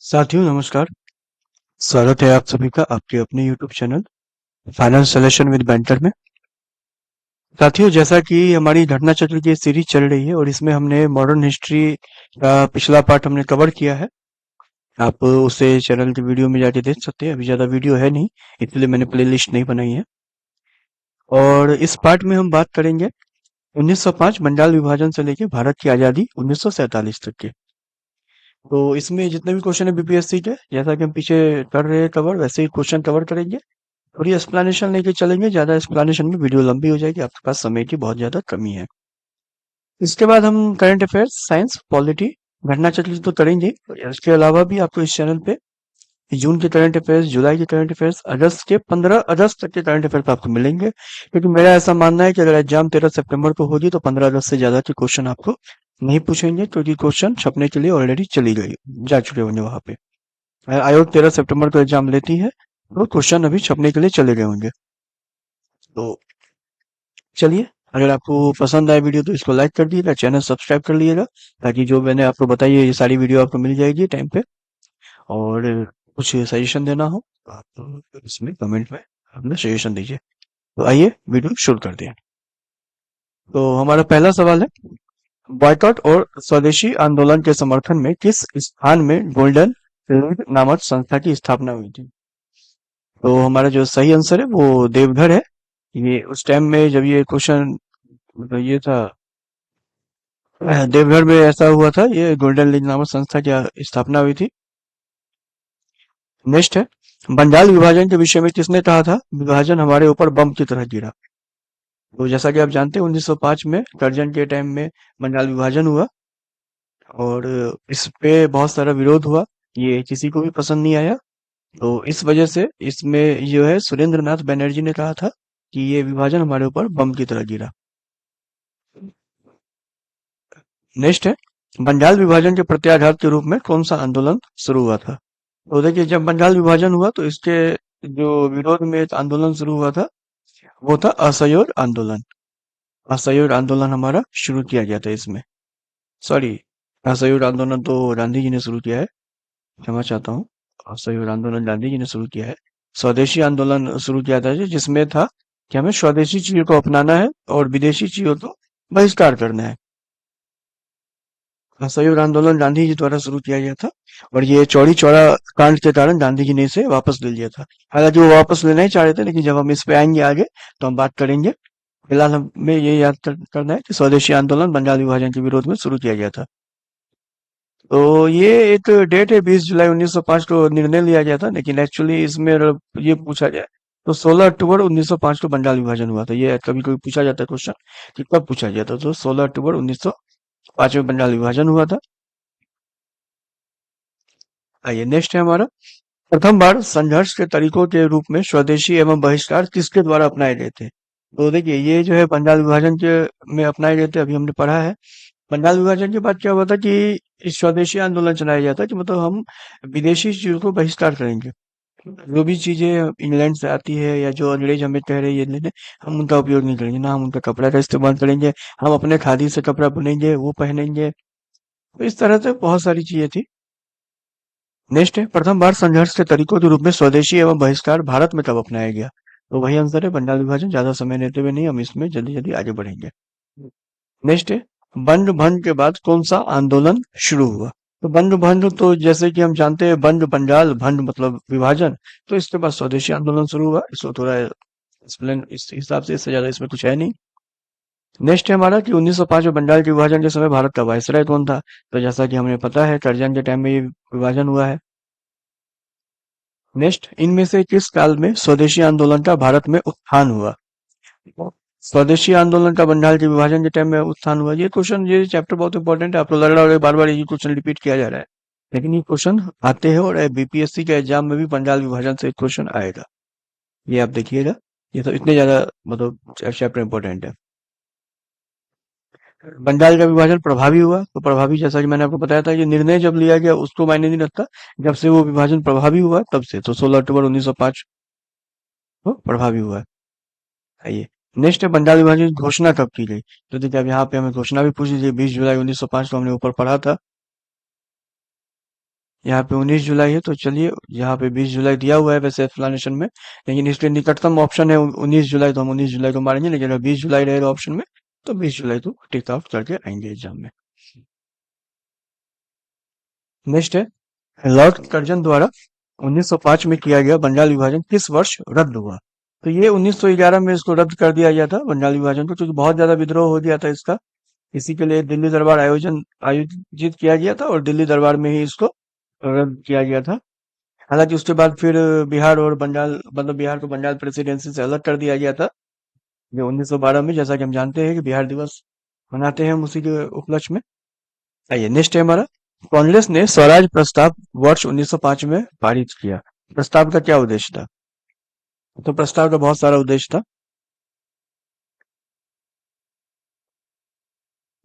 साथियों नमस्कार। स्वागत है आप सभी का आपके अपने YouTube channel finance solution with banter में। साथियों जैसा कि हमारी घटना चक्र की सीरीज चल रही है और इसमें हमने मॉडर्न हिस्ट्री का पिछला पार्ट हमने कवर किया है। आप उसे चैनल के वीडियो में जाके देख सकते हैं। अभी ज्यादा वीडियो है नहीं, इसलिए मैंने प्लेलिस्ट नहीं बनाई है। और इस पार्ट में हम बात करेंगे 1905 बंगाल विभाजन से लेकर भारत की आजादी 1947 तक के। तो इसमें जितने भी क्वेश्चन है बीपीएससी के, जैसा कि हम पीछे कर रहे हैं कवर, वैसे ही क्वेश्चन कवर करेंगे। थोड़ी एक्सप्लेनेशन लेके चलेंगे, ज्यादा एक्सप्लेनेशन में वीडियो लंबी हो जाएगी, आपके पास समय की बहुत ज्यादा कमी है। इसके बाद हम करंट अफेयर्स, साइंस, पॉलिटी, घटना चक्र तो करेंगे। इसके अलावा भी आपको इस चैनल पे जून के करंट अफेयर्स, जुलाई के करंट अफेयर्स, अगस्त के 15 अगस्त तक के करंट अफेयर्स आपको मिलेंगे, क्योंकि मेरा ऐसा मानना है कि अगर एग्जाम 13 सितंबर को होगी तो 15 अगस्त से ज्यादा के क्वेश्चन आपको नहीं पूछेंगे, क्योंकि क्वेश्चन छपने के लिए ऑलरेडी चली गई जा चुके होंगे वहां पे। आयोग 13 सितंबर को एग्जाम लेती है, तो क्वेश्चन अभी छपने के लिए चले गए होंगे। तो चलिए, अगर आपको पसंद आए वीडियो तो इसको लाइक कर दीजिएगा, चैनल सब्सक्राइब कर लीजिएगा, ताकि जो मैंने आपको बताई है ये सारी वीडियो आपको मिल जाएगी टाइम पे। और कुछ सजेशन देना हो तो आप इसमें कमेंट में अपना सजेशन दीजिए। तो आइए वीडियो शुरू करते हैं। तो हमारा पहला सवाल है, बॉयकॉट और स्वदेशी आंदोलन के समर्थन में किस स्थान में गोल्डन लीग नामक संस्था की स्थापना हुई थी? तो हमारा जो सही आंसर है वो देवघर है। ये उस टाइम में जब ये क्वेश्चन, मतलब ये था, देवघर में ऐसा हुआ था, ये गोल्डन लीग नामक संस्था की स्थापना हुई थी। नेक्स्ट है, बंगाल विभाजन के विषय में किसने कहा था विभाजन हमारे ऊपर बम की तरह गिरा? तो जैसा कि आप जानते हैं 1905 में कर्जन के टाइम में बंगाल विभाजन हुआ, और इस पे बहुत सारा विरोध हुआ, ये किसी को भी पसंद नहीं आया। तो इस वजह से इसमें जो है सुरेंद्र नाथ बनर्जी ने कहा था कि ये विभाजन हमारे ऊपर बम की तरह गिरा। नेक्स्ट है, बंगाल विभाजन के प्रत्याघात के रूप में कौन सा आंदोलन शुरू हुआ था? तो देखिए, जब बंगाल विभाजन हुआ तो इसके जो विरोध में एक आंदोलन शुरू हुआ था वो था असहयोग आंदोलन। असहयोग आंदोलन हमारा शुरू किया गया था इसमें। सॉरी, असहयोग आंदोलन तो गांधी जी ने शुरू किया है, क्षमा चाहता हूँ। असहयोग आंदोलन गांधी जी ने शुरू किया है। स्वदेशी आंदोलन शुरू किया था जिसमें था कि हमें स्वदेशी चीजों को अपनाना है और विदेशी चीजों को बहिष्कार करना है। असहयोग आंदोलन गांधी जी द्वारा शुरू किया गया था, और ये चौरी चौरा कांड के कारण गांधी जी ने इसे वापस ले लिया था। हालांकि वो वापस लेना ही चाह रहे थे, लेकिन जब हम इस पे आएंगे आगे तो हम बात करेंगे। फिलहाल हमें ये याद करना है कि स्वदेशी आंदोलन बंगाल विभाजन के विरोध में शुरू किया गया था। तो ये एक डेट है, 20 जुलाई 1905 को निर्णय लिया गया था, लेकिन एक्चुअली इसमें अगर ये पूछा जाए तो 16 अक्टूबर 1905 को बंगाल विभाजन हुआ था। ये कभी कभी पूछा जाता है क्वेश्चन कि कब पूछा गया था, तो 16 अक्टूबर 1905 में बंगाल विभाजन हुआ था। आइए, नेक्स्ट है हमारा, प्रथम बार संघर्ष के तरीकों के रूप में स्वदेशी एवं बहिष्कार किसके द्वारा अपनाए गए थे? तो देखिए, ये जो है बंगाल विभाजन के में अपनाए गए थे, अभी हमने पढ़ा है। बंगाल विभाजन के बाद क्या हुआ था कि इस स्वदेशी आंदोलन चलाया जाता है कि मतलब हम विदेशी चीजों को बहिष्कार करेंगे। जो भी चीजें इंग्लैंड से आती है या जो अंग्रेज हमें कह रहे हैं ये लेने, हम उनका उपयोग नहीं करेंगे, ना हम उनका कपड़ा का इस्तेमाल करेंगे, हम अपने खादी से कपड़ा बुनेंगे वो पहनेंगे। तो इस तरह से बहुत सारी चीजें थी। नेक्स्ट है, प्रथम बार संघर्ष के तरीकों के रूप में स्वदेशी एवं बहिष्कार भारत में कब अपनाया गया? तो वही आंसर है बंगाल विभाजन। ज्यादा समय लेते हुए नहीं, हम इसमें जल्दी जल्दी आगे बढ़ेंगे। नेक्स्ट है, बंग भंग के बाद कौन सा आंदोलन शुरू हुआ? तो बंग भंग तो जैसे कि हम जानते हैं, बंग बंगाल, भंग मतलब विभाजन, तो इसके बाद स्वदेशी आंदोलन शुरू हुआ। इसको थोड़ा एक्सप्लेन इस हिसाब से, इससे ज्यादा इसमें कुछ है नहीं। नेक्स्ट है हमारा कि 1905 में बंगाल के विभाजन के समय भारत का वायसराय कौन था? तो जैसा कि हमें पता है करजन के टाइम में ये विभाजन हुआ है। नेक्स्ट, इनमें से किस काल में स्वदेशी आंदोलन का भारत में उत्थान हुआ? स्वदेशी आंदोलन का बंगाल के विभाजन के टाइम में उत्थान हुआ। ये क्वेश्चन, ये चैप्टर बहुत इंपॉर्टेंट है, आपको लग रहा होगा बार बार ये क्वेश्चन रिपीट किया जा रहा है, लेकिन ये क्वेश्चन आते हैं और बीपीएससी के एग्जाम में भी बंगाल विभाजन से एक क्वेश्चन आएगा। ये आप देखिएगा, ये तो इतने ज्यादा मतलब चैप्टर इंपॉर्टेंट है। बंगाल का विभाजन प्रभावी हुआ, तो प्रभावी जैसा कि मैंने आपको बताया था, ये निर्णय जब लिया गया उसको मायने नहीं रखता, जब से वो विभाजन प्रभावी हुआ तब से, तो 16 अक्टूबर 1905 को प्रभावी हुआ है। आइए, नेक्स्ट है, बंगाल विभाजन की घोषणा कब की गई? तो देखिए, अब यहाँ पे हमें घोषणा भी पूछ लीजिए, 20 जुलाई 1905 को हमने ऊपर पढ़ा था। यहाँ पे 19 जुलाई है, तो चलिए यहाँ पे 20 जुलाई दिया हुआ है वैसे एक्सप्लेनेशन में, लेकिन इसके निकटतम ऑप्शन है 19 जुलाई, तो हम 19 जुलाई को मारेंगे, लेकिन अगर 20 जुलाई रहेगा ऑप्शन में तो 20 जुलाई को टिक आउट करके आएंगे एग्जाम में। नेक्स्ट है, लॉर्ड कर्जन द्वारा 1905 में किया गया बंगाल विभाजन किस वर्ष रद्द हुआ? तो ये 1911 में इसको रद्द कर दिया गया था बंगाल विभाजन को, क्योंकि बहुत ज्यादा विद्रोह हो गया था इसका। इसी के लिए दिल्ली दरबार आयोजित किया गया था और दिल्ली दरबार में ही इसको रद्द किया गया था। हालांकि उसके बाद फिर बिहार और बंगाल, मतलब बिहार को बंगाल प्रेसिडेंसी से अलग कर दिया गया था, जो 1912 में, जैसा कि हम जानते हैं कि बिहार दिवस मनाते हैं हम उसी के उपलक्ष्य में। आइए नेक्स्ट है हमारा, कांग्रेस ने स्वराज प्रस्ताव वर्ष 1905 में पारित किया। प्रस्ताव का क्या उद्देश्य था? तो प्रस्ताव का बहुत सारा उद्देश्य था।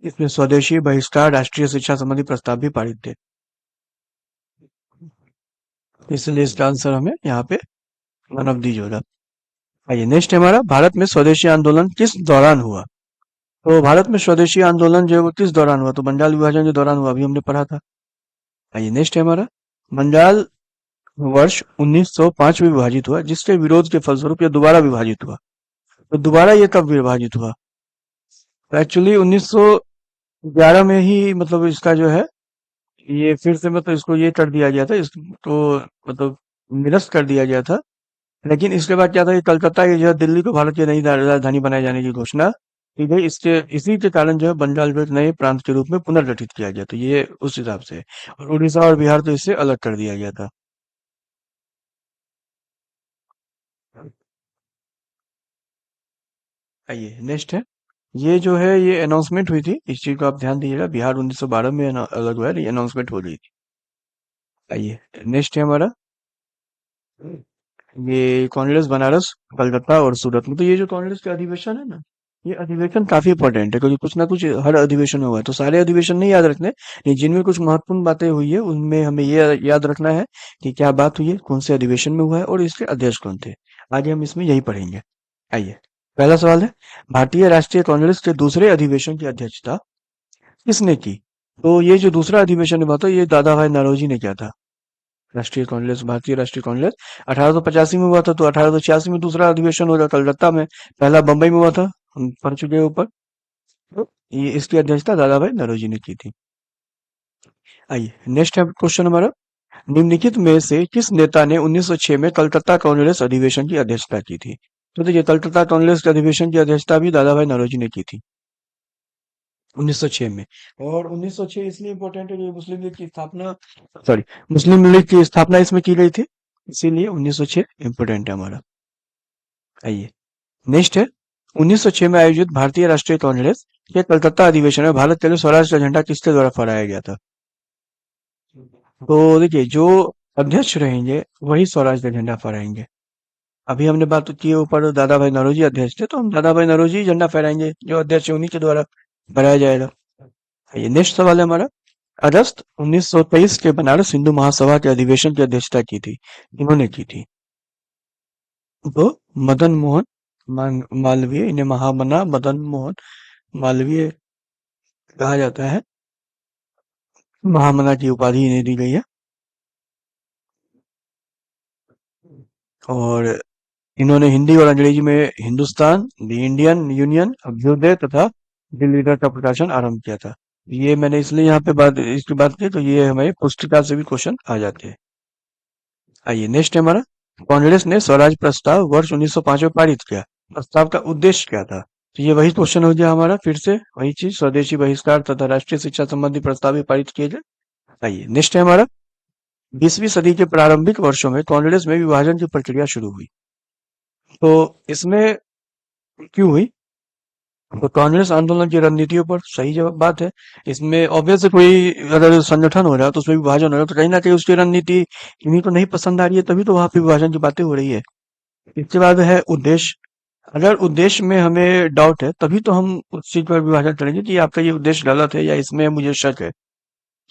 इसमें स्वदेशी बहिष्कार, राष्ट्रीय शिक्षा संबंधी प्रस्ताव भी पारित थे, इसलिए इसका आंसर हमें यहाँ पे वन ऑफ दीज होगा। आइए नेक्स्ट है हमारा, भारत में स्वदेशी आंदोलन किस दौरान हुआ? तो भारत में स्वदेशी आंदोलन जो है वो किस दौरान हुआ? तो बंगाल विभाजन के दौरान हुआ, अभी हमने पढ़ा था। आइए नेक्स्ट है हमारा, बंगाल वर्ष 1905 में विभाजित हुआ, जिसके विरोध के फलस्वरूप यह दोबारा विभाजित हुआ। तो दोबारा ये कब विभाजित हुआ? तो एक्चुअली 1911 में ही, मतलब इसका जो है ये फिर से, मतलब इसको ये कर दिया गया था, इसको मतलब निरस्त कर दिया गया था। लेकिन इसके बाद क्या था कि कलकत्ता की जो है दिल्ली को भारत की नई राजधानी बनाए जाने की घोषणा की गई। इसके इसी के कारण जो है बंगाल को एक नए प्रांत के रूप में पुनर्गठित किया गया, तो ये उस हिसाब से है। और उड़ीसा और बिहार तो इससे अलग कर दिया गया था। आइए नेक्स्ट है, ये जो है ये अनाउंसमेंट हुई थी, इस चीज को आप ध्यान दीजिएगा, बिहार 1912 में अलग हुआ है, ये अनाउंसमेंट हो रही थी। आइए नेक्स्ट है हमारा, ये कांग्रेस बनारस, कलकत्ता और सूरत में, तो ये जो कांग्रेस का अधिवेशन है ना, ये अधिवेशन काफी इंपॉर्टेंट है, क्योंकि कुछ ना कुछ हर अधिवेशन में हुआ है। तो सारे अधिवेशन नहीं याद रखने, लेकिन जिनमें कुछ महत्वपूर्ण बातें हुई है उनमें हमें ये याद रखना है कि क्या बात हुई है, कौन से अधिवेशन में हुआ है और इसके अध्यक्ष कौन थे। आगे हम इसमें यही पढ़ेंगे। आइए, पहला सवाल है, भारतीय राष्ट्रीय कांग्रेस के दूसरे अधिवेशन की अध्यक्षता किसने की? तो ये जो दूसरा अधिवेशन हुआ था, ये दादा भाई नौरोजी ने किया था। राष्ट्रीय कांग्रेस, भारतीय राष्ट्रीय कांग्रेस 1885 में हुआ था, तो 1886 में दूसरा अधिवेशन होगा कलकत्ता में, पहला बंबई में हुआ था, हम पढ़ चुके हैं ऊपर। तो ये इसकी अध्यक्षता दादा भाई नौरोजी ने की थी। आइए नेक्स्ट है क्वेश्चन हमारा, निम्नलिखित में से किस नेता ने 1906 में कलकत्ता कांग्रेस अधिवेशन की अध्यक्षता की थी? तो देखिए, कलकत्ता कांग्रेस के अधिवेशन की अध्यक्षता भी दादा भाई नौरोजी ने की थी 1906 में। और 1906 इसलिए इंपॉर्टेंट है कि मुस्लिम लीग की स्थापना, सॉरी, मुस्लिम लीग की स्थापना इसमें की गई थी, इसीलिए 1906 इंपॉर्टेंट है हमारा। आइए नेक्स्ट है, 1906 में आयोजित भारतीय राष्ट्रीय कांग्रेस के कलकत्ता अधिवेशन में भारत के लिए स्वराज का झंडा किसके द्वारा फहराया गया था? तो देखिए, जो अध्यक्ष रहेंगे वही स्वराज का झंडा फहराएंगे। अभी हमने बात की है ऊपर, दादा भाई नौरोजी अध्यक्ष थे, तो हम दादा भाई नौरोजी ही झंडा फहराएंगे, जो अध्यक्ष है उन्हीं के द्वारा फहराया जाएगा। ये नेक्स्ट सवाल है हमारा, अगस्त 1923 के बनारस हिंदू महासभा के अधिवेशन की अध्यक्षता की थी, इन्होंने की थी? तो मदन मोहन मालवीय, इन्हें महामना मदन मोहन मालवीय कहा जाता है, महामना की उपाधि इन्हें दी गई है। और इन्होंने हिंदी और अंग्रेजी में Hindustan, the Indian union, Abhyudaya तथा द लीडर का प्रकाशन आरंभ किया था। ये मैंने इसलिए यहाँ पे बात इसकी बात की, तो ये हमें पुस्तिका से भी क्वेश्चन आ जाते हैं। आइए नेक्स्ट है हमारा, कांग्रेस ने स्वराज प्रस्ताव वर्ष 1905 में पारित किया, प्रस्ताव का उद्देश्य क्या था? तो ये वही क्वेश्चन हो गया हमारा, फिर से वही चीज, स्वदेशी बहिष्कार तथा राष्ट्रीय शिक्षा संबंधी प्रस्ताव भी पारित किए गए। आइए नेक्स्ट है हमारा, 20वीं सदी के प्रारंभिक वर्षों में कांग्रेस में विभाजन की प्रक्रिया शुरू हुई, तो इसमें क्यों हुई? तो कांग्रेस आंदोलन की रणनीतियों पर, सही जवाब बात है। इसमें ऑब्वियस है, कोई अगर संगठन हो रहा है तो उसमें विभाजन हो रहा है, तो कहीं ना कहीं उसकी रणनीति इन्हीं को नहीं पसंद आ रही है, तभी तो वहां पे विभाजन की बातें हो रही है। इसके बाद है उद्देश्य, अगर उद्देश्य में हमें डाउट है तभी तो हम उस चीज पर विभाजन करेंगे कि आपका ये उद्देश्य गलत है या इसमें मुझे शक है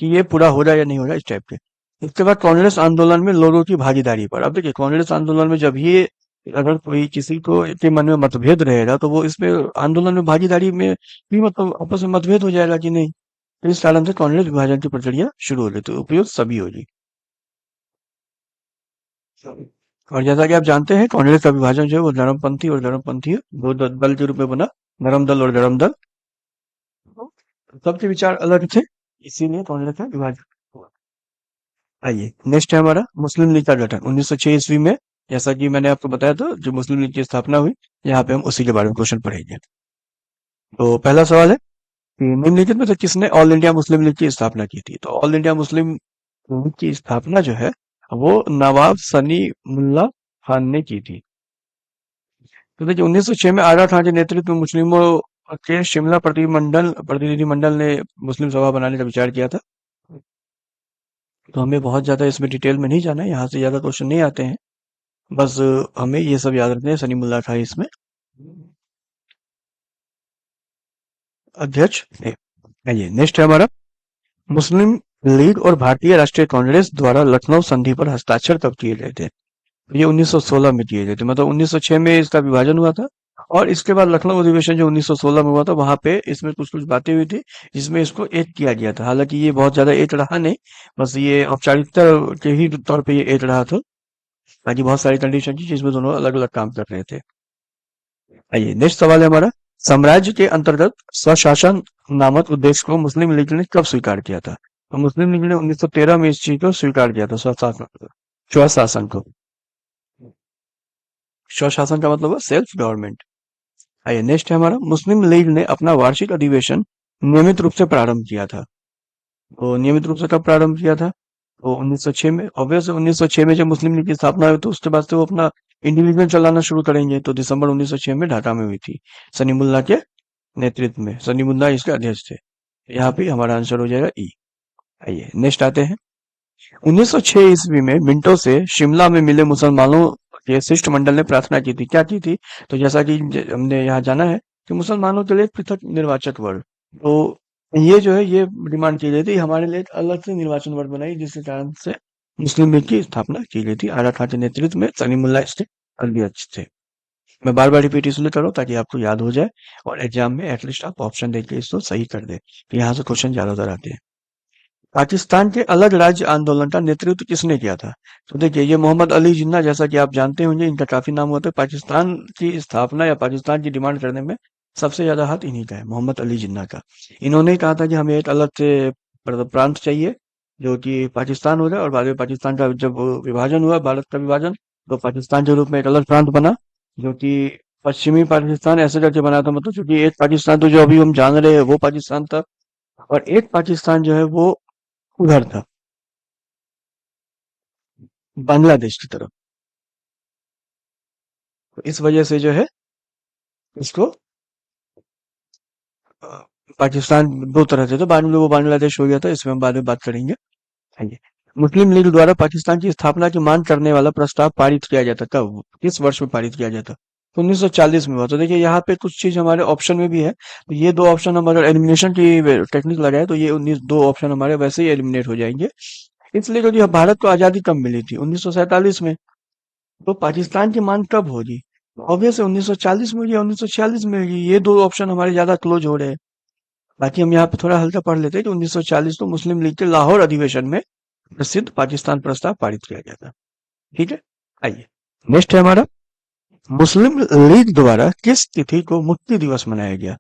कि ये पूरा हो रहा है या नहीं हो रहा है, इस टाइप के। इसके बाद कांग्रेस आंदोलन में लोगों की भागीदारी पर, अब देखिए, कांग्रेस आंदोलन में जब ये, अगर कोई किसी को के मन में मतभेद रहेगा तो वो इसमें आंदोलन में भागीदारी में भी, मतलब आपस में मतभेद हो जाएगा कि नहीं। तो इस कारण से कांग्रेस विभाजन की प्रक्रिया शुरू हो गई, तो उपयोग सभी होगी। और जैसा कि आप जानते हैं कांग्रेस का विभाजन जो है वो नरमपंथी और धर्मपंथी दो दल के रूप में बना, नरम दल और धर्म दल। तो सबके विचार अलग थे, इसीलिए कांग्रेस का विभाजन हुआ। आइए नेक्स्ट है हमारा मुस्लिम लीग का गठन 1906 ईस्वी में। जैसा कि मैंने आपको बताया था जो मुस्लिम लीग की स्थापना हुई, यहाँ पे हम उसी के बारे में क्वेश्चन पढ़ेंगे। तो पहला सवाल है कि निम्नलिखित में से किसने ऑल इंडिया मुस्लिम लीग की स्थापना की थी? तो ऑल इंडिया मुस्लिम लीग की स्थापना जो है वो नवाब सनी मुल्ला खान ने की थी। तो देखिए 1906 में आगा खान के नेतृत्व में मुस्लिमों के शिमला प्रतिनिधि मंडल ने मुस्लिम सभा बनाने का विचार किया था। तो हमें बहुत ज्यादा इसमें डिटेल में नहीं जाना है, यहाँ से ज्यादा क्वेश्चन नहीं आते हैं। बस हमें ये सब याद रखना है, सनी मुल्ला था इसमें अध्यक्ष थे। आइए नेक्स्ट है हमारा मुस्लिम लीग और भारतीय राष्ट्रीय कांग्रेस द्वारा लखनऊ संधि पर हस्ताक्षर कब किए गए थे? ये 1916 में किए गए थे, मतलब 1906 में इसका विभाजन हुआ था। और इसके बाद लखनऊ अधिवेशन जो 1916 में हुआ था वहां पे इसमें कुछ कुछ बातें हुई थी जिसमें इसको एक किया गया था। हालांकि ये बहुत ज्यादा एक रहा नहीं, बस ये औपचारिकता के ही तौर पे ये एक रहा था। बाकी बहुत सारी कंडीशन थी जिसमें दोनों अलग अलग काम कर रहे थे। आइए नेक्स्ट सवाल है हमारा साम्राज्य के अंतर्गत स्वशासन नामक उद्देश्य को मुस्लिम लीग ने कब स्वीकार किया था? तो मुस्लिम लीग ने 1913 में इस चीज को स्वीकार किया था, स्वशासन स्वशासन को। स्वशासन का मतलब है सेल्फ गवर्नमेंट। आइए नेक्स्ट है हमारा मुस्लिम लीग ने अपना वार्षिक अधिवेशन नियमित रूप से प्रारंभ किया था। तो नियमित रूप से कब प्रारंभ किया था? तो 1906 में। ऑब्वियस 1906 में जब मुस्लिम लीग की स्थापना हुई तो उसके बाद से वो अपना इंडिविजुअल चलाना शुरू करेंगे। तो दिसंबर 1906 में ढाका में हुई थी, सनी मुल्ला के नेतृत्व में। सनी मुल्ला इसके अध्यक्ष थे। यहाँ पे हमारा आंसर हो जाएगा ई। आइए नेक्स्ट आते हैं 1906 ईस्वी में मिंटो से शिमला में मिले मुसलमानों के शिष्टमंडल ने प्रार्थना की थी। क्या की थी? तो जैसा कि हमने यहाँ जाना है कि मुसलमानों के लिए एक पृथक निर्वाचक वर्ग, तो ये जो है ये डिमांड की गई थी हमारे लिए एक अलग से निर्वाचन वर्ग बनाई, जिसके कारण से मुस्लिम लीग की स्थापना की गई थी। आगा खान के नेतृत्व में सलीमुल्लाह इसके अध्यक्ष थे। मैं बार बार रिपीट इसलिए कर रहा हूँ ताकि आपको याद हो जाए और एग्जाम में एटलीस्ट आप ऑप्शन देख के इसको सही कर दे। यहाँ से क्वेश्चन ज्यादातर आते हैं। पाकिस्तान के अलग राज्य आंदोलन का नेतृत्व किसने किया था? तो देखिए ये मोहम्मद अली जिन्ना, जैसा कि आप जानते होंगे, इनका काफी नाम हुआ था। पाकिस्तान की स्थापना या पाकिस्तान की डिमांड करने में सबसे ज्यादा हाथ इन्हीं का है, मोहम्मद अली जिन्ना का। इन्होंने कहा था कि हमें एक अलग से प्रांत चाहिए जो कि पाकिस्तान हो जाए, और बाद में पाकिस्तान का जब विभाजन हुआ, भारत का विभाजन, तो पाकिस्तान के रूप में एक अलग प्रांत बना जो कि पश्चिमी पाकिस्तान ऐसे करके बना था। मतलब क्योंकि एक पाकिस्तान तो जो अभी हम जान रहे हैं वो पाकिस्तान था, और एक पाकिस्तान जो है वो उधर था, बांग्लादेश की तरफ। तो इस वजह से जो है इसको अ, पाकिस्तान दो तरह से था, बाद में वो बांग्लादेश हो गया था, इसमें हम बाद में बात करेंगे। आइए मुस्लिम लीग द्वारा पाकिस्तान की स्थापना की मांग करने वाला प्रस्ताव पारित किया जाता कब, किस वर्ष में पारित किया जाता? तो 1940 में हुआ। तो देखिए यहाँ पे कुछ चीज हमारे ऑप्शन में भी है, तो ये दो ऑप्शन हम अगर एलिमिनेशन की टेक्निक लगाए तो ये 19 दो ऑप्शन हमारे वैसे ही एलिमिनेट हो जाएंगे। इसलिए क्योंकि भारत को आजादी कब मिली थी? 1947 में। तो पाकिस्तान की मांग कब होगी? ऑब्वियस है 1940 में होगी या 1946 में होगी। ये दो ऑप्शन हमारे ज्यादा क्लोज हो रहे हैं। बाकी हम यहाँ पे थोड़ा हल्का पढ़ लेते हैं कि 1940 को मुस्लिम लीग के लाहौर अधिवेशन में प्रसिद्ध पाकिस्तान प्रस्ताव पारित किया गया था। ठीक है। आइए नेक्स्ट है हमारा मुस्लिम लीग द्वारा किस तिथि को मुक्ति दिवस मनाया गया?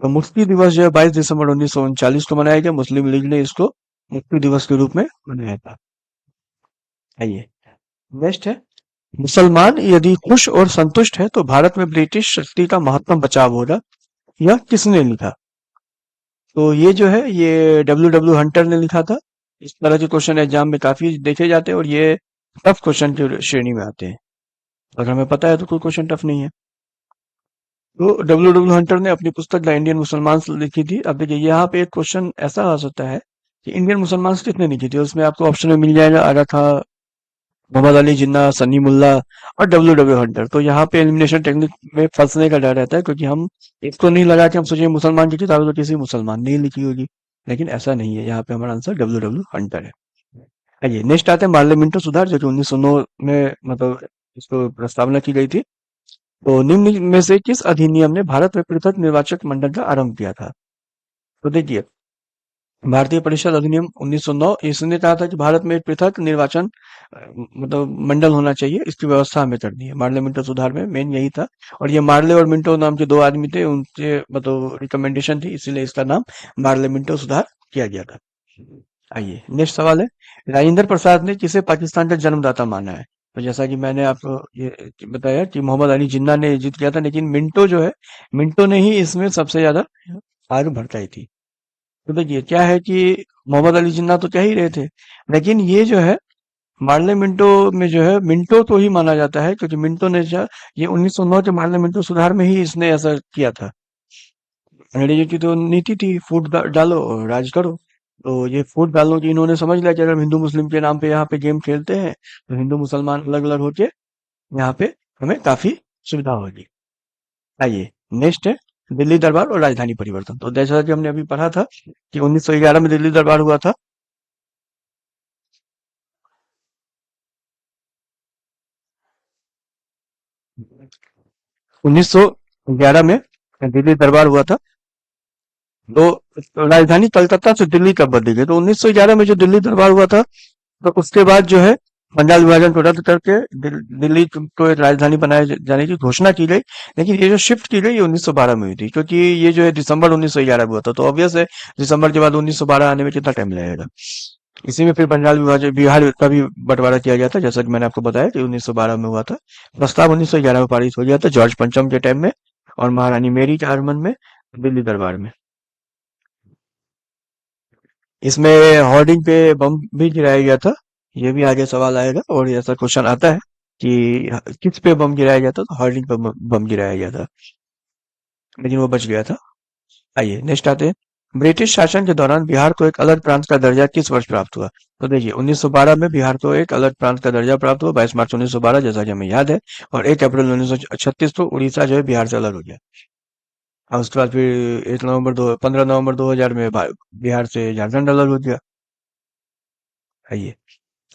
तो मुक्ति दिवस जो है 22 दिसंबर 1939 को मनाया गया। मुस्लिम लीग ने इसको मुक्ति दिवस के रूप में मनाया था। आइए नेक्स्ट है मुसलमान यदि खुश और संतुष्ट है तो भारत में ब्रिटिश शक्ति का महत्तम बचाव होगा, यह किसने लिखा? तो ये जो है ये डब्ल्यू डब्ल्यू हंटर ने लिखा था। इस तरह के क्वेश्चन एग्जाम में काफी देखे जाते हैं और ये टफ क्वेश्चन की श्रेणी में आते हैं। अगर हमें पता है तो कोई क्वेश्चन टफ नहीं है। तो डब्ल्यू डब्ल्यू हंटर ने अपनी पुस्तक द इंडियन मुसलमान लिखी थी। अब देखिए यहाँ पे एक क्वेश्चन ऐसा आ सकता है कि इंडियन मुसलमान किसने लिखी थी, उसमें आपको ऑप्शन में मिल जाएगा आगा था, मोहम्मद अली जिन्ना, सनी मुल्ला और डब्ल्यू डब्ल्यू हंटर। तो यहाँ पे एलिमिनेशन टेक्निक में फंसने का डर रहता है, क्योंकि हम एक तो नहीं लगा कि हम सोचे मुसलमान की किताब तो किसी मुसलमान ने ही लिखी होगी, लेकिन ऐसा नहीं है। यहाँ पे हमारा आंसर डब्ल्यू डब्ल्यू हंटर है। आइए नेक्स्ट आते हैं पार्लियामेंटो सुधार जो कि 1909 में मतलब इसको प्रस्तावना की गई थी। तो निम्न में से किस अधिनियम ने भारत में पृथक निर्वाचक मंडल का आरंभ किया था? तो देखिए भारतीय परिषद अधिनियम 1909 इसने कहा था कि भारत में एक पृथक निर्वाचन मतलब मंडल होना चाहिए, इसकी व्यवस्था हमें करनी है। मार्ले मिंटो सुधार में मेन यही था। और ये मार्ले और मिंटो नाम के दो आदमी थे, उनसे मतलब रिकमेंडेशन थी, इसीलिए इसका नाम मार्ले मिंटो सुधार किया गया था। आइए नेक्स्ट सवाल है, राजेंद्र प्रसाद ने किसे पाकिस्तान का जन्मदाता माना है? तो जैसा कि मैंने आपको ये बताया कि मोहम्मद अली जिन्ना ने जीत किया था, लेकिन मिंटो जो है, मिंटो ने ही इसमें सबसे ज्यादा आग भड़काई थी। तो देखिए क्या है कि मोहम्मद अली जिन्ना तो कह ही रहे थे, लेकिन ये जो है मार्ले मिंटो में जो है मिंटो तो ही माना जाता है, क्योंकि मिंटो ने ये 1909 के मार्ले मिंटो सुधार में ही इसने ऐसा किया था। अंग्रेजों की तो नीति थी फूट डालो और राज करो। तो ये फूट डालो कि इन्होंने समझ लिया कि अगर हम हिंदू मुस्लिम के नाम पे यहाँ पे गेम खेलते हैं तो हिंदू मुसलमान अलग अलग होके यहाँ पे हमें काफी सुविधा होगी। आइए नेक्स्ट है दिल्ली दरबार और राजधानी परिवर्तन। तो जैसा कि हमने अभी पढ़ा था कि 1911 में दिल्ली दरबार हुआ था। 1911 में दिल्ली दरबार हुआ था। तो राजधानी कलकत्ता से दिल्ली कब बदली गई? तो 1911 में जो दिल्ली दरबार हुआ था, तो उसके बाद जो है बंगाल विभाजन को रद्द करके दिल्ली को एक राजधानी बनाए जाने की घोषणा की गई। लेकिन ये जो शिफ्ट की गई ये 1912 में हुई थी, क्योंकि ये जो है दिसंबर 1911 में हुआ था, तो ऑब्वियस है दिसंबर के बाद 1912 आने में कितना टाइम लगेगा। इसी में फिर बंगाल विभाजन बिहार का भी बंटवारा किया गया था, जैसा कि मैंने आपको बताया कि 1912 में हुआ था। प्रस्ताव 1911 में पारित हो गया था जॉर्ज पंचम के टाइम में, और महारानी मेरी के आगमन में दिल्ली दरबार में। इसमें होर्डिंग पे बम भी गिराया गया था। ये भी आगे सवाल आएगा और ऐसा क्वेश्चन आता है कि किस पे बम गिराया गया था? तो होर्डिंग पे बम गिराया गया था, लेकिन वो बच गया था। आइए नेक्स्ट आते हैं, ब्रिटिश शासन के दौरान बिहार को एक अलग प्रांत का दर्जा किस वर्ष प्राप्त हुआ? तो देखिए 1912 में बिहार को एक अलग प्रांत का दर्जा प्राप्त हुआ, 22 मार्च 1912, जैसा कि हमें याद है। और 1 अप्रैल 1936 को उड़ीसा जो है बिहार से अलग हो गया। और उसके बाद फिर 15 नवंबर 2000 में बिहार से झारखंड अलग हो गया। आइए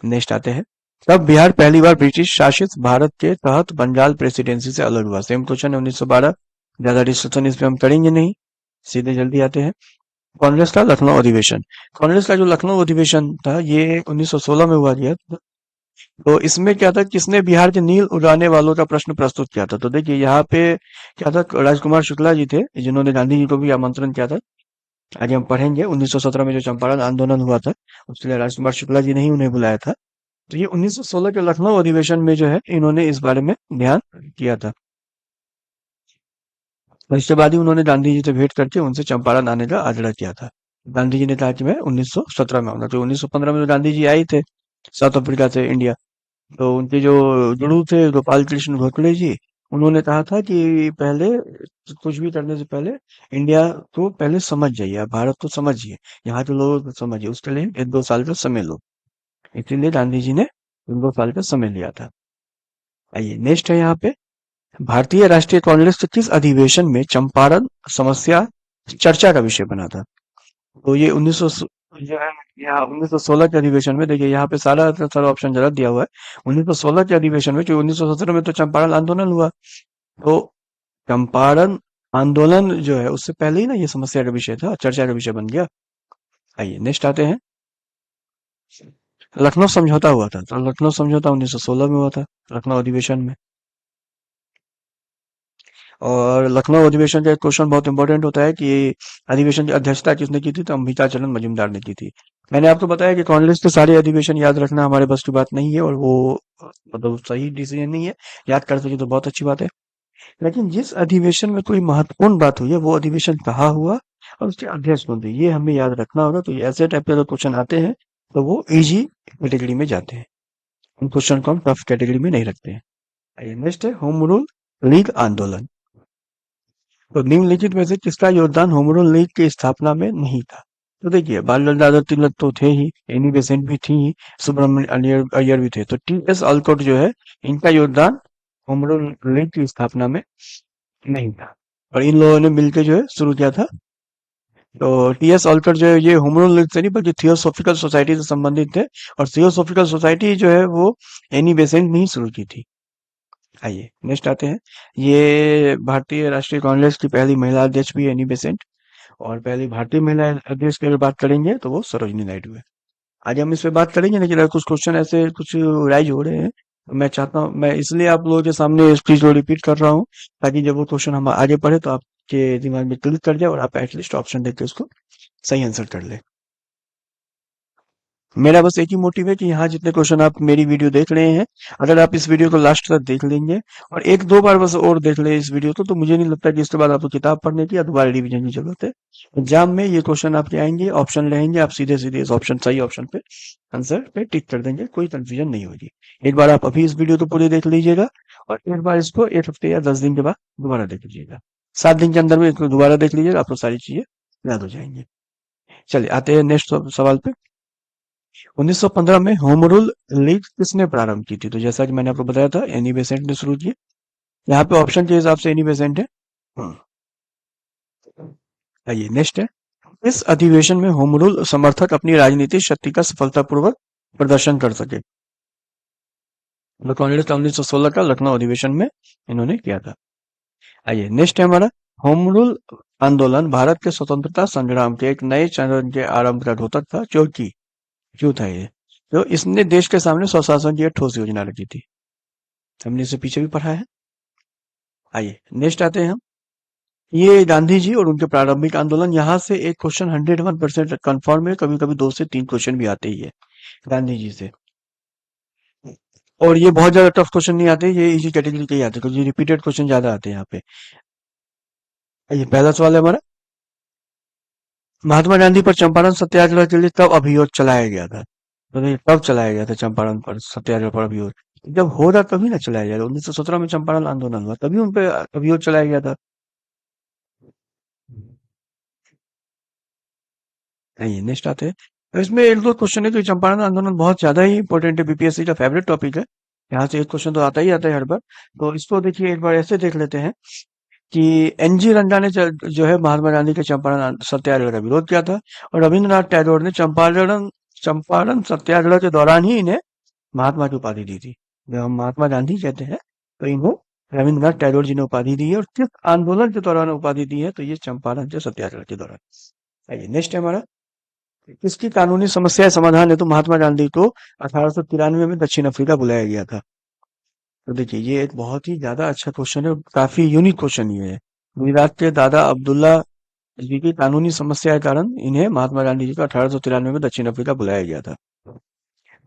नेक्स्ट आते हैं, तब बिहार पहली बार ब्रिटिश शासित भारत के तहत बंगाल प्रेसिडेंसी से अलग हुआ। सेम क्वेश्चन है 1912, ज्यादा डिस्कशन इस पे हम करेंगे नहीं, सीधे जल्दी आते हैं। कांग्रेस का लखनऊ अधिवेशन। कांग्रेस का जो लखनऊ अधिवेशन था ये 1916 में हुआ गया। तो इसमें क्या था, किसने बिहार के नील उड़ाने वालों का प्रश्न प्रस्तुत किया था? तो देखिए यहाँ पे क्या था, राजकुमार शुक्ला जी थे जिन्होंने गांधी जी को भी आमंत्रण किया था। आगे हम पढ़ेंगे 1917 में जो चंपारण आंदोलन हुआ था, उसके लिए राजकुमार शुक्ला जी ने ही उन्हें बुलाया था। तो ये 1916 के लखनऊ अधिवेशन में जो है इन्होंने इस बारे में ध्यान किया था। और इसके बाद ही उन्होंने गांधी जी से भेंट करके उनसे चंपारण आने का आग्रह किया था। गांधी जी ने कहा कि मैं 1917 में आऊंगा। तो 1915 में तो गांधी जी आए थे साउथ अफ्रीका से इंडिया। तो उनके जो गुरु थे गोपाल कृष्ण गोखले जी, उन्होंने कहा था कि पहले कुछ भी करने से पहले इंडिया को पहले समझ जाइए, आप भारत को समझिए, यहाँ के लोगों को समझिए, उसके लिए 1-2 साल का समय लो। इसीलिए गांधी जी ने 2 साल का समय लिया था। आइए नेक्स्ट है यहाँ पे, भारतीय राष्ट्रीय कांग्रेस के किस अधिवेशन में चंपारण समस्या चर्चा का विषय बना था? तो ये 1900 जो है यहाँ 1916 के अधिवेशन में, देखिए यहाँ पे सारा का सारा ऑप्शन गलत दिया हुआ है। 1916 के अधिवेशन में, क्योंकि 1917 में तो चंपारण आंदोलन हुआ। तो चंपारण आंदोलन जो है उससे पहले ही ना ये समस्या का विषय था, चर्चा का विषय बन गया। आइए नेक्स्ट आते हैं, लखनऊ समझौता हुआ था। तो लखनऊ समझौता 1916 में हुआ था, लखनऊ अधिवेशन में। और लखनऊ अधिवेशन का एक क्वेश्चन बहुत इंपॉर्टेंट होता है कि अधिवेशन की अध्यक्षता किसने की थी? तो अंबिका चरण मजूमदार ने की थी। मैंने आपको बताया कि कांग्रेस के सारे अधिवेशन याद रखना हमारे बस की बात नहीं है, और वो मतलब सही डिसीजन नहीं है। याद कर सके तो बहुत अच्छी बात है। लेकिन जिस अधिवेशन में कोई महत्वपूर्ण बात हुई है वो अधिवेशन कहाँ हुआ और उसके अध्यक्ष कौन थे, ये हमें याद रखना होगा। तो ये ऐसे टाइप के अगर क्वेश्चन आते हैं तो वो इजी कैटेगरी में जाते हैं, उन क्वेश्चन को हम टफ कैटेगरी में नहीं रखते हैं। नेक्स्ट है होम रूल लीग आंदोलन। तो निम्नलिखित में से किसका योगदान होम रूल लीग की स्थापना में नहीं था? तो देखिए बाल गंगाधर तिलक तो थे ही, एनी बेसेंट भी थी ही, सुब्रमण्य अय्यर अय्यर भी थे। तो टी.एस. ऑलकॉट जो है, इनका योगदान होम रूल लीग की स्थापना में नहीं था। और इन लोगों ने मिलकर जो है शुरू किया था। तो टी.एस. ऑलकॉट जो है ये होम रूल लीग से नहीं बल्कि थियोसॉफिकल सोसाइटी से संबंधित थे। और थियोसॉफिकल सोसाइटी जो है वो एनी बेसेंट ने ही शुरू की थी। आइए नेक्स्ट आते हैं, ये भारतीय राष्ट्रीय कांग्रेस की पहली महिला अध्यक्ष भी है एनी बेसेंट। और पहली भारतीय महिला अध्यक्ष की अगर बात करेंगे तो वो सरोजिनी नायडू है। आज हम इस पे बात करेंगे, लेकिन अगर कुछ क्वेश्चन ऐसे कुछ राइज हो रहे हैं, तो मैं चाहता हूँ, मैं इसलिए आप लोगों के सामने इस चीज को रिपीट कर रहा हूँ, ताकि जब वो क्वेश्चन हम आगे पढ़े तो आपके दिमाग में क्लिक कर जाए और आप एटलीस्ट ऑप्शन देख के उसको सही आंसर कर ले। मेरा बस एक ही मोटिव है कि यहाँ जितने क्वेश्चन आप मेरी वीडियो देख रहे हैं, अगर आप इस वीडियो को लास्ट तक देख लेंगे और एक दो बार बस और देख ले इस वीडियो को, तो मुझे नहीं लगता कि इसके बाद आपको किताब पढ़ने की या दोबारा रिवीजन की जरूरत है। एग्जाम में ये क्वेश्चन आपके आएंगे, ऑप्शन रहेंगे, आप सीधे सीधे इस ऑप्शन, सही ऑप्शन पे आंसर पे टिक कर देंगे, कोई कंफ्यूजन नहीं होगी। एक बार आप अभी इस वीडियो को पूरे देख लीजिएगा और एक बार इसको 1 हफ्ते या 10 दिन के बाद दोबारा देख लीजिएगा। 7 दिन के अंदर में इसको दोबारा देख लीजिएगा, आपको सारी चीजें याद हो जाएंगी। चलिए आते हैं नेक्स्ट सवाल पे। 1915 में होम रूल लीग किसने प्रारंभ की थी? तो जैसा कि मैंने आपको बताया था, एनी बेसेंट ने शुरू की। यहाँ पे ऑप्शन के हिसाब से एनी बेसेंट है। हम्म, आइए नेक्स्ट है। इस अधिवेशन में होम रूल समर्थक अपनी राजनीतिक शक्ति का सफलतापूर्वक प्रदर्शन कर सके? तो कांग्रेस का 1916 का लखनऊ अधिवेशन में इन्होंने किया था। आइए नेक्स्ट है हमारा। होम रूल आंदोलन भारत के स्वतंत्रता संग्राम के एक नए चरण के आरंभ का द्योतक था, क्योंकि क्यों था ये? तो इसने देश के सामने स्वशासन की एक ठोस योजना रखी थी। हमने इसे पीछे भी पढ़ा है। आइए नेक्स्ट आते हैं हम। ये गांधी जी और उनके प्रारंभिक आंदोलन, यहाँ से एक क्वेश्चन 101% कंफर्म है, कभी कभी 2 से 3 क्वेश्चन भी आते ही है गांधी जी से। और ये बहुत ज्यादा टफ क्वेश्चन नहीं आते, ये इजी कैटेगरी के ही आते हैं, क्योंकि रिपीटेड क्वेश्चन ज्यादा आते हैं यहाँ पे। ये पहला सवाल है हमारा। महात्मा गांधी पर चंपारण सत्याग्रह के लिए कब अभियान चलाया गया था? तो ये कब चलाया गया था चंपारण पर सत्याग्रह पर अभियान? जब हो रहा तभी ना चलाया गया था। 1917 में चंपारण आंदोलन हुआ, तभी उन पे अभियान चलाया गया था। नहीं, नेक्स्ट आते हैं। तो इसमें एक दो क्वेश्चन है, तो चंपारण आंदोलन बहुत ज्यादा ही इंपॉर्टेंट है, बीपीएससी का फेवरेट टॉपिक है। यहाँ से एक क्वेश्चन तो आता ही आता है हर बार। तो इसको देखिए, एक बार ऐसे देख लेते हैं कि एनजी रंगा ने जो है महात्मा गांधी के चंपारण सत्याग्रह का विरोध किया था, और रविंद्रनाथ टैगोर ने चंपारण चंपारण सत्याग्रह के दौरान ही इन्हें महात्मा की उपाधि दी थी। जब हम महात्मा गांधी कहते हैं तो इन्हें रविंद्रनाथ टैगोर जी ने उपाधि दी है, और किस आंदोलन के दौरान उपाधि दी है? तो ये चंपारण के सत्याग्रह के दौरान। आइए नेक्स्ट है हमारा। किसकी कानूनी समस्या समाधान है तो महात्मा गांधी को 1893 में दक्षिण अफ्रीका बुलाया गया था? तो देखिए, ये एक बहुत ही ज्यादा अच्छा क्वेश्चन है, काफी यूनिक क्वेश्चन ये है। गुजरात के दादा अब्दुल्ला जी की कानूनी समस्या के कारण इन्हें महात्मा गांधी जी को 1893 में दक्षिण अफ्रीका बुलाया गया था।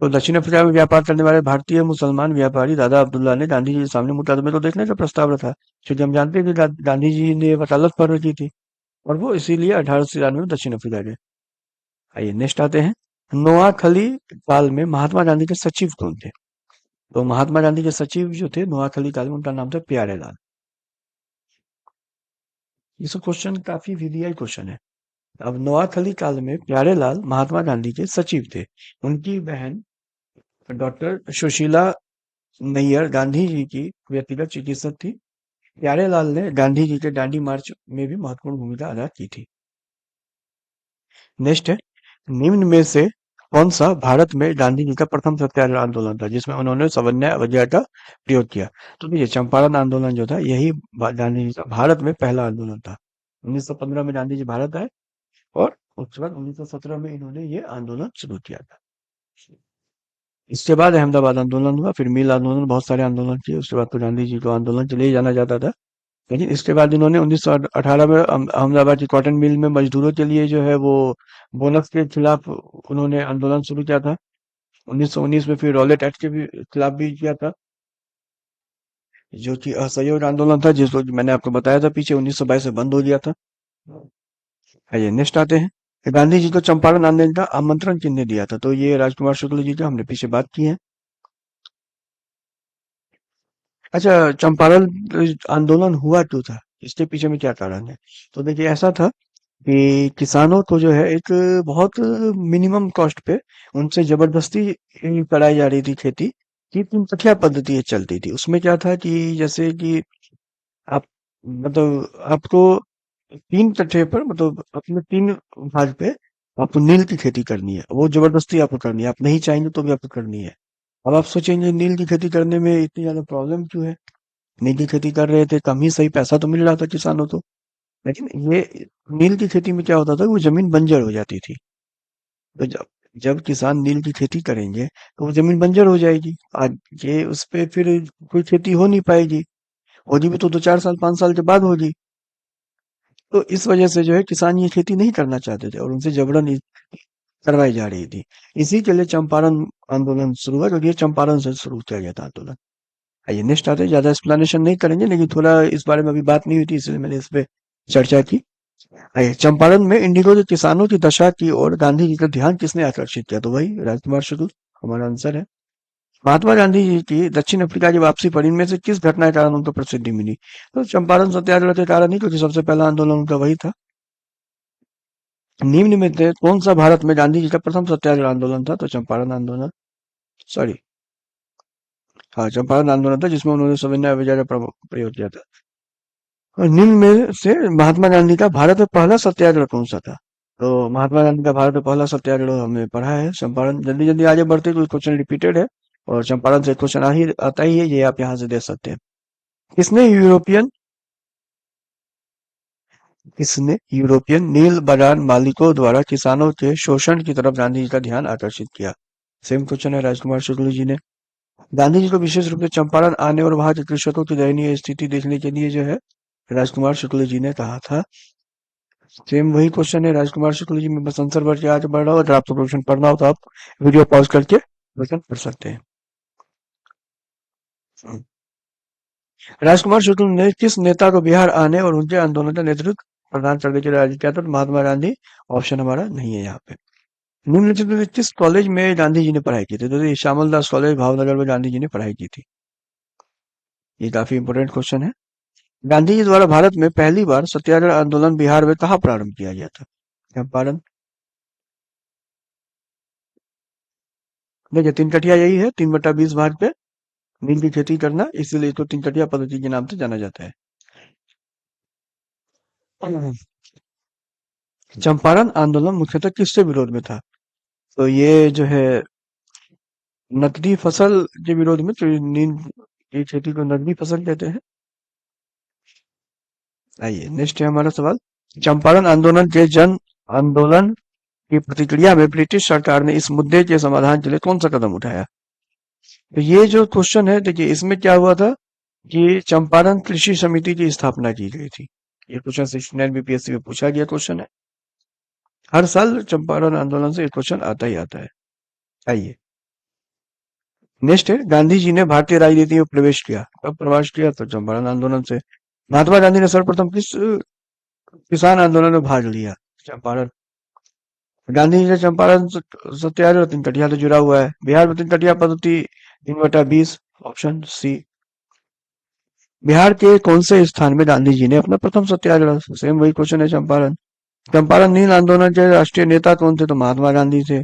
तो दक्षिण अफ्रीका में व्यापार करने वाले भारतीय मुसलमान व्यापारी दादा अब्दुल्ला ने गांधी जी के सामने मुकदमे तो देखने का प्रस्ताव रखा, क्योंकि हम जानते हैं कि गांधी जी ने वकालत पर रखी थी, और वो इसीलिए 1893 में दक्षिण अफ्रीका गए। आइए नेक्स्ट आते हैं। नोआखली काल में महात्मा गांधी के सचिव कौन थे? तो महात्मा गांधी के सचिव जो थे नोआखली काल में, उनका नाम था प्यारेलाल। ये सब क्वेश्चन काफी वीवीआई क्वेश्चन है। अब नोआखली काल में प्यारेलाल महात्मा गांधी के सचिव थे। उनकी बहन डॉक्टर सुशीला नैयर गांधी जी की व्यक्तिगत चिकित्सक थी। प्यारेलाल ने गांधी जी के दांडी मार्च में भी महत्वपूर्ण भूमिका अदा की थी। नेक्स्ट है। निम्न में से कौन सा भारत में गांधी जी का प्रथम सत्याग्रह आंदोलन था जिसमें उन्होंने सविनय अवज्ञा का प्रयोग किया? तो देखिए, चंपारण आंदोलन जो था, यही गांधी जी का भारत में पहला आंदोलन था। 1915 में गांधी जी भारत आए, और उसके बाद 1917 में इन्होंने ये आंदोलन शुरू किया था। इसके बाद अहमदाबाद आंदोलन हुआ, फिर मिल आंदोलन, बहुत सारे आंदोलन किए। उसके बाद तो गांधी जी को आंदोलन के लिए जाना जाता था। लेकिन इसके बाद इन्होंने 1918 में अहमदाबाद की कॉटन मिल में मजदूरों के लिए जो है वो बोनस के खिलाफ उन्होंने आंदोलन शुरू किया था। 1919 में फिर रॉलेट एक्ट के भी खिलाफ भी किया था, जो कि असहयोग आंदोलन था, जिसको मैंने आपको बताया था पीछे 1922 में बंद हो गया था। आइए नेक्स्ट आते हैं। गांधी जी को चंपारण आंदोलन का आमंत्रण किसने दिया था? तो ये राजकुमार शुक्ल जी का, हमने पीछे बात की है। अच्छा, चंपारण आंदोलन हुआ क्यों था, इसके पीछे में क्या कारण है? तो देखिए, ऐसा था कि किसानों को जो है एक बहुत मिनिमम कॉस्ट पे उनसे जबरदस्ती कराई जा रही थी खेती की। 3 तठिया पद्धति चलती थी। उसमें क्या था कि जैसे कि आप, मतलब आपको 3 तठे पर, मतलब अपने 3 भाग पे आपको नील की खेती करनी है, वो जबरदस्ती आपको करनी है, आप नहीं चाहेंगे तो भी आपको करनी है। अब आप सोचेंगे नील की खेती करने में इतनी ज्यादा प्रॉब्लम क्यों है? नील की खेती कर रहे थे, कम ही सही पैसा तो मिल रहा था किसानों को। लेकिन ये नील की खेती में क्या होता था, वो जमीन बंजर हो जाती थी। तो जब जब किसान नील की खेती करेंगे तो वो जमीन बंजर हो जाएगी। आज ये उस पे फिर कोई खेती हो नहीं पाएगी। होगी भी तो 2 4 साल 5 साल के बाद होगी। तो इस वजह से जो है किसान ये खेती नहीं करना चाहते थे और उनसे जबरन करवाई जा रही थी। इसी के लिए चंपारण आंदोलन शुरू हुआ, क्योंकि ये चंपारण से शुरू किया गया था आंदोलन। आइए नेक्स्ट आते हैं। ज्यादा एक्सप्लेनेशन नहीं करेंगे, लेकिन थोड़ा इस बारे में अभी बात नहीं हुई थी, इसलिए मैंने इस पे चर्चा की। आइए, चंपारण में इंडिगो के किसानों की दशा की ओर गांधी जी का ध्यान किसने आकर्षित किया? तो वही राजकुमार शुक्ल हमारा आंसर है। महात्मा गांधी जी की दक्षिण अफ्रीका की वापसी पर इनमें से किस घटना के कारण उनको प्रसिद्धि मिली? तो चंपारण सत्याग्रह के कारण ही, क्योंकि सबसे पहला आंदोलन उनका वही था। निम्न में से कौन सा भारत में गांधी जी का प्रथम सत्याग्रह आंदोलन था? तो चंपारण आंदोलन, सॉरी, हाँ, चंपारण आंदोलन था, जिसमें उन्होंने सविनय अवज्ञा का प्रयोग किया था। और निम्न में से महात्मा गांधी का भारत में पहला सत्याग्रह कौन सा था? तो महात्मा गांधी का भारत में पहला सत्याग्रह हमने पढ़ा है, चंपारण। जल्दी जल्दी आगे बढ़ते, कोई क्वेश्चन रिपीटेड है और चंपारण से क्वेश्चन आता ही है, ये आप यहाँ से देख सकते हैं। किसने यूरोपियन किसने यूरोपियन नील बागान मालिकों द्वारा किसानों के शोषण की तरफ गांधी जी का ध्यान आकर्षित किया? सेम क्वेश्चन है राजकुमार शुक्ल जी ने। गांधी जी को विशेष रूप से चंपारण आने और वहां के कृषकों की दयनीय स्थिति देखने के लिए जो है राजकुमार शुक्ल जी ने कहा था। सेम वही क्वेश्चन है राजकुमार शुक्ल जी। मैं बस आंसर भर के आगे बढ़ रहा हूँ। अगर आपको क्वेश्चन पढ़ना हो तो आप वीडियो पॉज करके क्वेश्चन पढ़ सकते हैं। हम्म। राजकुमार शुक्ल ने किस नेता को बिहार आने और उनके आंदोलन का नेतृत्व प्रदान करने के लिए राजी किया था? तो महात्मा गांधी। ऑप्शन हमारा नहीं है यहाँ पे। निम्नलिखित में से किस कॉलेज में गांधी जी ने पढ़ाई की थी? तो ये श्यामल दास कॉलेज भावनगर में गांधी जी ने पढ़ाई की थी। ये काफी इंपोर्टेंट क्वेश्चन है। गांधी जी द्वारा भारत में पहली बार सत्याग्रह आंदोलन बिहार में कहाँ प्रारंभ किया गया था? चंपारण। देखिए, 3 कटिया यही है, 3/20 भाग पे नील की खेती करना, इसीलिए इसको 3 कटिया पद्धति के नाम से जाना जाता है। चंपारण आंदोलन मुख्यतः किससे विरोध में था? तो ये जो है नकदी फसल के विरोध में, तो नील की खेती को नकदी फसल कहते हैं। आइए नेक्स्ट है हमारा सवाल। चंपारण आंदोलन के जन आंदोलन की प्रतिक्रिया में ब्रिटिश सरकार ने इस मुद्दे के समाधान के लिए कौन सा कदम उठाया? तो ये जो क्वेश्चन है, देखिए इसमें क्या हुआ था कि चंपारण कृषि समिति की स्थापना की गई थी। ये क्वेश्चन 69 बीपीएससी में पूछा गया क्वेश्चन है। हर साल चंपारण आंदोलन से एक क्वेश्चन आता ही आता है। आइए नेक्स्ट है, गांधी जी ने भारतीय राजनीति में प्रवेश किया, कब प्रवेश किया? तो चंपारण आंदोलन से। महात्मा गांधी ने सर्वप्रथम किस किसान आंदोलन में भाग लिया? चंपारण। गांधी जी ने चंपारण सत्याग्रह 3 कटिया से जुड़ा हुआ है। बिहार में 3 कटिया पद्धति 3/20, ऑप्शन सी। बिहार के कौन से स्थान में गांधी जी ने अपना प्रथम सत्याग्रह? सेम वही क्वेश्चन है, चंपारण। चंपारण नील आंदोलन के राष्ट्रीय नेता कौन थे? तो महात्मा गांधी थे।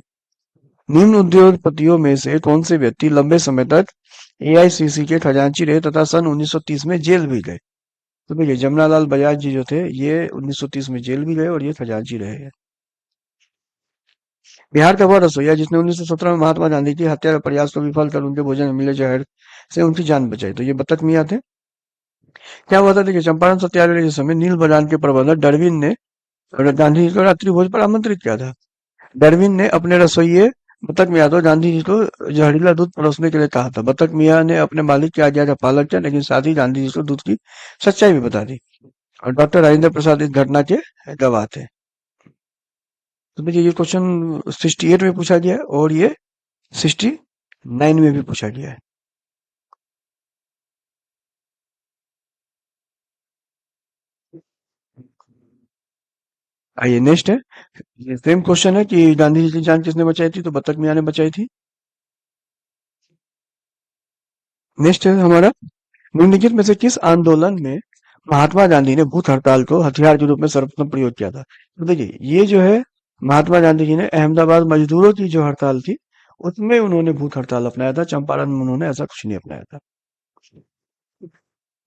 निम्न उद्योगपतियों में से कौन से व्यक्ति लंबे समय तक एआईसीसी के खजांची रहे तथा सन 1930 में जेल भी गए? तो देखिए, जमनालाल बजाज जी जो थे, ये 1930 में जेल भी गए और ये खजांची रहे हैं। बिहार का वह रसोईया जिसने 1917 में महात्मा गांधी की हत्या का प्रयास को विफल कर उनके भोजन में मिले जहर से उनकी जान बचाई, तो ये बतक मियां थे। क्या हुआ था? देखिए, चंपारण सत्याग्रह के समय नील बागान के प्रबंधक डरविन ने गांधी जी को रात्रि भोज पर आमंत्रित किया था। डरविन ने अपने रसोइये बतक मियां को गांधी जी को जहरीला दूध परोसने के लिए कहा था। बतक मियां ने अपने मालिक की आज्ञा का पालन किया, लेकिन साथ ही गांधी जी को दूध की सच्चाई भी बता दी। और डॉक्टर राजेंद्र प्रसाद इस घटना के गवाह थे। तो देखिए, ये क्वेश्चन 68 में पूछा गया है और ये 69 में भी पूछा गया है। आइए नेक्स्ट है। ये सेम क्वेश्चन है कि गांधी जी की जान किसने बचाई थी? तो बतक मियां ने बचाई थी। नेक्स्ट है हमारा, निम्नलिखित में से किस आंदोलन में महात्मा गांधी ने भूख हड़ताल को हथियार के रूप में सर्वप्रथम प्रयोग किया था? तो देखिए, ये जो है महात्मा गांधी जी ने अहमदाबाद मजदूरों की जो हड़ताल थी, उसमें उन्होंने भूख हड़ताल अपनाया था। चंपारण में उन्होंने ऐसा कुछ नहीं अपनाया था।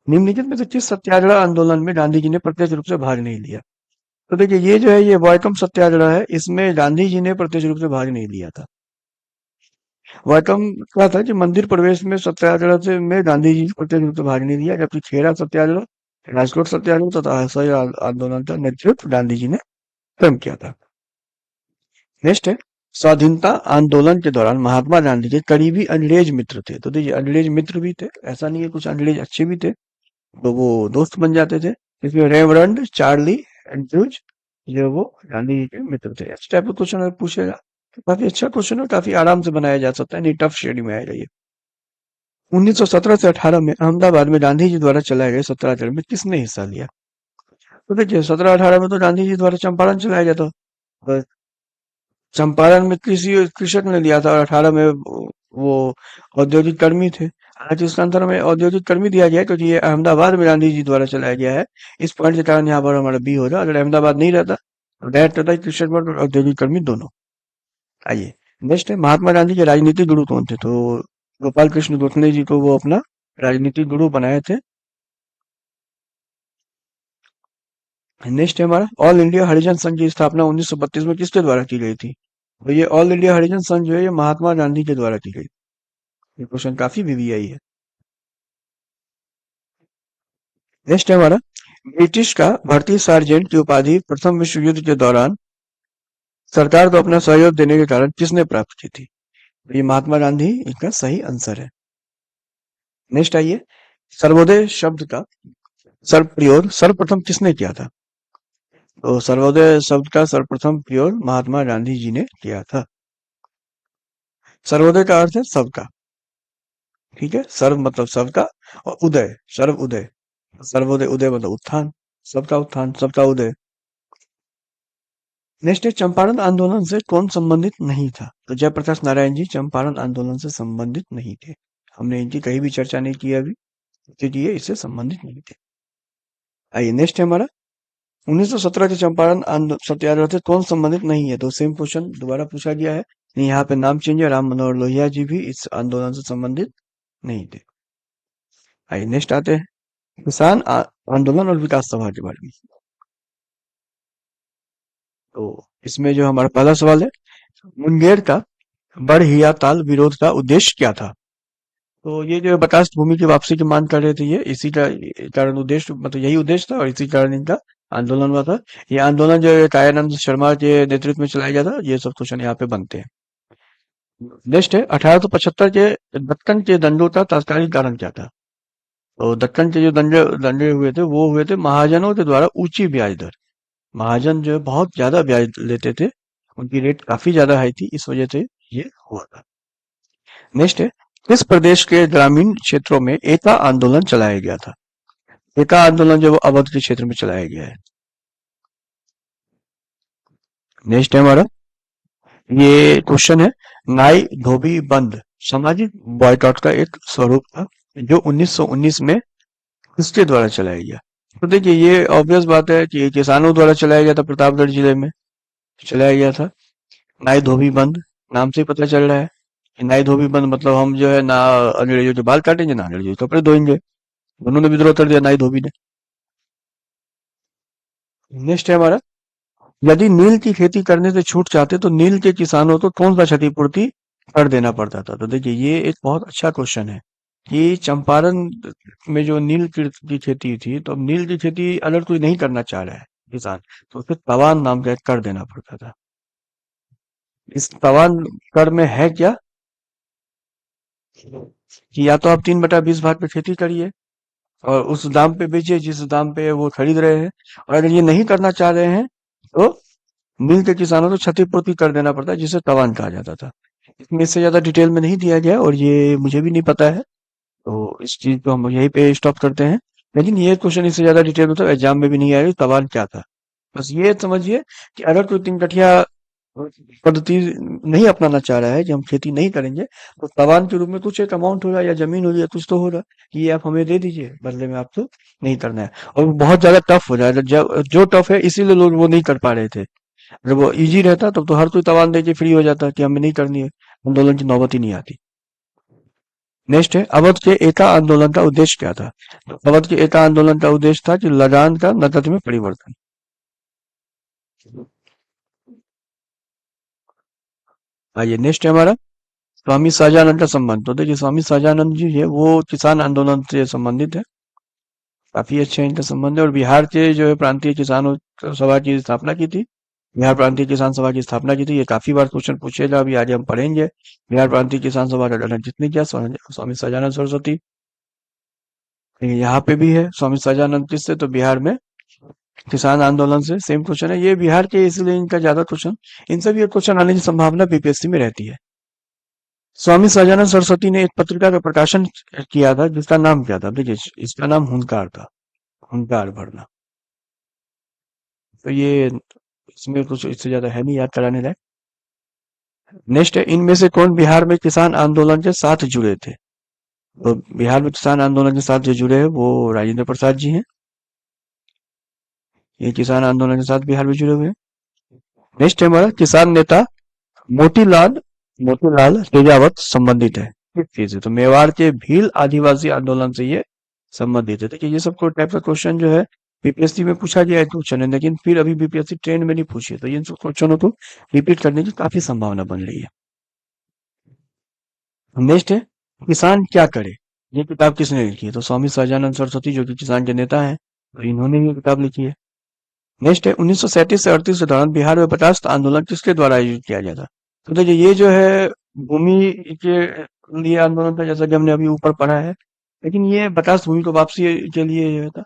निम्नलिखित में से किस सत्याग्रह आंदोलन में गांधी जी ने प्रत्यक्ष रूप से भाग नहीं लिया? तो देखिए, ये जो है ये वैकम सत्याग्रह है, इसमें गांधी जी ने प्रत्यक्ष रूप से भाग नहीं लिया था। वैकम क्या था कि मंदिर प्रवेश में सत्याग्रह से में गांधी जी प्रत्यक्ष रूप से भाग नहीं लिया, जबकि खेड़ा सत्याग्रह राजकोट सत्याग्रह तथा असहयोग आंदोलन का नेतृत्व गांधी जी ने स्वयं किया था। नेक्स्ट है, स्वाधीनता आंदोलन के दौरान महात्मा गांधी के करीबी अंग्रेज मित्र थे। तो देखिए, अंग्रेज मित्र भी थे, ऐसा नहीं है, कुछ अंग्रेज अच्छे भी थे, तो वो दोस्त बन जाते थे। इसमें रेवरेंड चार्ली एंड्रूज, जो वो गांधी जी के मित्र थे। इस टाइप का क्वेश्चन अगर पूछेगा तो काफी अच्छा क्वेश्चन है, काफी आराम से बनाया जा सकता है, नहीं टफ शेड में आएगा ये। 1917 से 18 में अहमदाबाद में गांधी जी द्वारा चलाए गए सत्याग्रह में किसने हिस्सा लिया? तो देखिए, 17-18 में तो गांधी जी द्वारा चंपारण चलाया गया था। और चंपारण में किसी कृषक ने लिया था, और 18 में वो औद्योगिक कर्मी थे। हालांकि इसका अंतर हमें औद्योगिक कर्मी दिया गया है, क्योंकि ये अहमदाबाद में गांधी जी द्वारा चलाया गया है। इस पॉइंट के कारण यहाँ पर हमारा बी हो रहा। अगर अहमदाबाद नहीं रहता तो डायरेक्ट रहता है कृषक वर्ग और औद्योगिक कर्मी दोनों। आइए, नेक्स्ट है, महात्मा गांधी के राजनीतिक गुरु कौन थे? तो गोपाल कृष्ण गोखले जी को वो अपना राजनीतिक गुरु बनाए थे। नेक्स्ट है हमारा, ऑल इंडिया हरिजन संघ की स्थापना 1932 में किसके द्वारा की गई थी? तो ये ऑल इंडिया हरिजन संघ जो है, ये महात्मा गांधी के द्वारा की गई। ये क्वेश्चन काफी वीवीआई है। नेक्स्ट है हमारा, ब्रिटिश का भारतीय सार्जेंट की उपाधि प्रथम विश्व युद्ध के दौरान सरकार को अपना सहयोग देने के कारण किसने प्राप्त की थी? तो ये महात्मा गांधी इसका सही आंसर है। नेक्स्ट आइए, सर्वोदय शब्द का प्रयोग सर्वप्रथम किसने किया था? तो सर्वोदय शब्द का सर्वप्रथम प्रयोग महात्मा गांधी जी ने किया था। सर्वोदय का अर्थ है सबका, ठीक है। सर्व मतलब सबका, और उदय सर्व उदय, सर्वोदय उदय मतलब उत्थान, सबका उत्थान, सबका उदय। नेक्स्ट है, चंपारण आंदोलन से कौन संबंधित नहीं था? तो जयप्रकाश नारायण जी चंपारण आंदोलन से संबंधित नहीं थे। हमने इनकी कहीं भी चर्चा नहीं की अभी, क्योंकि ये इससे संबंधित नहीं थे। आइए, नेक्स्ट है हमारा, 1917 के चंपारण सत्याग्रह से कौन संबंधित नहीं है? तो सेम क्वेश्चन दोबारा पूछा गया है। यहाँ पे नाम चेंज है, राम मनोहर लोहिया जी भी इस आंदोलन से संबंधित नहीं थे। आइए, नेक्स्ट आते हैं, किसान आंदोलन और विकास सभा के बारे में। तो इसमें जो हमारा पहला सवाल है, मुंगेर का बड़हिया ताल विरोध का उद्देश्य क्या था? तो ये जो प्रकाश भूमि की वापसी की मांग कर रहे थे, ये इसी का कारण उद्देश्य, मतलब यही उद्देश्य था, और इसी कारण इनका आंदोलन हुआ था। ये आंदोलन जो है कायानंद शर्मा के नेतृत्व में चलाया गया था। ये सब क्वेश्चन यहाँ पे बनते हैं। नेक्स्ट है, 1875 के दक्कन के दंडों का तात्कालिक कारण क्या था? तो दक्कन के जो दंडे हुए थे, वो हुए थे महाजनों के द्वारा ऊंची ब्याज दर। महाजन जो है बहुत ज्यादा ब्याज लेते थे, उनकी रेट काफी ज्यादा हाई थी, इस वजह से ये हुआ था। नेक्स्ट है, किस प्रदेश के ग्रामीण क्षेत्रों में एका आंदोलन चलाया गया था? एका आंदोलन जो है वो अवध के क्षेत्र में चलाया गया है। नेक्स्ट है हमारा, ये क्वेश्चन है, नाई धोबी बंद सामाजिक बॉयकॉट का एक स्वरूप था, जो 1919 में किसके द्वारा चलाया गया? तो देखिए, ये ऑब्वियस बात है कि ये किसानों द्वारा चलाया गया था, प्रतापगढ़ जिले में चलाया गया था। नाई धोबी बंद नाम से ही पता चल रहा है कि नाई धोबी बंद मतलब हम जो है ना अंग्रेजों के बाल काटेंगे, ना अंग्रेजों के कपड़े धोएंगे। उन्होंने विद्रोह कर दिया नाई धोबी ने। नेक्स्ट है हमारा, यदि नील की खेती करने से छूट चाहते तो नील के किसानों को कौन सा क्षतिपूर्ति कर देना पड़ता था? तो देखिए, ये एक बहुत अच्छा क्वेश्चन है कि चंपारण में जो नील की खेती थी, तो अब नील की खेती अगर कोई नहीं करना चाह रहा है किसान, तो उसे तवान नाम का एक कर देना पड़ता था। इस तवान कर में है क्या कि या तो आप 3/20 भाग पे खेती करिए और उस दाम पे बेचिए जिस दाम पे वो खरीद रहे हैं, और अगर ये नहीं करना चाह रहे हैं तो नील के किसानों को क्षतिपूर्ति कर देना पड़ता है, जिसे तवान कहा जाता था। इसमें इससे ज्यादा डिटेल में नहीं दिया गया, और ये मुझे भी नहीं पता है, तो इस चीज को हम यहीं पे स्टॉप करते हैं। लेकिन ये क्वेश्चन इससे ज्यादा डिटेल में तो एग्जाम में भी नहीं आएगा, तवान क्या था। बस ये समझिए कि अगर कोई 3 कठिया पद्धति नहीं अपनाना चाह रहा है कि हम खेती नहीं करेंगे, तो तवान के रूप में कुछ एक अमाउंट होगा, या जमीन होगी, या कुछ तो होगा कि ये आप हमें दे दीजिए, बदले में आपको नहीं करना है। और वो बहुत ज्यादा टफ हो जाएगा, जो टफ है इसीलिए लोग वो नहीं कर पा रहे थे। अगर वो इजी रहता तब तो हर कोई तवान दे के फ्री हो जाता कि हमें नहीं करनी है, आंदोलन की नौबत ही नहीं आती। नेक्स्ट है, अवध के एका आंदोलन का उद्देश्य क्या था? तो अवध के एका आंदोलन का उद्देश्य था कि लगान का नकद में परिवर्तन। आइए, नेक्स्ट है हमारा, स्वामी सहजानंद का संबंध। तो देखिए, स्वामी सहजानंद जी है वो किसान आंदोलन से संबंधित है। काफी अच्छे इनका संबंध है। और बिहार के जो है प्रांतीय किसान सभा की स्थापना की थी। बिहार प्रांतीय किसान सभा की स्थापना की थी। ये काफी बार क्वेश्चन पूछेगा, अभी आज हम पढ़ेंगे। बिहार प्रांतीय किसान सभा का गठन किसने किया? स्वामी सहजानंद सरस्वती। यहाँ पे भी है स्वामी सहजानंद किससे, तो बिहार में किसान आंदोलन से। सेम क्वेश्चन है ये बिहार के, इसलिए इनका ज्यादा क्वेश्चन, इनसे भी एक क्वेश्चन आने की संभावना बीपीएससी में रहती है। स्वामी सहजानंद सरस्वती ने एक पत्रिका का प्रकाशन किया था जिसका नाम क्या था? देखिए, इसका नाम हुंकार था। हुंकार भरना। तो ये, इसमें कुछ इससे ज्यादा है नहीं याद कराने लायक। नेक्स्ट है, इनमें से कौन बिहार में किसान आंदोलन के साथ जुड़े थे? तो बिहार में किसान आंदोलन के साथ जो जुड़े हैं वो राजेंद्र प्रसाद जी हैं। ये किसान आंदोलन के साथ बिहार में जुड़े हुए हैं। नेक्स्ट है हमारा, किसान नेता मोतीलाल मोतीलाल तेजावत संबंधित है किस चीज से? तो मेवाड़ के भील आदिवासी आंदोलन से ये संबंधित है। देखिए, ये सब को टाइप का क्वेश्चन जो है बीपीएससी में पूछा गया है क्वेश्चन है, लेकिन फिर अभी बीपीएससी ट्रेंड में नहीं पूछे, तो इन सब क्वेश्चनों को रिपीट करने की काफी संभावना बन रही है। नेक्स्ट है, किसान क्या करे? ये किताब किसने लिखी है? तो स्वामी सहजानंद सरस्वती, जो कि किसान के नेता हैं, तो इन्होंने ये किताब लिखी है। नेक्स्ट है, 1937 से 38 के दौरान बिहार में 50 आंदोलन किसके द्वारा आयोजित किया गया था? तो देखिए, ये जो है भूमि के लिए आंदोलन था, जैसा कि हमने अभी ऊपर पढ़ा है। लेकिन ये 50 भूमि को वापसी के लिए ये था।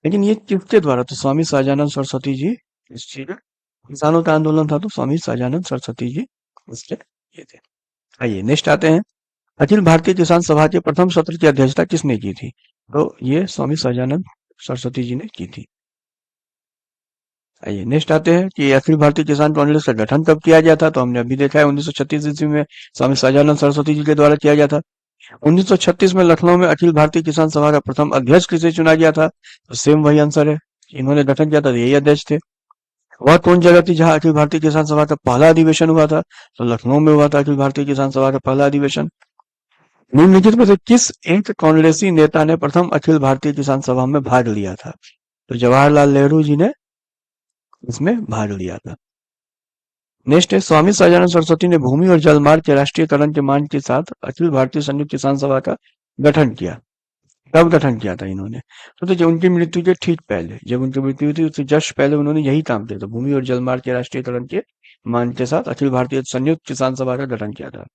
लेकिन ये किसके द्वारा? तो स्वामी सहजानंद सरस्वती जी। इस चीज किसानों का आंदोलन था, तो स्वामी सहजानंद सरस्वती जी इसके ये थे। आइए नेक्स्ट आते हैं, अखिल भारतीय किसान सभा के प्रथम सत्र की अध्यक्षता किसने की थी? तो ये स्वामी सहजानंद सरस्वती जी ने की थी। आइए नेक्स्ट आते हैं कि अखिल भारतीय किसान कांग्रेस का गठन कब किया गया था? तो हमने अभी देखा है 1936 ईस्वी में स्वामी सहजानंद सरस्वती जी के द्वारा किया गया था। 1936 में लखनऊ में अखिल भारतीय किसान सभा का प्रथम अध्यक्ष किसे चुना गया था? तो सेम वही आंसर है, इन्होंने गठन किया था, तो यही अध्यक्ष थे। वह कौन जगह थी जहां अखिल भारतीय किसान सभा का पहला अधिवेशन हुआ था? तो लखनऊ में हुआ था अखिल भारतीय किसान सभा का पहला अधिवेशन। निम्नलिखित में से किस एक कांग्रेसी नेता ने प्रथम अखिल भारतीय किसान सभा में भाग लिया था? तो जवाहरलाल नेहरू जी ने इसमें भाग लिया था। नेक्स्ट है, स्वामी सहजानंद सरस्वती ने भूमि और जलमार्ग के राष्ट्रीयकरण के मांग के साथ अखिल भारतीय संयुक्त किसान सभा का गठन किया। कब गठन किया था इन्होंने? तो देखिए, उनकी मृत्यु के ठीक पहले, जब उनकी मृत्यु हुई थी उससे जस्ट पहले उन्होंने यही काम किया था, भूमि और जलमार्ग के राष्ट्रीयकरण के मांग के साथ अखिल भारतीय संयुक्त किसान सभा का गठन किया था।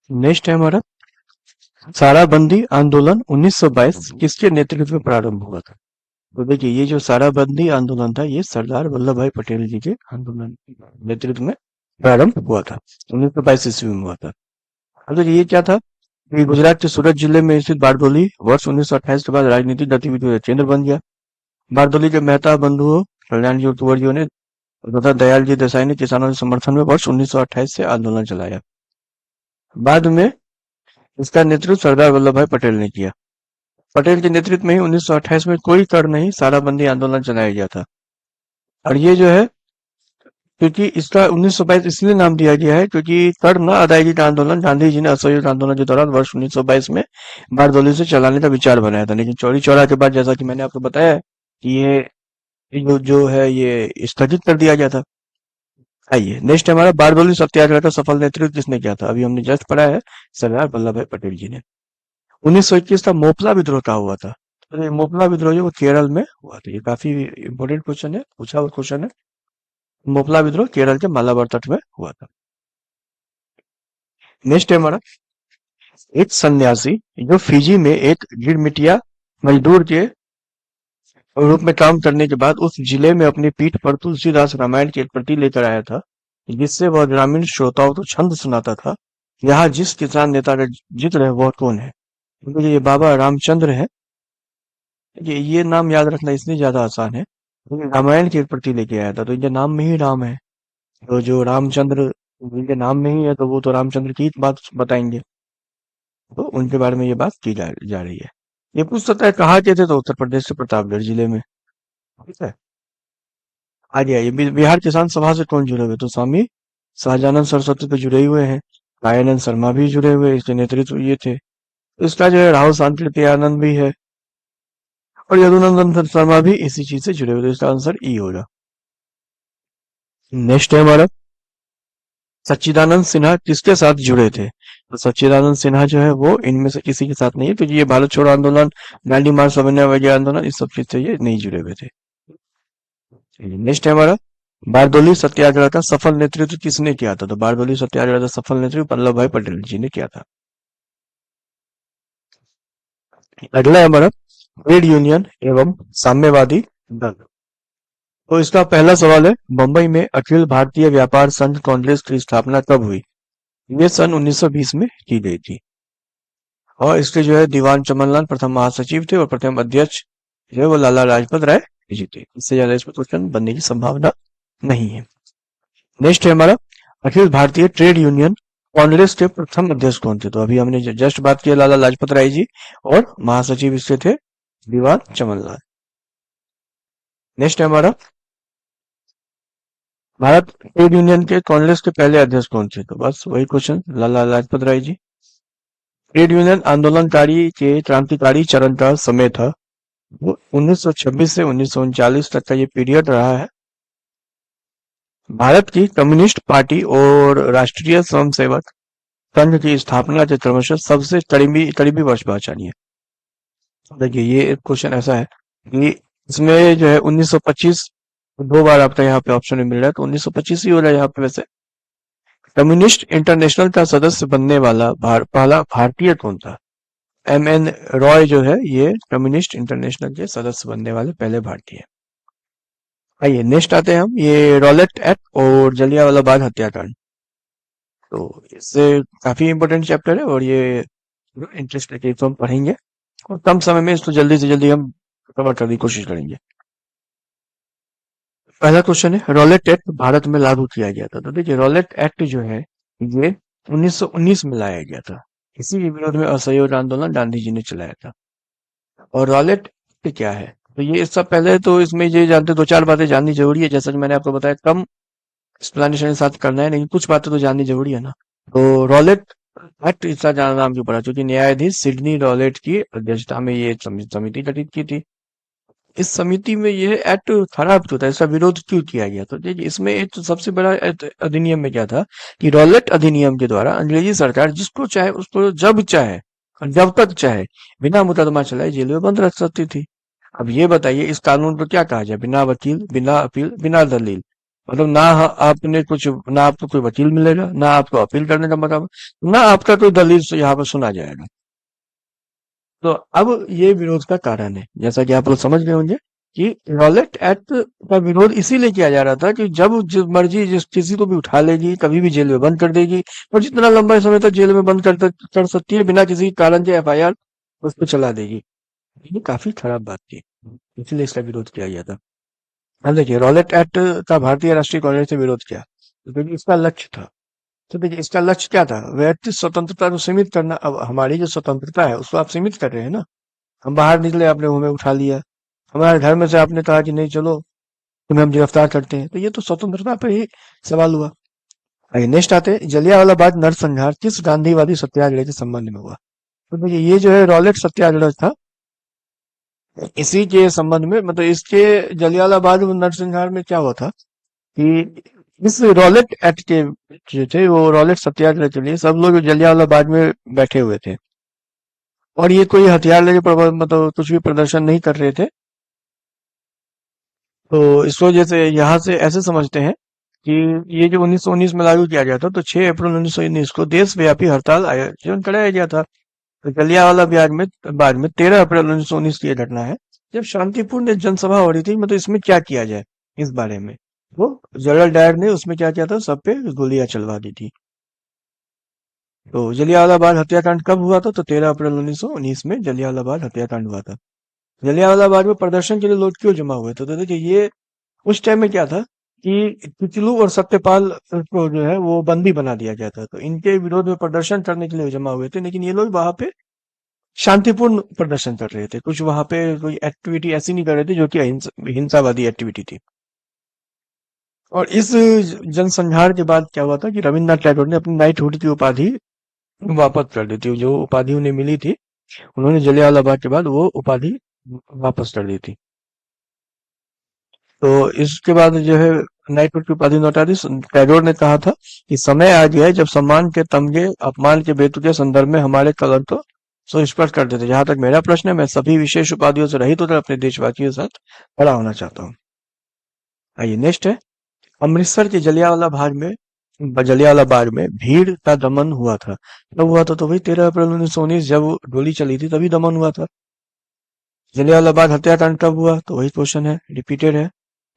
नेक्स्ट है हमारा, साराबंदी आंदोलन 1922 किसके नेतृत्व में प्रारंभ हुआ था? तो देखिए, ये जो साराबंदी आंदोलन था, ये सरदार वल्लभ भाई पटेल जी के आंदोलन नेतृत्व में प्रारंभ हुआ था। 1922 ईस्वी में हुआ था। अब देखिए, ये क्या था कि गुजरात के सूरत जिले में स्थित बारडोली वर्ष 1928 के बाद राजनीतिक गतिविधियों का केंद्र बन गया। बारडोली के मेहता बंधुओं कल्याण जी कुंवर ने तथा दयाल जी देसाई ने किसानों के समर्थन में वर्ष 1928 से आंदोलन चलाया। बाद में इसका नेतृत्व सरदार वल्लभ भाई पटेल ने किया। पटेल के नेतृत्व में ही 1928 में कोई कर नहीं साराबंदी आंदोलन चलाया गया था। और ये जो है, क्योंकि इसका 1922 इसलिए नाम दिया गया है क्योंकि कर न अदायगी का आंदोलन गांधी जी ने असहयोग आंदोलन के दौरान वर्ष 1922 में बारदोली से चलाने का विचार बनाया था, लेकिन चौरी चौरा के बाद, जैसा कि मैंने आपको बताया, कि ये जो है ये स्थगित कर दिया गया था। आइए नेक्स्ट हमारा, बारदोली सत्याग्रह का सफल नेतृत्व किसने किया था? अभी हमने जस्ट पढ़ा है, सरदार वल्लभ भाई पटेल जी ने। 1921 का मोपला विद्रोह कहाँ हुआ था? तो ये मोपला विद्रोह जो वो केरल में हुआ था। ये काफी इंपोर्टेंट क्वेश्चन है, पूछा हुआ क्वेश्चन है। मोपला विद्रोह केरल के मालाबार तट में हुआ था। नेक्स्ट है हमारा, एक सन्यासी जो फिजी में एक गिरमिटिया मजदूर के रूप में काम करने के बाद उस जिले में अपनी पीठ पर तुलसीदास रामायण की एक प्रति लेकर आया था, जिससे वह ग्रामीण श्रोताओं को छंद सुनाता था। यहाँ जिस किसान नेता का जिक्र है वह कौन है? क्योंकि ये बाबा रामचंद्र है। ये नाम याद रखना इसलिए ज्यादा आसान है क्योंकि रामायण की एक प्रति लेके आया था, तो इनके नाम में ही राम है। तो जो रामचंद्र इनके नाम में ही है, तो वो तो रामचंद्र की बात बताएंगे, तो उनके बारे में ये बात की जा रही है। ये पूछ सकता है कहाँ के थे, तो उत्तर प्रदेश के प्रतापगढ़ जिले में। ठीक है, आगे आइए, बिहार किसान सभा से कौन जुड़े हुए? तो स्वामी शाहजानंद सरस्वती तो जुड़े हुए हैं। कायानंद शर्मा भी जुड़े हुए, इसके नेतृत्व ये थे। इसका जो है राहुल शांति आनंद भी है, और यदुनंदन शर्मा भी इसी चीज से जुड़े हुए, तो इसका आंसर ई होगा। नेक्स्ट है हमारा, सच्चिदानंद सिन्हा किसके साथ जुड़े थे? तो सच्चिदानंद सिन्हा जो है वो इनमें से किसी के साथ नहीं है, क्योंकि ये भारत छोड़ो आंदोलन, दांडी मार्च, सविनय अवज्ञा आंदोलन, इस सब चीज से ये नहीं जुड़े हुए थे। नेक्स्ट है हमारा, बारदोली सत्याग्रह का सफल नेतृत्व किसने किया था? तो बारदोली सत्याग्रह का सफल नेतृत्व वल्लभ भाई पटेल जी ने किया था। अगला है हमारा, ट्रेड यूनियन एवं साम्यवादी दल। तो इसका पहला सवाल है, मुंबई में अखिल भारतीय व्यापार संघ कांग्रेस की स्थापना कब हुई? ये सन 1920 में की गई थी। और इसके जो है दीवान चमनलाल प्रथम महासचिव थे और प्रथम अध्यक्ष जो है वो लाला लाजपत राय जी थे। इससे ज्यादा इसमें क्वेश्चन बनने की संभावना नहीं है। नेक्स्ट है हमारा, अखिल भारतीय ट्रेड यूनियन कांग्रेस के प्रथम अध्यक्ष कौन थे? तो अभी हमने जस्ट बात की लाला लाजपत राय जी, और महासचिव इसके थे दीवान चमनलाल। नेक्स्ट है हमारा, भारत ट्रेड यूनियन के कांग्रेस के पहले अध्यक्ष कौन थे? तो बस वही question, Lala Lajpat Rai ji. Trade union आंदोलनकारी के क्रांतिकारी चरण का समय था, वो 1926 से 1939 तक का ये पीरियड रहा है। भारत की कम्युनिस्ट पार्टी और राष्ट्रीय स्वयंसेवक संघ की स्थापना के क्रमशः सबसे करीबी करीबी वर्ष पहचानिए। देखिए ये एक क्वेश्चन ऐसा है कि इसमें जो है 1925 दो बार आपका यहाँ पे ऑप्शन में मिल रहा है, तो 1925 ही हो रहा है यहाँ पे वैसे। कम्युनिस्ट इंटरनेशनल का सदस्य बनने वाला पहला भारतीय कौन था? एम एन रॉय जो है ये कम्युनिस्ट इंटरनेशनल के सदस्य बनने वाले पहले भारतीय। आइए नेक्स्ट आते हैं हम, ये रॉलेट एक्ट और जलियांवाला बाग हत्याकांड। तो इससे काफी इंपॉर्टेंट चैप्टर है और ये इंटरेस्ट लेके इसको हम पढ़ेंगे और कम समय में इसको जल्दी से जल्दी हम कवर करने की कोशिश करेंगे। पहला क्वेश्चन है, रॉलेट एक्ट भारत में लागू किया गया था? तो देखिए रॉलेट एक्ट जो है ये 1919 में लाया गया था। इसी के विरोध में असहयोग आंदोलन गांधी जी ने चलाया था। और रॉलेट एक्ट क्या है? तो ये इससे पहले तो इसमें ये जानते दो चार बातें जाननी जरूरी है, जैसा कि मैंने आपको बताया कम एक्सप्लेनेशन के साथ करना है, लेकिन कुछ बातें तो जाननी जरूरी है ना। तो रॉलेट एक्ट इसका जाना नाम क्यों पड़ा? क्योंकि न्यायाधीश सिडनी रॉलेट की अध्यक्षता में ये समिति गठित की थी। इस समिति में ये एक्ट खराब क्यों था, इसका विरोध क्यों किया गया? तो देखिए इसमें एक तो सबसे बड़ा अधिनियम में क्या था कि रॉलेट अधिनियम के द्वारा अंग्रेजी सरकार जिसको चाहे उसको जब चाहे और जब तक चाहे बिना मुकदमा चलाए जेल में बंद रख सकती थी। अब ये बताइए इस कानून को क्या कहा जाए? बिना वकील, बिना अपील, बिना दलील। मतलब ना आपने कुछ, ना आपको कोई वकील मिलेगा, ना आपको अपील करने का मौका, ना आपका कोई दलील से यहाँ पर सुना जाएगा। तो अब ये विरोध का कारण है, जैसा कि आप लोग समझ गए होंगे कि रॉलेट एक्ट का विरोध इसीलिए किया जा रहा था कि जब जिस मर्जी जिस किसी को भी उठा लेगी, कभी भी जेल में बंद कर देगी और जितना लंबा समय तक जेल में बंद कर सकती है बिना किसी कारण के एफआईआर उस पर चला देगी। ये काफी खराब बात थी, इसलिए इसका विरोध किया गया था। अब देखिए रॉलेट एक्ट का भारतीय राष्ट्रीय कांग्रेस ने विरोध किया, तो क्योंकि इसका लक्ष्य था। तो देखिए इसका लक्ष्य क्या था? व्यक्ति स्वतंत्रता को सीमित करना। अब हमारी जो स्वतंत्रता है उसको आप सीमित कर रहे हैं ना। हम बाहर निकले, आपने हमें उठा लिया, हमारे घर में से आपने कहा कि नहीं चलो तुम्हें हम गिरफ्तार करते हैं, तो ये तो स्वतंत्रता पे ही सवाल हुआ। आइए नेक्स्ट आते हैं, जलियांवाला बाग नरसंहार किस गांधीवादी सत्याग्रह के संबंध में हुआ? तो देखिए ये जो है रॉलेट सत्याग्रह था, इसी के संबंध में, मतलब इसके जलियांवाला बाग नरसंहार में क्या हुआ था कि इस रॉलेट एक्ट के जो थे वो रॉलेट सत्याग्रह के लिए सब लोग जलियांवाला बाग में बैठे हुए थे और ये कोई हथियार लेके मतलब कुछ भी प्रदर्शन नहीं कर रहे थे। तो इस वजह से यहाँ से ऐसे समझते हैं कि ये जो 1919 में लागू किया गया था, तो 6 अप्रैल 1919 को देशव्यापी हड़ताल आयोजन कराया गया था। तो जलियांवाला बाग में 13 अप्रैल 1919 की यह घटना है जब शांतिपूर्ण एक जनसभा हो रही थी। मतलब इसमें क्या किया जाए इस बारे में, वो जनरल डायर ने उसमें क्या किया था, सब पे गोलियां चलवा दी थी। तो जलियांवाला बाग हत्याकांड कब हुआ था? तो 13 अप्रैल 1919 में जलियांवाला बाग हत्याकांड हुआ था। जलियांवाला बाग में प्रदर्शन के लिए लोग क्यों जमा हुए थे? तो देखिए ये उस टाइम में क्या था कि पिचलू और सत्यपाल को जो है वो बंदी बना दिया गया था, तो इनके विरोध में प्रदर्शन करने के लिए जमा हुए थे। लेकिन ये लोग वहां पे शांतिपूर्ण प्रदर्शन कर रहे थे, कुछ वहां पे कोई एक्टिविटी ऐसी नहीं कर रहे थे जो कि हिंसावादी एक्टिविटी थी। और इस जनसंहार के बाद क्या हुआ था कि रविन्द्रनाथ टैगोर ने अपनी नाइटहुड की उपाधि वापस कर दी थी। जो उपाधि उन्हें मिली थी, उन्होंने जलियांवाला बाग के बाद वो उपाधि वापस कर दी थी। तो इसके बाद जो है नाइटहुड की उपाधि लौटा दी। टैगोर ने कहा था कि समय आ गया है जब सम्मान के तमगे अपमान के बेतुके संदर्भ में हमारे कलर को सुस्पष्ट कर देते। जहां तक मेरा प्रश्न है, मैं सभी विशेष उपाधियों से रहित होकर अपने देशवासियों के साथ खड़ा होना चाहता हूँ। आइए नेक्स्ट है, अमृतसर के जलियांवाला बाग में भीड़ का दमन हुआ था। कब हुआ था? तो भाई 13 अप्रैल 1919, जब गोली चली थी तभी दमन हुआ था। जलियांवाला बाग हत्याकांड कब हुआ? तो वही क्वेश्चन है, रिपीटेड है।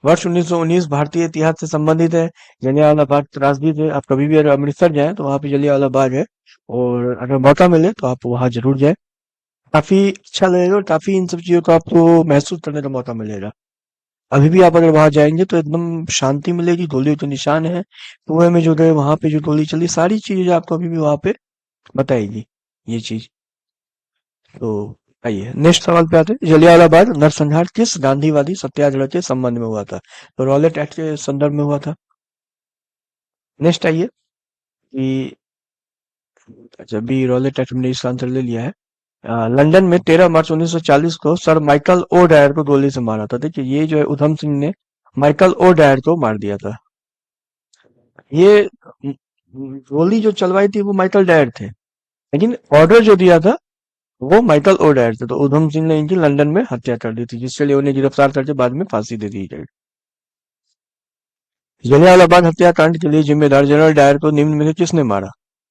वर्ष 1919 भारतीय इतिहास से संबंधित है। जलियांवाला बाग त्रासदी से आप कभी भी अगर अमृतसर जाएं तो वहां पे जलियांवाला बाग है, और अगर मौका मिले तो आप वहां जरूर जाएं। काफी अच्छा लगेगा और काफी इन सब चीजों को आपको महसूस करने का मौका मिलेगा। अभी भी आप अगर वहां जाएंगे तो एकदम शांति मिलेगी। गोलियों के निशान है, कुएं में जो गए वहां पे जो गोली चली, सारी चीजें आपको अभी भी वहां पे बताएगी ये चीज। तो आइए नेक्स्ट सवाल पे आते हैं, जलियांवाला बाग नरसंहार किस गांधीवादी सत्याग्रह के संबंध में हुआ था? तो रॉलेट एक्ट के संदर्भ में हुआ था। नेक्स्ट आइए कि अच्छा, बी रॉलेट एक्ट ने इसका आंसर ले लिया है। लंदन में 13 मार्च 1940 को सर माइकल ओ डायर को गोली से मारा था। देखिए ये जो है उधम सिंह ने माइकल ओ डायर को मार दिया था। ये गोली जो चलवाई थी वो माइकल डायर थे, लेकिन ऑर्डर जो दिया था वो माइकल ओ डायर थे। तो उधम सिंह ने इनकी लंदन में हत्या कर दी थी, जिसके लिए उन्हें गिरफ्तार करके बाद में फांसी दे दी गई। जलियांवाला बाग हत्याकांड के लिए जिम्मेदार जनरल डायर को निम्न में से किसने मारा?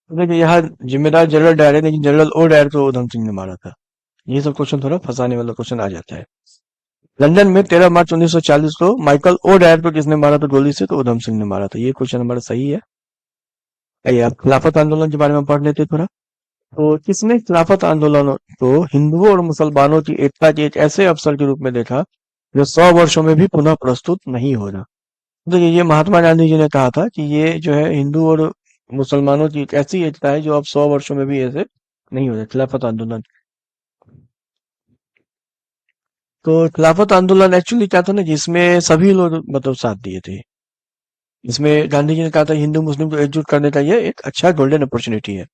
तो देखिए यहाँ जिम्मेदार जनरल डायर है, लेकिन जनरल ओ डायर को उधम सिंह ने मारा था। ये सब क्वेश्चन थोड़ा फंसाने वाला क्वेश्चन आ जाता है। लंदन में 13 मार्च 1940 को माइकल ओ डायर को किसने मारा था गोली से? तो उधम सिंह ने मारा था। ये क्वेश्चन हमारा सही है। आइए आप खिलाफत आंदोलन के बारे में पढ़ लेते हैं थोड़ा। तो किसने खिलाफत आंदोलन को हिंदुओं और मुसलमानों की एकता के एक ऐसे अवसर के रूप में देखा जो 100 वर्षों में भी पुनः प्रस्तुत नहीं हो रहा? देखिए ये महात्मा गांधी जी ने कहा था कि ये जो है हिंदू और मुसलमानों की एक ऐसी एकता है जो अब 100 वर्षों में भी ऐसे नहीं हो रहा, खिलाफत आंदोलन। तो खिलाफत आंदोलन एक्चुअली क्या था ना, जिसमें सभी लोग मतलब साथ दिए थे। इसमें गांधी जी ने कहा था हिंदू मुस्लिम को एकजुट करने का ये एक अच्छा गोल्डन अपॉर्चुनिटी है।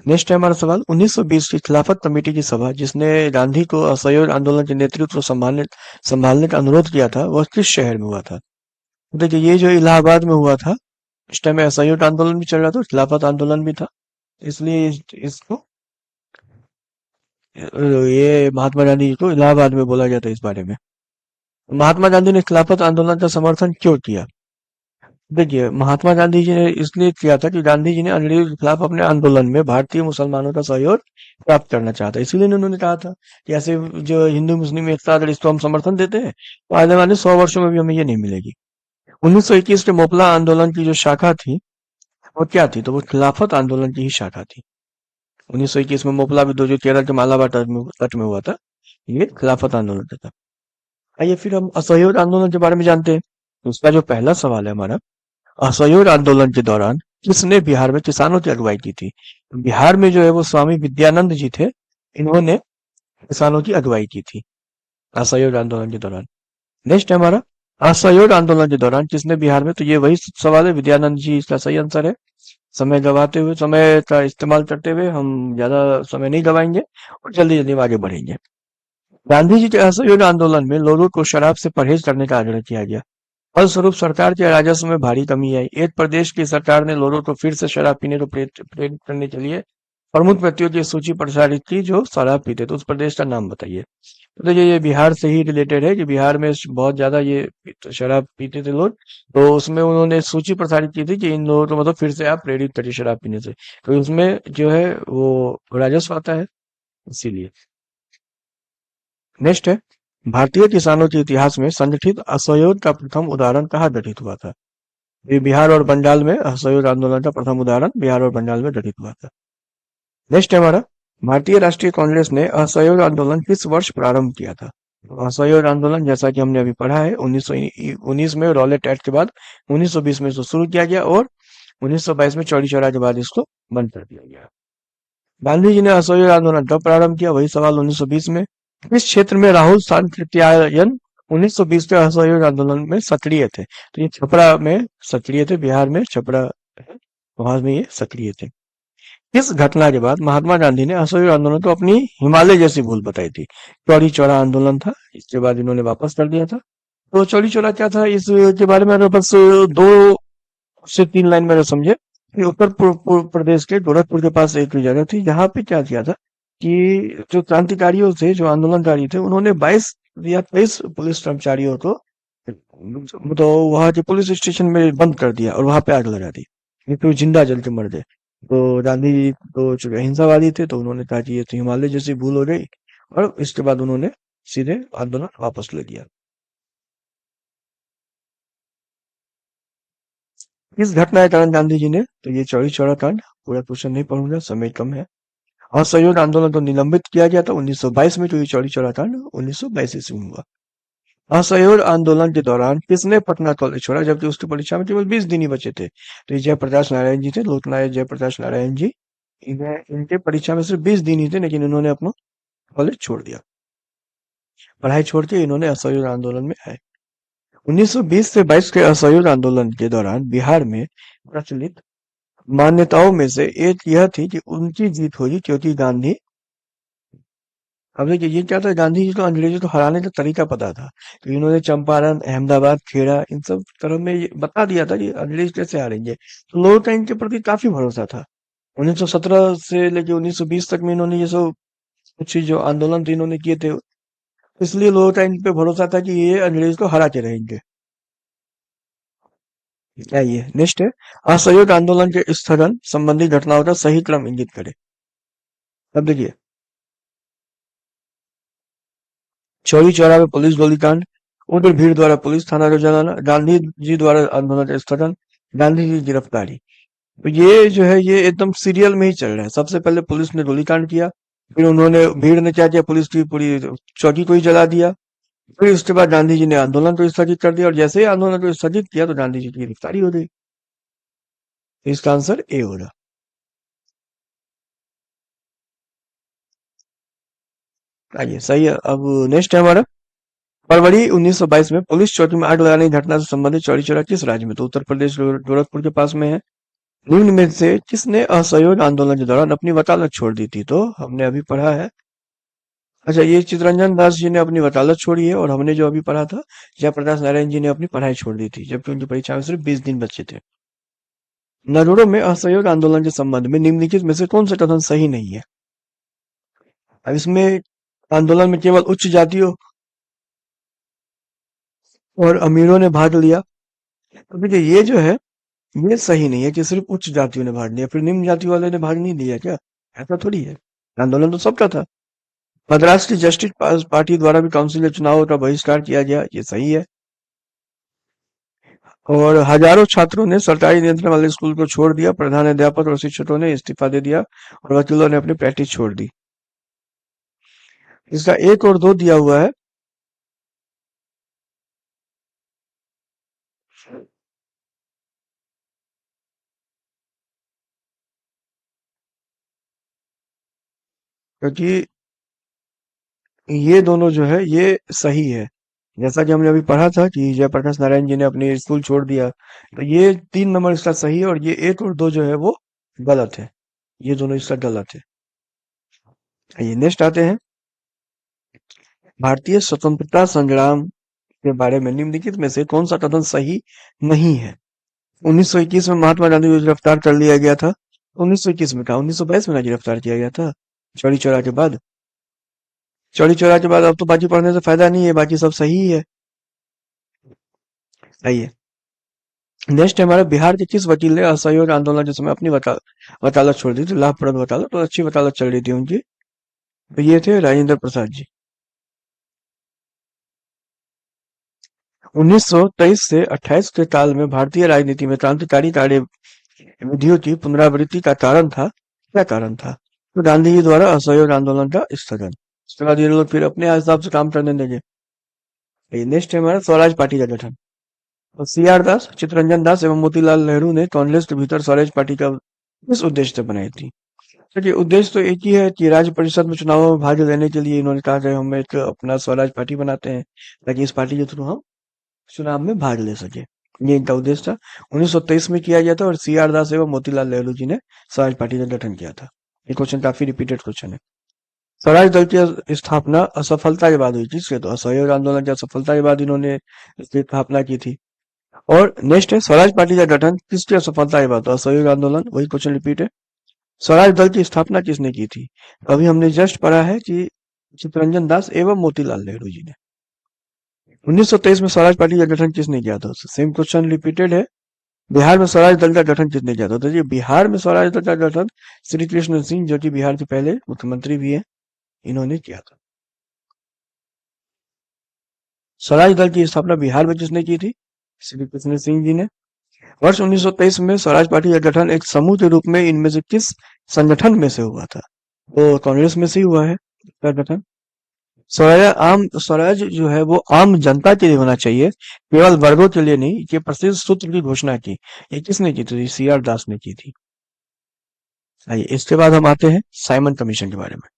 नेक्स्ट है हमारा सवाल, 1920 की खिलाफत कमेटी की सभा जिसने गांधी को असहयोग आंदोलन के नेतृत्व को संभालने संभालने का अनुरोध किया था, वह किस शहर में हुआ था? देखिए ये जो इलाहाबाद में हुआ था, इस टाइम असहयोग आंदोलन भी चल रहा था और खिलाफत आंदोलन भी था, इसलिए इसको ये महात्मा गांधी जी को इलाहाबाद में बोला जाता है इस बारे में। महात्मा गांधी ने खिलाफत आंदोलन का समर्थन क्यों किया? देखिए महात्मा गांधी जी ने इसलिए किया था कि गांधी जी ने अंग्रेजों के खिलाफ अपने आंदोलन में भारतीय मुसलमानों का सहयोग प्राप्त करना चाहता, इसीलिए उन्होंने कहा था कि ऐसे जो हिंदू मुस्लिम एकता, अगर इसको हम समर्थन देते हैं तो आने वाले 100 वर्षों में भी हमें ये नहीं मिलेगी। 1921 के मोपला आंदोलन की जो शाखा थी वो क्या थी? तो वो खिलाफत आंदोलन की ही शाखा थी। 1921 में मोपला विद्रोह जो केरल के मालाबार तट में हुआ था, ये खिलाफत आंदोलन का था। आइए फिर हम असहयोग आंदोलन के बारे में जानते हैं। तो उसका जो पहला सवाल है हमारा, असहयोग आंदोलन के दौरान किसने बिहार में किसानों की अगुवाई की थी? बिहार में जो है वो स्वामी विद्यानंद जी थे, इन्होंने किसानों की अगुवाई की थी असहयोग आंदोलन के दौरान। नेक्स्ट है हमारा, असहयोग आंदोलन के दौरान किसने बिहार में, तो ये वही सवाल है, विद्यानंद जी इसका सही आंसर है। समय का इस्तेमाल करते हुए हम ज्यादा समय नहीं गवाएंगे और जल्दी जल्दी आगे बढ़ेंगे। गांधी जी के असहयोग आंदोलन में लोगों को शराब से परहेज करने का आग्रह किया गया। फलस्वरूप सरकार के राजस्व में भारी कमी आई। एक प्रदेश की सरकार ने लोगों को फिर से शराब पीने को प्रेरित करने के लिए प्रमुख व्यक्तियों की सूची प्रसारित की जो शराब पीते, तो उस प्रदेश का नाम बताइए। तो देखिए ये बिहार से ही रिलेटेड है कि बिहार में बहुत ज्यादा ये शराब पीते थे लोग, तो उसमें उन्होंने सूची प्रसारित की थी कि इन लोगों को मतलब फिर से आप प्रेरित करिए शराब पीने से, तो उसमें जो है वो राजस्व आता है, इसीलिए। नेक्स्ट है, भारतीय किसानों के इतिहास में संगठित असहयोग का प्रथम उदाहरण कहाँ घटित हुआ था? ये बिहार और बंगाल में असहयोग आंदोलन का प्रथम उदाहरण बिहार और बंगाल में घटित हुआ था। नेक्स्ट है हमारा, भारतीय राष्ट्रीय कांग्रेस ने असहयोग आंदोलन किस वर्ष प्रारंभ किया था? तो असहयोग आंदोलन जैसा कि हमने अभी पढ़ा है 1919 में रॉलेट एक्ट के बाद 1920 में इसको शुरू किया गया और 1922 में चौरी चौरा के बाद इसको बंद कर दिया गया। गांधी जी ने असहयोग आंदोलन कब प्रारंभ किया? वही सवाल 1920 में। किस क्षेत्र में राहुल सांकृत्यायन 1920 के असहयोग आंदोलन में सक्रिय थे? तो ये छपरा में सक्रिय थे, बिहार में छपरा है, वहां में ये सक्रिय थे। इस घटना के बाद महात्मा गांधी ने असहयोग आंदोलन को अपनी हिमालय जैसी भूल बताई थी। चौरी चौरा आंदोलन था, इसके बाद इन्होंने वापस कर दिया था। तो चौरी चौरा क्या था, इसके बारे में अगर बस दो से तीन लाइन में अगर समझे, कि प्रदेश के गोरखपुर के पास एक जगह थी जहाँ पे क्या किया था कि जो क्रांतिकारियों थे, जो आंदोलनकारी थे, उन्होंने 22 या 23 पुलिस कर्मचारियों को तो वहां के पुलिस स्टेशन में बंद कर दिया और वहां पे आग लगा दी, नहीं तो जिंदा जल के मर गए। तो गांधी जी तो चूंकि अहिंसावादी थे, तो उन्होंने कहा कि ये तो हिमालय जैसी भूल हो गई, और इसके बाद उन्होंने सीधे आंदोलन वापस ले लिया। इस घटना के कारण गांधी जी ने, तो ये चौरी चौरा कांड पूरा क्वेश्चन नहीं पढ़ूंगा, समय कम है। असहयोग आंदोलन को निलंबित किया गया था 1922 में, तो ये चौरी चौरा कांड 1922 ईस्वी में हुआ। असहयोग आंदोलन के दौरान किसने पटना कॉलेज छोड़ा, जबकि उसकी परीक्षा में केवल 20 दिन ही बचे थे? तो ये जयप्रकाश नारायण जी थे, लोकनायक जयप्रकाश नारायण जी। इनके परीक्षा में सिर्फ 20 दिन ही थे, लेकिन इन्होंने अपना कॉलेज छोड़ दिया। पढ़ाई छोड़ के इन्होंने असहयोग आंदोलन में आए। 1920 से 22 के असहयोग आंदोलन के दौरान बिहार में प्रचलित मान्यताओं में से एक यह थी कि उनकी जीत होगी, क्योंकि गांधी, अब देखिए ये क्या था, गांधी जी को अंग्रेजों को हराने का तरीका पता था। तो इन्होंने चंपारण, अहमदाबाद, खेड़ा, इन सब तरह में ये बता दिया था कि अंग्रेज कैसे हारेंगे, तो लोगों का इनके प्रति काफी भरोसा था। 1917 से लेके 1920 तक में इन्होंने ये सब कुछ जो आंदोलन थे इन्होंने किए थे, इसलिए लोगों का इन पे भरोसा था कि ये अंग्रेज को हरा के रहेंगे। आइए नेक्स्ट है, असहयोग आंदोलन के स्थगन संबंधी घटनाओं का सही क्रम इंगित करे। अब देखिए, चौरी चौरा में पुलिस गोलीकांड, उग्र भीड़ द्वारा पुलिस थाना को जलाना, गांधी जी द्वारा आंदोलन का स्थगन, गांधी जी की गिरफ्तारी। तो ये जो है ये एकदम सीरियल में ही चल रहा है। सबसे पहले पुलिस ने गोलीकांड किया, फिर उन्होंने, भीड़ ने क्या किया, पुलिस की पूरी चौकी को ही जला दिया। फिर उसके बाद गांधी जी ने आंदोलन को स्थगित कर दिया, और जैसे ही आंदोलन को स्थगित किया तो गांधी जी की गिरफ्तारी हो गई। तो इसका आंसर ए होगा। आइए सही है। अब नेक्स्ट है हमारा, फरवरी 1922 में पुलिस चौकी में आग लगाने की घटना से संबंधित चौरी चौरा किस राज्य में? तो उत्तर प्रदेश, गोरखपुर के पास में है। निम्न में से किसने असहयोग आंदोलन के दौरान अपनी वकालत छोड़ दी थी? तो हमने अभी पढ़ा है, अच्छा ये चितरंजन दास जी ने अपनी वकालत छोड़ी है, और हमने जो अभी पढ़ा था, जयप्रकाश नारायण जी ने अपनी पढ़ाई छोड़ दी थी, जबकि उनकी परीक्षा में सिर्फ 20 दिन बचे थे। नरूरो में असहयोग आंदोलन के संबंध में निम्नलिखित में से कौन सा कथन सही नहीं है? अब इसमें आंदोलन में केवल उच्च जातियों और अमीरों ने भाग लिया, तो देखिए ये जो है ये सही नहीं है कि सिर्फ उच्च जातियों ने भाग लिया, फिर निम्न जाति वाले ने भाग नहीं लिया क्या? ऐसा थोड़ी है, आंदोलन तो सबका था। मद्रास की जस्टिस पार्टी द्वारा भी काउंसिल के चुनाव का बहिष्कार किया गया, ये सही है। और हजारों छात्रों ने सरकारी नियंत्रण वाले स्कूल को छोड़ दिया, प्रधान अध्यापक और शिक्षकों ने इस्तीफा दे दिया, और वकीलों ने अपनी प्रैक्टिस छोड़ दी। इसका एक और दो दिया हुआ है, क्योंकि ये दोनों जो है ये सही है। जैसा कि हमने अभी पढ़ा था कि जयप्रकाश नारायण जी ने अपनी स्कूल छोड़ दिया, तो ये 3 नंबर इसका सही है, और ये एक और दो जो है वो गलत है। ये दोनों इसका गलत है। ये नेक्स्ट आते हैं, भारतीय स्वतंत्रता संग्राम के बारे में निम्नलिखित में से कौन सा कथन सही नहीं है? 1921 में महात्मा गांधी को गिरफ्तार कर लिया गया था। 1921 में कहा, 1922 में ना गिरफ्तार किया गया था, चौरी चौरा के बाद। चौरी चौरा के बाद अब तो बाकी पढ़ने से फायदा नहीं है, बाकी सब सही है। आइए नेक्स्ट है हमारा, बिहार के किस वकील ने असहयोग आंदोलन के समय अपनी वकालत छोड़ दी थी? लाभप्रद वकालत, तो अच्छी वकालत चल रही थी उनकी। तो ये थे राजेंद्र प्रसाद जी। 1923 से 28 के काल में भारतीय राजनीति में क्रांतिकारी कार्य विधियों की पुनरावृत्ति का कारण था, क्या कारण था? तो गांधी जी द्वारा असहयोग आंदोलन का स्थगन। उसके बाद ये लोग फिर अपने हिसाब से काम करने लगे। नेक्स्ट है हमारा, स्वराज पार्टी का गठन। तो सी आर दास, चित्तरंजन दास एवं मोतीलाल नेहरू ने कांग्रेस के भीतर स्वराज पार्टी का किस उद्देश्य से बनाई थी? देखिए उद्देश्य तो एक ही है कि राज्य परिषद में चुनाव में भाग लेने के लिए इन्होंने कहा कि हम एक अपना स्वराज पार्टी बनाते हैं, ताकि इस पार्टी के थ्रू हम चुनाव में भाग ले सके। ये इनका उद्देश्य था। 1923 में किया गया था, और सी आर दास एवं मोतीलाल नेहरू जी ने स्वराज पार्टी का गठन किया था। ये क्वेश्चन काफी रिपीटेड क्वेश्चन है। स्वराज दल की स्थापना असफलता के बाद हुई थी, इसलिए तो असहयोग आंदोलन की असफलता के बाद इन्होंने इसकी स्थापना की थी। और नेक्स्ट है स्वराज पार्टी का गठन किसकी असफलता के बाद, तो असहयोग आंदोलन, वही क्वेश्चन रिपीट है। स्वराज दल की स्थापना किसने की थी? अभी हमने जस्ट पढ़ा है कि चित्तरंजन दास एवं मोतीलाल नेहरू जी ने। 1923 में स्वराज पार्टी का गठन किसने किया था? सेम क्वेश्चन रिपीटेड है। बिहार में स्वराज दल का गठन किसने किया था? तो ये बिहार में स्वराज दल का गठन श्री कृष्ण सिंह, जो कि बिहार के पहले मुख्यमंत्री भी है, इन्होंने किया था। स्वराज दल की स्थापना बिहार में किसने की थी? श्री कृष्ण सिंह जी ने। वर्ष 1923 में स्वराज पार्टी का गठन एक समूह के रूप में इनमें से किस संगठन में से हुआ था? तो कांग्रेस में से ही हुआ है इसका गठन। स्वराज जो है वो आम जनता के लिए होना चाहिए, केवल वर्गों के लिए नहीं। ये प्रसिद्ध सूत्र की घोषणा की, ये किसने की थी? सी आर दास ने की थी। आइए इसके बाद हम आते हैं साइमन कमीशन के बारे में।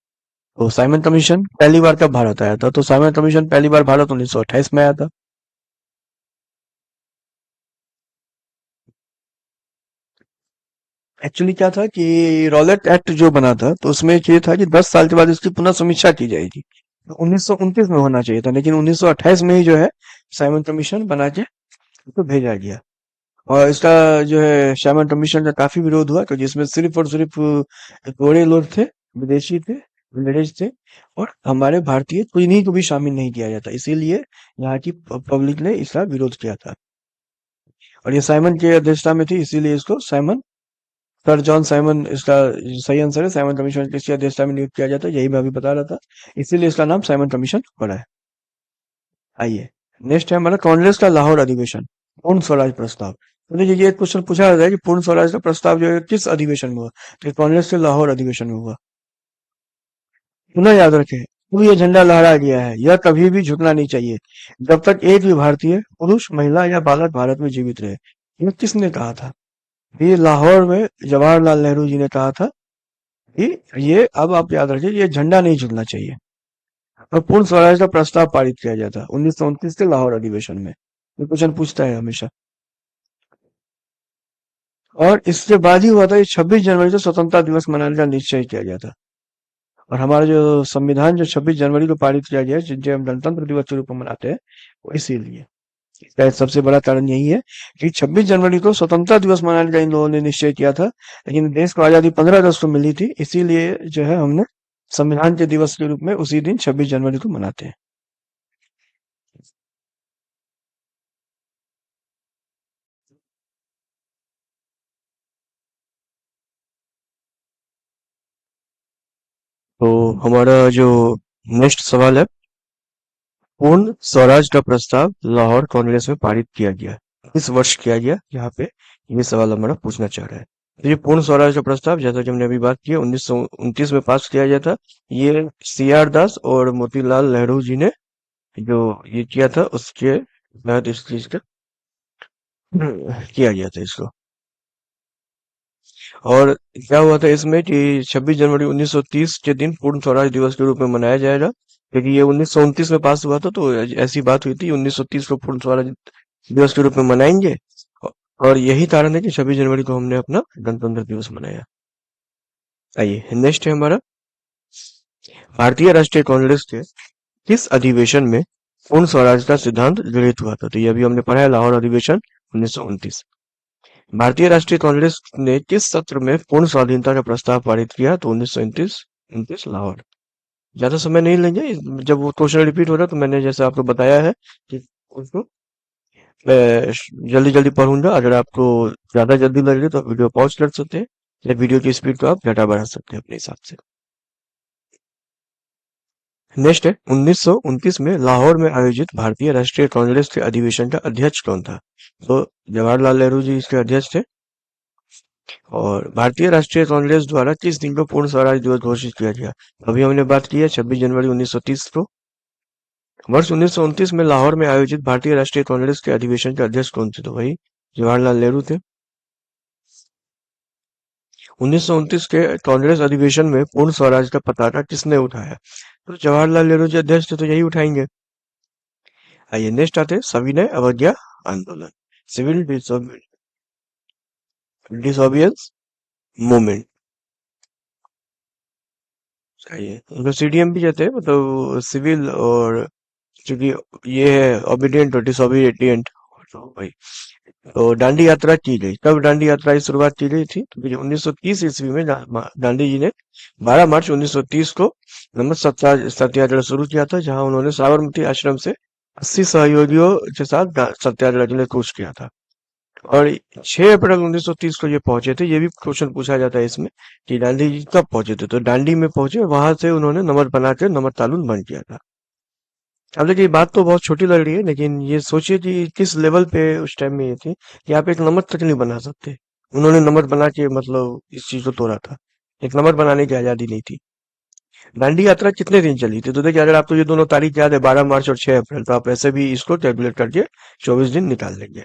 तो साइमन कमीशन पहली बार कब भारत आया था? तो साइमन कमीशन पहली बार भारत 1928 में आया था। एक्चुअली क्या था कि रॉलेट एक्ट जो बना था, तो उसमें ये था कि 10 साल के बाद इसकी पुनः समीक्षा की जाएगी। तो 1929 में होना चाहिए था, लेकिन 1928 में ही जो है साइमन कमीशन बना के इसको भेजा गया। और इसका जो है साइमन कमीशन का काफी विरोध हुआ, क्योंकि इसमें सिर्फ और सिर्फ गोरे लोग थे, विदेशी थे, अंग्रेज थे, और हमारे भारतीय कोई नहीं को भी शामिल नहीं किया जाता। इसीलिए यहाँ की पब्लिक ने इसका विरोध किया था। और ये साइमन की अध्यक्षता में थी, इसीलिए इसको साइमन, सर जॉन साइमन इसका सही आंसर है। साइमन कमीशन किसकी अध्यक्षता में नियुक्त किया जाता है, यही मैं अभी बता रहा था, इसीलिए इसका नाम साइमन कमीशन पड़ा है। आइए नेक्स्ट है हमारा कांग्रेस का लाहौर अधिवेशन, पूर्ण स्वराज प्रस्ताव। तो देखिए ये क्वेश्चन पूछा जाता है कि पूर्ण स्वराज का प्रस्ताव जो है किस अधिवेशन में हुआ, तो ये कांग्रेस के लाहौर अधिवेशन में हुआ। पुनः याद रखें, अब ये झंडा लहरा गया है, यह कभी भी झुकना नहीं चाहिए जब तक एक भी भारतीय पुरुष, महिला या बालक भारत में जीवित रहे। ये किसने कहा था? ये लाहौर में जवाहरलाल नेहरू जी ने कहा था कि ये, अब आप याद रखिए, ये झंडा नहीं झुकना चाहिए। और पूर्ण स्वराज का प्रस्ताव पारित किया गया था 1929 के लाहौर अधिवेशन में। ये क्वेश्चन पूछता है हमेशा। और इसके बाद ही हुआ था, ये 26 जनवरी को स्वतंत्रता दिवस मनाने का निश्चय किया गया था। और हमारा जो संविधान जो 26 जनवरी को पारित किया गया है, जिसे हम गणतंत्र दिवस के रूप में मनाते हैं, वो इसीलिए, इसका सबसे बड़ा कारण यही है कि 26 जनवरी को स्वतंत्रता दिवस मनाने का इन लोगों ने निश्चय किया था, लेकिन देश को आजादी 15 अगस्त को मिली थी, इसीलिए जो है हमने संविधान के दिवस के रूप में उसी दिन 26 जनवरी को मनाते हैं। तो हमारा जो नेक्स्ट सवाल है, पूर्ण स्वराज का प्रस्ताव लाहौर कांग्रेस में पारित किया गया, इस वर्ष किया गया, यहाँ पे ये सवाल हमारा पूछना चाह रहा है। तो ये पूर्ण स्वराज का प्रस्ताव, जैसा कि हमने अभी बात की, 1929 में पास किया गया था। ये सी आर दास और मोतीलाल नेहरू जी ने जो ये किया था, उसके तहत इस चीज का किया गया था इसको। और क्या हुआ था इसमें कि 26 जनवरी 1930 के दिन पूर्ण स्वराज दिवस के रूप में मनाया जाएगा, क्योंकि ये 1929 में पास हुआ था, तो ऐसी बात हुई थी 1930 को पूर्ण स्वराज दिवस के रूप में मनाएंगे। और यही कारण है कि 26 जनवरी को हमने अपना गणतंत्र दिवस मनाया। आइए नेक्स्ट है हमारा, भारतीय राष्ट्रीय कांग्रेस के किस अधिवेशन में पूर्ण स्वराज का सिद्धांत गृहीत हुआ था? तो ये अभी हमने पढ़ा है, लाहौर अधिवेशन 1929। भारतीय राष्ट्रीय कांग्रेस ने किस सत्र में पूर्ण स्वाधीनता का प्रस्ताव पारित किया? तो 1929 लाहौर। ज्यादा समय नहीं लेंगे, जब वो क्वेश्चन रिपीट हो रहा है तो मैंने जैसे आपको बताया है कि उसको मैं जल्दी जल्दी पढ़ूंगा। अगर आपको ज्यादा जल्दी लग रही है तो आप वीडियो पॉज कर सकते हैं, या वीडियो की स्पीड को आप घटा बढ़ा सकते हैं अपने हिसाब से। नेक्स्ट है, 1929 में लाहौर में आयोजित भारतीय राष्ट्रीय कांग्रेस के अधिवेशन का अध्यक्ष कौन था? तो जवाहरलाल नेहरू जी इसके अध्यक्ष थे। और भारतीय राष्ट्रीय कांग्रेस द्वारा किस दिन को पूर्ण स्वराज दिवस घोषित किया गया? अभी हमने बात की है 26 जनवरी 1930 को। वर्ष 1929 में लाहौर में आयोजित भारतीय राष्ट्रीय कांग्रेस के अधिवेशन के अध्यक्ष कौन थे? तो वही जवाहरलाल नेहरू थे। 1929 के कांग्रेस अधिवेशन में पूर्ण स्वराज का पताका किसने उठाया? तो जवाहरलाल नेहरू जी अध्यक्ष थे, तो यही उठाएंगे। आइए नेक्स्ट आते हैं सविनय अवज्ञा आंदोलन, सिविल डिसोबियंस मूवमेंट। चाहिए उनको सीडीएम भी कहते हैं, मतलब सिविल, और चूंकि ये है ओबीडियंट और डिसोबीडियंट, तो भाई। तो दांडी यात्रा की गई, कब दांडी यात्रा की शुरुआत की गई थी? तो भैया 1930 ईस्वी में गांधी जी ने 12 मार्च 1930 को नमक सत्याग्रह शुरू किया था, जहां उन्होंने साबरमती आश्रम से 80 सहयोगियों के साथ सत्याग्रह के लिए कूच किया था। और 6 अप्रैल 1930 को ये पहुंचे थे। ये भी क्वेश्चन पूछा जाता है इसमें कि गांधी जी कब पहुंचे थे? तो दांडी में पहुंचे, वहां से उन्होंने नमक बनाकर नमक कानून बन किया था। अब देखिए, बात तो बहुत छोटी लग रही है, लेकिन ये सोचिए कि किस लेवल पे उस टाइम में ये थी कि आप एक नमक तक नहीं बना सकते। उन्होंने नमक बना के मतलब इस चीज को तोड़ा था। एक नमक बनाने की आजादी नहीं थी। दांडी यात्रा कितने दिन चली थी? तो देखिए, अगर आपको ये दोनों तारीख याद है, 12 मार्च और 6 अप्रैल, तो आप ऐसे भी इसको कैलकुलेट करके 24 दिन निकाल लेंगे।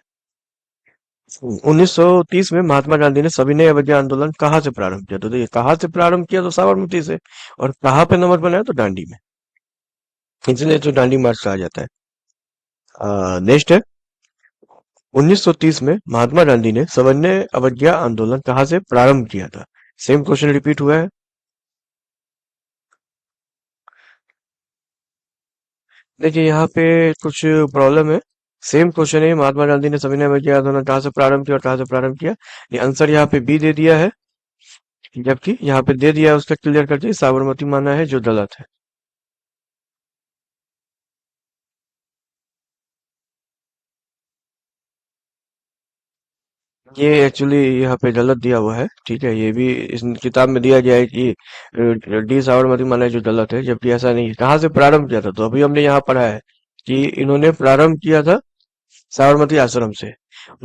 1930 में महात्मा गांधी ने सविनय अवज्ञा आंदोलन कहाँ से प्रारंभ किया? तो देखिए, कहाँ से प्रारंभ किया? तो साबरमती से। और कहाँ पे नमक बनाया? तो दांडी में। इसलिए तो दांडी मार्च कहा जाता है। नेक्स्ट है, 1930 में महात्मा गांधी ने सविनय अवज्ञा आंदोलन कहाँ से प्रारंभ किया था? सेम क्वेश्चन रिपीट हुआ है। देखिए, यहाँ पे कुछ प्रॉब्लम है। सेम क्वेश्चन है, महात्मा गांधी ने सविनय अवज्ञा आंदोलन कहाँ से प्रारंभ किया और कहाँ से प्रारंभ किया। ये आंसर यहाँ पे बी दे दिया है, जबकि यहाँ पे दे दिया है उसका क्लियर करके साबरमती माना है, जो गलत है। ये एक्चुअली यहाँ पे गलत दिया हुआ है, ठीक है। ये भी इस किताब में दिया गया है कि डी साबरमती माना है, जो गलत है, जबकि ऐसा नहीं है। कहाँ से प्रारंभ किया था? तो अभी हमने यहाँ पढ़ा है कि इन्होंने प्रारंभ किया था साबरमती आश्रम से,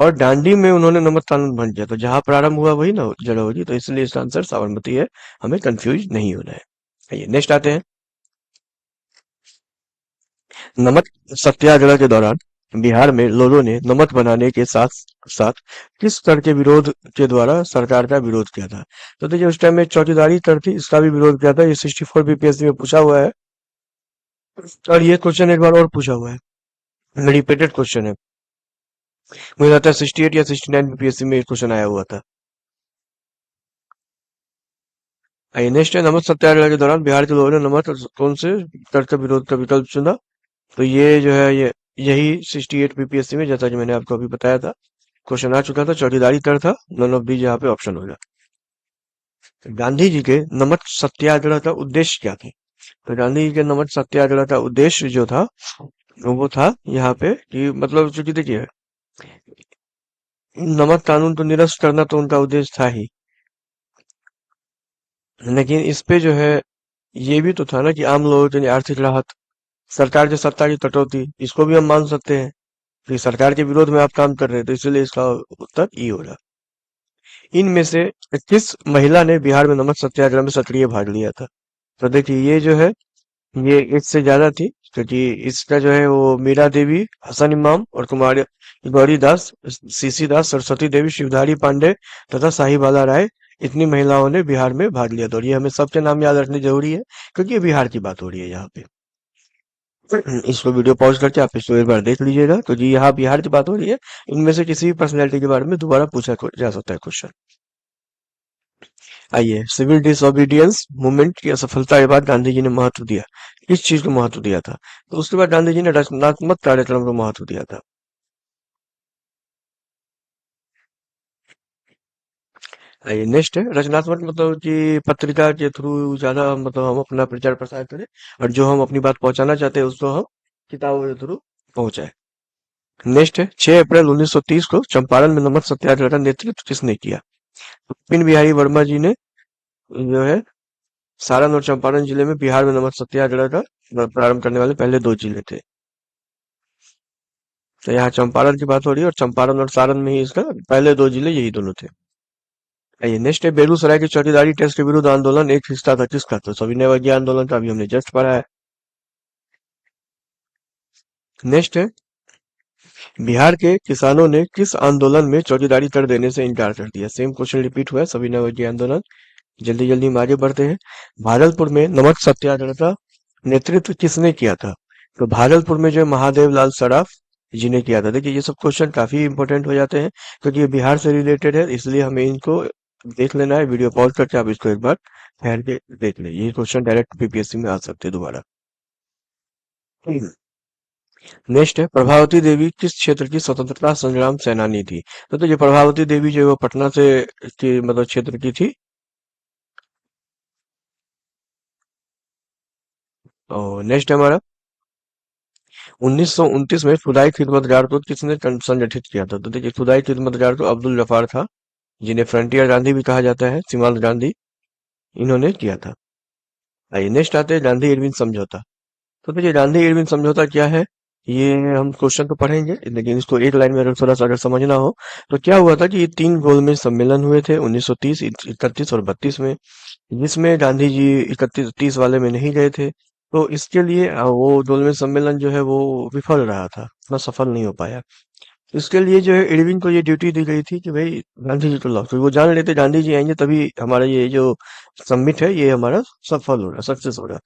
और दांडी में उन्होंने नमक कानून बन किया। तो जहां प्रारंभ हुआ वही ना जगह होगी, तो इसलिए इसका आंसर साबरमती है। हमें कंफ्यूज नहीं होना है। आइए नेक्स्ट आते हैं। नमक सत्याग्रह के दौरान बिहार में लोगों ने नमक बनाने के साथ साथ किस कर के विरोध के द्वारा सरकार का विरोध किया था? तो देखिए, उस टाइम में चौकीदारी कर थी, इसका भी विरोध किया था। ये 64 बीपीएससी में पूछा हुआ है, और ये क्वेश्चन एक बार और पूछा हुआ है, रिपीटेड क्वेश्चन है। मुझे लगता है 68 या 69 बीपीएससी में ये क्वेश्चन आया हुआ था। नेक्स्ट है, नमक सत्याग्रह के दौरान बिहार के लोगों ने नमक कौन से कर का विरोध का विकल्प चुना? तो ये जो है, ये यही 68 बीपीएससी में, जैसा कि मैंने आपको अभी बताया था, क्वेश्चन आ चुका था। चौकीदारी कर था, नन ऑफ दीज यहाँ पे ऑप्शन होगा। गांधी जी के नमक सत्याग्रह का उद्देश्य क्या था? तो गांधी जी के नमक सत्याग्रह का उद्देश्य जो था, वो था यहाँ पे कि मतलब चूंकि देखिए, नमक कानून को निरस्त करना तो उनका उद्देश्य था ही, लेकिन इस पे जो है, ये भी तो था ना कि आम लोगों के लिए आर्थिक राहत, सरकार की सत्ता की कटौती, इसको भी हम मान सकते हैं कि सरकार के विरोध में आप काम कर रहे हैं। तो इसलिए इसका उत्तर ई होगा। इनमें से किस महिला ने बिहार में नमक सत्याग्रह में सक्रिय भाग लिया था? तो देखिए, ये जो है, ये एक से ज्यादा थी, क्योंकि इसका जो है वो मीरा देवी, हसन इमाम और कुमारी गौरी दास, सीसी दास, सरस्वती देवी, शिवधारी पांडे तथा साहिबाला राय, इतनी महिलाओं ने बिहार में भाग लिया था। और ये हमें सबके नाम याद रखने जरूरी है, क्योंकि ये बिहार की बात हो रही है यहाँ पे। इसको वीडियो पॉज करके आप इसको एक बार देख लीजिएगा, क्योंकि यहाँ बिहार की बात हो रही है। इनमें से किसी भी पर्सनैलिटी के बारे में दोबारा पूछा जा सकता है क्वेश्चन। आइए, सिविल डिसोबीडियंस मूवमेंट की असफलता के बाद गांधी जी ने महत्व दिया, किस चीज को महत्व दिया था? तो उसके बाद गांधी जी ने रचनात्मक कार्यक्रम को महत्व दिया था। आइए नेक्स्ट है, रचनात्मक मतलब कि पत्रिका के थ्रू ज्यादा, मतलब हम अपना प्रचार प्रसार करें, और जो हम अपनी बात पहुंचाना चाहते हैं उसको हम किताबों के थ्रू पहुंचाए। नेक्स्ट है, 6 अप्रैल 1930 को चंपारण में नमक सत्याग्रह का नेतृत्व किसने किया? बिपिन बिहारी वर्मा जी ने, जो है, सारण और चंपारण जिले में बिहार में नमक सत्याग्रह का प्रारंभ करने वाले पहले दो जिले थे। तो यहाँ चंपारण की बात हो रही है, और चंपारण और सारण में ही इसका पहले दो जिले यही दोनों थे। आइए नेक्स्ट है, बेगूसराय की चौकीदारी टेस्ट के विरुद्ध आंदोलन एक हिस्सा था किसका? तो सविनय अवज्ञा आंदोलन का, अभी हमने जस्ट पढ़ा है। नेक्स्ट है, बिहार के किसानों ने किस आंदोलन में चौकीदारी कर देने से इनकार कर दिया? सेम क्वेश्चन रिपीट हुआ है, सविनय अवज्ञा आंदोलन। जल्दी जल्दी हम आगे बढ़ते हैं। भागलपुर में नमक सत्याग्रह का नेतृत्व किसने किया था? तो भागलपुर में जो महादेव लाल सराफ जी ने किया था। देखिए, ये सब क्वेश्चन काफी इंपॉर्टेंट हो जाते हैं, क्योंकि ये बिहार से रिलेटेड है, इसलिए हमें इनको देख लेना है। वीडियो पॉज करके आप इसको एक बार ठहर के देख ले, ये क्वेश्चन डायरेक्ट पीपीएससी में आ सकते हैं दोबारा। नेक्स्ट है, प्रभावती देवी किस क्षेत्र की स्वतंत्रता संग्राम सेनानी थी? तो ये प्रभावती देवी जो है वो पटना से की मतलब क्षेत्र की थी। और नेक्स्ट है हमारा, 1929 में खुदाई खिदमत गार को किसने संगठित किया था? तो देखिए, खुदाई खिदमत गार को अब्दुल गफार था, जिन्हें फ्रंटियर गांधी भी कहा जाता है, सीमांत गांधी, इन्होंने किया था। आइए नेक्स्ट आते हैं, गांधी इरविन समझौता। तो देखिए, गांधी इरविन समझौता क्या है, ये हम क्वेश्चन तो पढ़ेंगे, लेकिन इसको एक लाइन में अगर थोड़ा सा अगर समझना हो, तो क्या हुआ था कि ये तीन गोलमेज सम्मेलन हुए थे 1930, 31 और 32 में, जिसमें गांधी जी 31 30 वाले में नहीं गए थे। तो इसके लिए वो गोलमेज सम्मेलन जो है वो विफल रहा था, उतना सफल नहीं हो पाया। इसके लिए जो है इरविन को ये ड्यूटी दी गई थी कि भाई गांधी जी को लाओ, तो वो जान रहे थे गांधी जी आएंगे तभी हमारा ये जो समिट है ये हमारा सफल होगा, सक्सेस होगा।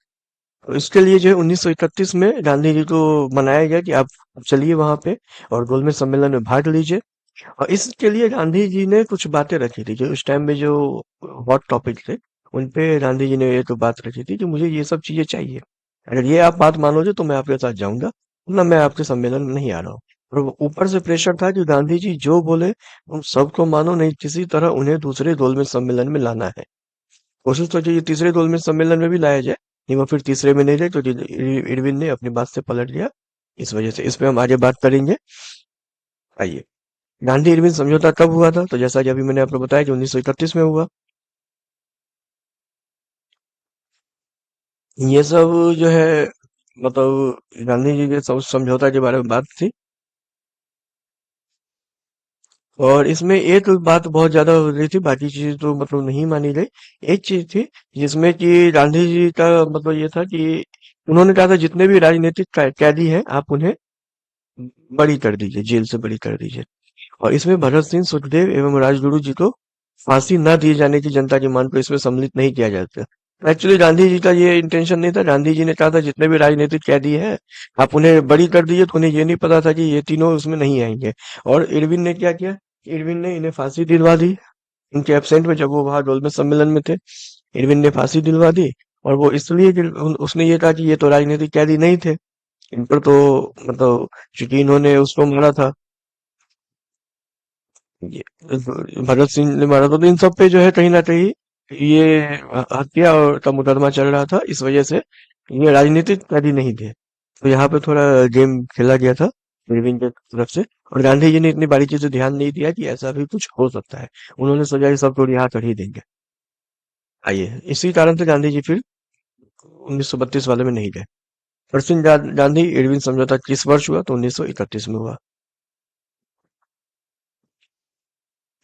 तो इसके लिए जो है 1931 में गांधी जी को मनाया गया कि आप चलिए वहां पे और गोलमेज सम्मेलन में भाग लीजिए। और इसके लिए गांधी जी ने कुछ बातें रखी थी, जो उस टाइम में जो हॉट टॉपिक थे, उन पे गांधी जी ने एक बात रखी थी कि मुझे ये सब चीजें चाहिए, अगर ये आप बात मानोगे तो मैं आपके साथ जाऊंगा, वरना मैं आपके सम्मेलन में नहीं आ रहा हूँ। और वो ऊपर से प्रेशर था कि गांधी जी जो बोले तुम सबको मानो, नहीं किसी तरह उन्हें दूसरे गोलमेज सम्मेलन में लाना है। कोशिश तो की तीसरे गोलमेज सम्मेलन में भी लाया जाए, नहीं वो फिर तीसरे में नहीं गए, तो इरविन ने अपनी बात से पलट गया। इस वजह से इस पे हम आगे बात करेंगे। आइए, गांधी इरविन समझौता कब हुआ था? तो जैसा कि अभी मैंने आपको बताया कि 1931 में हुआ। ये सब जो है मतलब गांधी जी के समझौता के बारे में बात थी। और इसमें एक बात बहुत ज्यादा हो रही थी, बाकी चीज तो मतलब नहीं मानी गई। एक चीज थी जिसमें कि गांधी जी का मतलब ये था कि उन्होंने कहा था जितने भी राजनीतिक कैदी हैं आप उन्हें बरी कर दीजिए, जेल से बरी कर दीजिए। और इसमें भगत सिंह, सुखदेव एवं राजगुरु जी को फांसी न दिए जाने की जनता की मांग को इसमें सम्मिलित नहीं किया जाता। एक्चुअली गांधी जी का ये इंटेंशन नहीं था। गांधी जी ने कहा था जितने भी राजनीतिक कैदी हैं आप उन्हें बरी कर दीजिए, तो उन्हें ये नहीं पता था कि ये तीनों उसमें नहीं आएंगे। और इरविन ने क्या किया, इरविन ने इन्हें फांसी दिलवा दी इनके एब्सेंट में, जब वो वहां गोलमेज सम्मेलन में थे। इरविन ने फांसी दिलवा दी, और वो इसलिए कि उसने ये कहा कि ये तो राजनीतिक कैदी नहीं थे, इन पर तो मतलब चूंकि इन्होंने उसको मारा था, ये भगत सिंह ने मारा था, तो इन सब पे जो है कहीं ना कहीं ये हत्या और का मुकदमा चल रहा था, इस वजह से ये राजनीतिक कैदी नहीं थे। तो यहाँ पे थोड़ा गेम खेला गया था इरविन की तरफ से, और गांधी जी ने इतनी बारीकी से ध्यान नहीं दिया कि ऐसा भी कुछ हो सकता है। उन्होंने सोचा कि सबको रिहा कर ही देंगे। आइए, इसी कारण से गांधी जी फिर 1932 वाले में नहीं गए। और सिंह गांधी इरविन समझौता किस वर्ष हुआ? तो 1931 में हुआ।